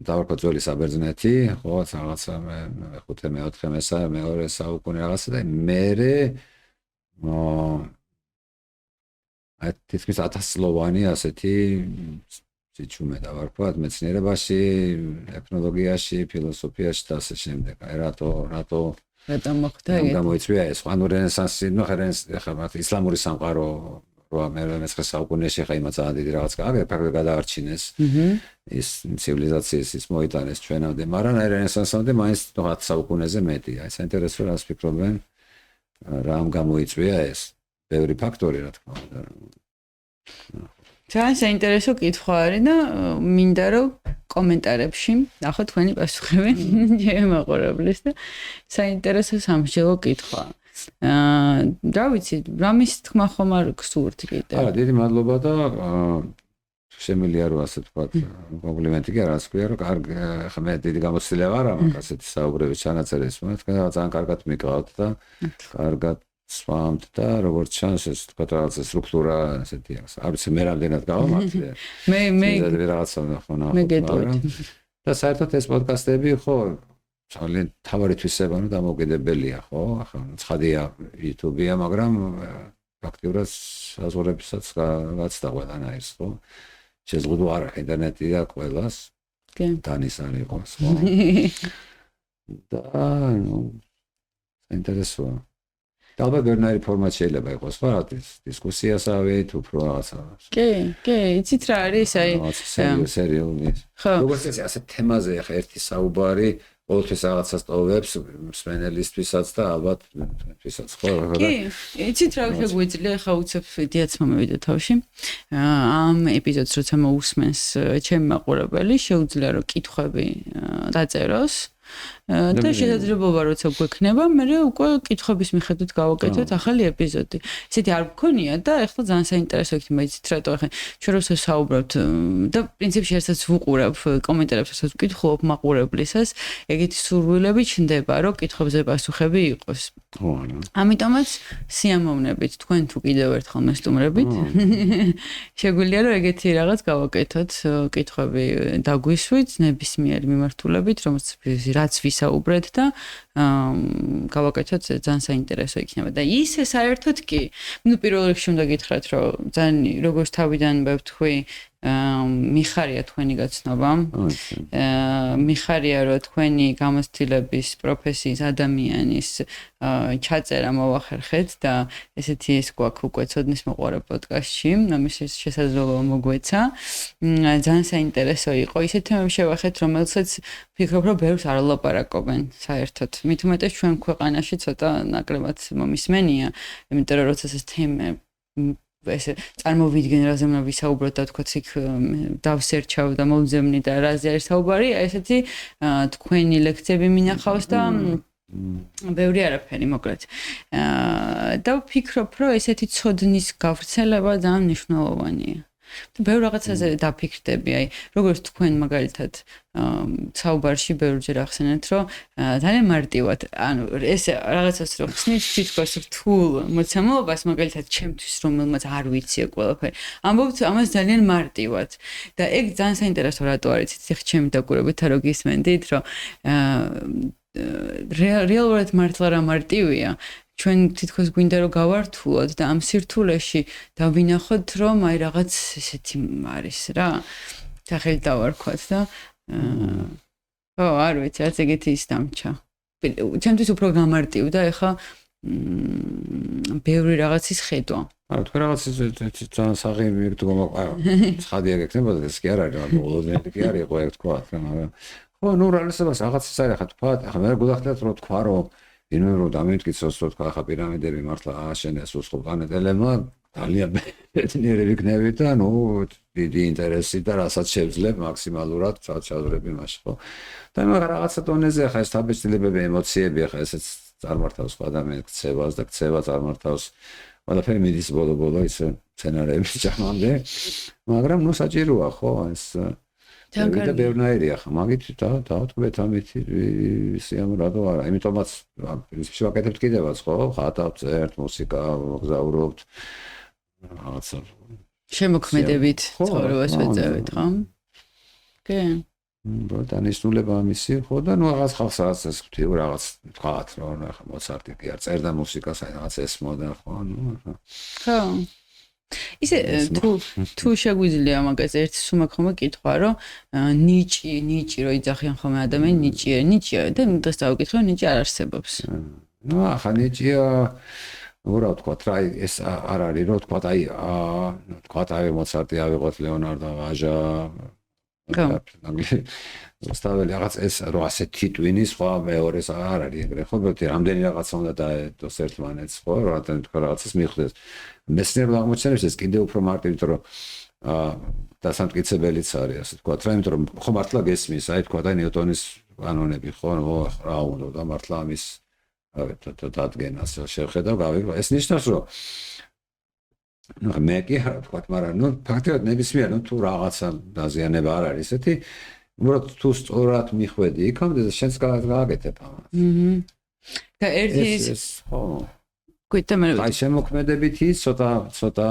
დავარქვა ძველი საბერძნეთი ხო რაღაცა მე-5 მე-4 მე-2 საუკუნე რაღაცა და მერე აი თითქმის 1000 წლოვანი ასეთი სიჩუმე დავარქვა მეცნიერებაში, ტექნოლოგიაში, ფილოსოფიაში და ასე შემდეგ. აი რატო მოხდა ეგ? გამოიწვია ეს ანუ რენესანსი, ნუ ხა ისლამური სამყარო რა მე-9 საუკუნეში ხა იმას ძალიან დიდი რაღაც გააკეთა, გადაარჩინეს. ის ცივილიზაციის ის მოიტანეს ჩვენამდე, მაგრამ აი რენესანსამდე მაინც 10 საუკუნეზე მეტი. აი საინტერესო რას ფიქრობენ რამ გამოიწვია ეს? ბევრი ფაქტორი რა თქმა უნდა. ძალიან საინტერესო კითხვა არის და მინდა რომ კომენტარებში ნახოთ თქვენი პასუხები შემაყურებლის და საინტერესო სამშობლო კითხვა. რა ვიცი, რამის თქმა ხომ არ გსურთ კიდე. არა, დიდი მადლობა და შემიძლია რომ ასე თქვა კომპლიმენტი კი არა, თქვია რომ კარგი, ხა მე დიდი გამოცდილება არ მაქვს ასეთი საუბრების ჩანაწერის, მაგრამ ძალიან კარგად მიყავთ და კარგად სვამთ და როგორც ჩანს ეს თქვა რაღაცა სტრუქტურა ასეთი აქვს. არ ვიცი მე რამდენად გავამართლე. მე რაღაცა ნახო. და საერთოდ ეს პოდკასტები ხო ძალიან თავარი თვისება ნუ დამოუკიდებელია ხო? ახლა ცხადია YouTube-ია, მაგრამ ფაქტიურად საზღვრებისაც გაცდა ყველანაირს ხო? შეზღუდვა არა ინტერნეტია ყველას. კი. დანის არ იყოს ხო? და ნუ საინტერესოა. ალბათ ბევრი ფორმატ შეიძლება იყოს ხო? დისკუსიასავე თუ უფრო რაღაცა. კი, იცით რა არის აი სერიოზული. როგორც ეს ასე თემაზე ახლა ერთი საუბარი ყოველთვის რაღაცას ტოვებს მსმენელისთვისაც და ალბათ თვისაც ხო? კი, იცით რა შეგვიძლია ხა უცებ იდეაც მომევიდა თავში. ამ ეპიზოდს როცა მოусმენს ჩემი მაყურებელი, შეუძლია რომ კითხვები დაწეროს. და შესაძლებლობა როცა გვექნება, მე უკვე კითხების მიხედვით გავაკეთოთ ახალი ეპიზოდი. ისეთი არ გქონია და ეხლა ძალიან საინტერესო იქნება იცით რატო ახლა ჩვენ როცა საუბრობთ და პრინციპში ერთსაც ვუყურებ კომენტარებს, რასაც ვკითხულობ მაყურებლისას, ეგეთი სურვილები ჩნდება, რომ კითხებზე პასუხები იყოს. ამიტომაც სიამოვნებით თქვენ თუ კიდევ ერთხელ მესტუმრებით. შეგვიძლია რომ ეგეთი რაღაც გავაკეთოთ, კითხები დაგვისვით ნებისმიერ მიმართულებით, რაც ვისაუბრეთ და გავაკეთოთ ძალიან საინტერესო იქნება და ისე საერთოდ კი ნუ პირველ რიგში უნდა გითხრათ რომ ძალიან როგორც თავიდან ვთქვი მიხარია თქვენი გაცნობა მიხარია რომ თქვენი გამოცდილების პროფესიის ადამიანის ჩაწერა მოვახერხეთ და ესეთი ის გვაქვს უკვე ცოდნის მოყარე პოდკასტში ამის შესაძლებლობა მოგვეცა ძალიან საინტერესო იყო ისეთ თემებს შევახეთ რომელსაც ფიქრობ რომ ბევრს არ ლაპარაკობენ საერთოდ მით უმეტეს ჩვენ ქვეყანაში ცოტა ნაკლებად მომისმენია იმიტომ რომ როცა ეს თემა ესე წარმოვიდგენ რაზე უნდა ვისაუბროთ და თქვაც იქ დავსერჩავ და მოვძებნი და რაზე არის საუბარი ესეთი თქვენი ლექციები მინახავს და ბევრი არაფერი მოკლედ და ვფიქრობ რომ ესეთი ცოდნის გავრცელება ძალიან მნიშვნელოვანია და ბევრ რაღაცაზე დაფიქრდები აი როგორც თქვენ მაგალითად საუბარში ბევრჯერ ახსენეთ რომ ძალიან მარტივად ანუ ეს რაღაცას რო ხსნით თითქოს რთულ მოცემულობას მაგალითად ჩემთვის რომელმაც არ ვიცია ყველაფერი ამბობთ ამას ძალიან მარტივად და ეგ ძალიან საინტერესო რატო არის იცით ჩემი დაკვირვებით რო გისმენდით რომ რეალურად მართლა რა მარტივია ჩვენ თითქოს გვინდა რომ გავართულოთ და ამ სირთულეში დავინახოთ რომ აი რაღაც ესეთი არის რა სახელი დავარქვათ და ხო არ ვიცი რაც ეგეთი ის დამჩა ჩემთვის უფრო გამარტივდა ეხა ბევრი რაღაცის ხედვა. არა, თქვენ რაღაცის ძალიან საღი მიგდო ცხადია გექნებოდა ეს კი არ არის, მაგრამ ბოლომდე კი არის ყო ერთ თქვა, მაგრამ ხო, ნუ რალესებას რაღაცის არის, ხა თქვა, ხა მე გულახდათ რომ თქვა რომ ვინმე რომ დამიმტკიცოს რომ თქვა ხა პირამიდები მართლა ააშენეს უსხო პლანეტელებმა ძალიან ბედნიერები იქნებით და ნუ დიდი ინტერესი და რასაც შევძლებ მაქსიმალურად ჩავძვრები მაშინ, ხო? და მაგრამ რაღაცა დონეზე ხა ეს თაბეჭდილებები, ემოციები ხა ესეც წარმართავს ადამიანს ქცევას და ქცევა წარმართავს ყველაფერი მიდის ბოლო-ბოლო ისე სცენარები ჭამამდე, მაგრამ ნუ საჭიროა ხო ეს და ბევრნაირია ხა მაგით დავთქვეთ ამით სიამოვნო არა, იმიტომაც პრინციპში ვაკეთებთ კიდევაც ხო, ხატავთ, წერთ, მუსიკა ვგზავრობთ რაღაცა შემოქმედებით ცხოვრებას ვეწევით, ხო? კი. დანიშნულება ამისი ხო და ნუ რაღაც ხალხს რაღაც ვთქვი რაღაც თქვათ რომ ახლა მოცარტი კი არ წერდა მუსიკას აი რაღაც ესმოდა ხო ნუ ხო ისე თუ შეგვიძლია მაგას ერთ სუმაკ ხომ მეკითხვა რომ ნიჭი რო იძახიან ხოლმე ადამიანი ნიჭია და დღეს დავიკითხე რომ ნიჭი არ არსებობს ნუ ახლა ნიჭია რა ვთქვათ რა ეს არ არის რო ვთქვათ აი ვთქვათ აი მოცარტი ავიღოთ ლეონარდო ვაჟა სტაველი რაღაც ეს რო ასე თიტვინის ხო მეორეს არ არის ეგრე ხო მეტი რამდენი რაღაცა უნდა დაედოს ერთმანეთს ხო რადგან თქვა რაღაცას მიხვდეს მეცნიერულ აღმოჩენებს ეს კიდევ უფრო მარტივით რომ დასამტკიცებელიც არის ასე თქვა რა იმიტომ რომ ხო მართლა გესმის აი თქვა და ნიუტონის კანონები ხო რა უნდა და მართლა ამის დადგენას შევხედავ გავიგო ეს ნიშნავს რომ ну მე კი არ ვთქვა, მაგრამ ნუ ფაქტობრივად ნებისმიერ თუ რაღაცა დაზიანება არ არის ესეთი, უბრალოდ თუ სწორად მიხვედი იქამდე და შენს გააკეთებ ამას. და ერთი ის ხო. გვიტა მე აი შემოქმედებით ის ცოტა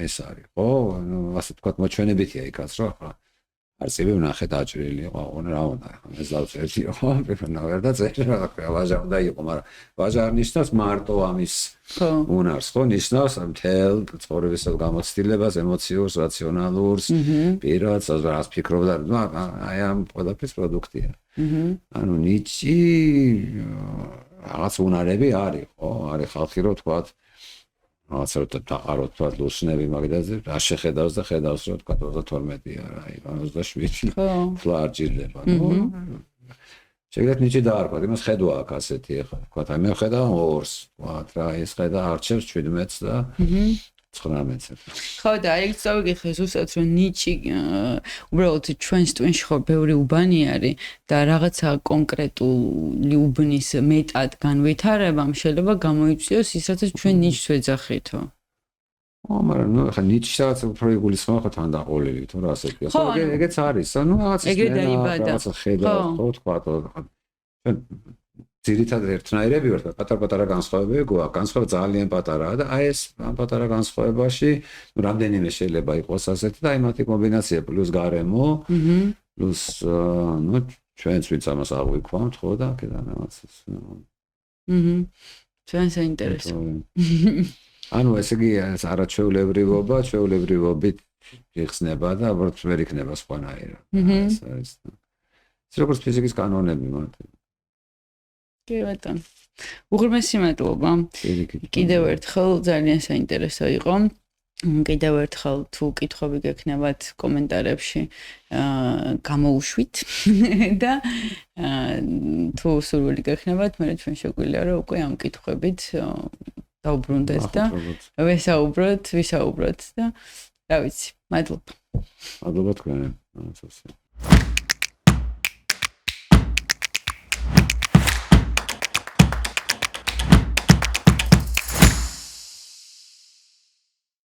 ეს არის, ხო? ნუ ასე ვთქვა, მოჩვენებითია იქაც რა ხო? არცები ვნახე დაჭრილი იყო, რა უნდა, ეს დავწერდი, ხო? ვერ დაწერე რა ქვია, ვაჟა უნდა იყო, მაგრამ ვაჟა არ ნიშნავს მარტო ამის უნარს, ხო? ნიშნავს მთელ ცხოვრების გამოცდილებას, ემოციურს, რაციონალურს, პირადს, რას ფიქრობდა, აი ამ ყველაფრის პროდუქტია. ანუ ნიჭი რაღაც უნარები არის, ხო? არის ხალხი რო თქვა რაღაცა დაყაროთ თქვა ლუსნები მაგდაზე არ შეხედავს და ხედავს რომ თქვა 32-ია რა აი 27 ფლა არ ჭირდება ნუ შეგეთ ნიჭი დაარქვა იმას ხედვა აქ ასეთი ახლა თქვა აი მე ხედავ 2-ს თქვა რა ეს ხედა არჩევს 17-ს და 19-ს ხო და აი წავიგიხე ზუსტად რომ ნიჭი უბრალოდ ჩვენს ტვინში ხო ბევრი უბანი არის და რაღაცა კონკრეტული უბნის მეტად განვითარებამ შეიძლება გამოიწვიოს ისაც ჩვენ ნიჭს ვეძახითო მაგრამ ნუ ახლა ნიჭი რაღაც უფრო იგულისხმება ხო თან დაყოლილი თუ რა ასეთია ხო ეგეც არის ანუ რაღაცა ხედა ხო თქვა ძირითადად ერთნაირები ვარ და პატარ-პატარა განსხვავებები გვაქვს. განსხვავება ძალიან პატარაა და აი ეს ამ პატარა განსხვავებაში რამდენიმე შეიძლება იყოს ასეთი და აი მათი კომბინაცია პლუს გარემო, პლუს ნუ ჩვენც ვინც ამას აღვიქვამთ ხო და აქედან რაღაცას. ჩვენ საინტერესო. ანუ ესე იგი ეს არაჩვეულებრივობა, ჩვეულებრივობით იხსნება და უბრალოდ ვერ იქნება სხვანაირად. ეს არის. ეს როგორც ფიზიკის კანონები მათი. კი ბატონო. უღრმესი მადლობა. კიდევ ერთხელ ძალიან საინტერესო იყო. კიდევ ერთხელ თუ კითხვები გექნებათ კომენტარებში გამოუშვით და თუ სურვილი გექნებათ მე ჩვენ შეგვიძლია რომ უკვე ამ კითხვებით დაუბრუნდეს და ვისაუბროთ და რა ვიცი მადლობა. მადლობა თქვენ.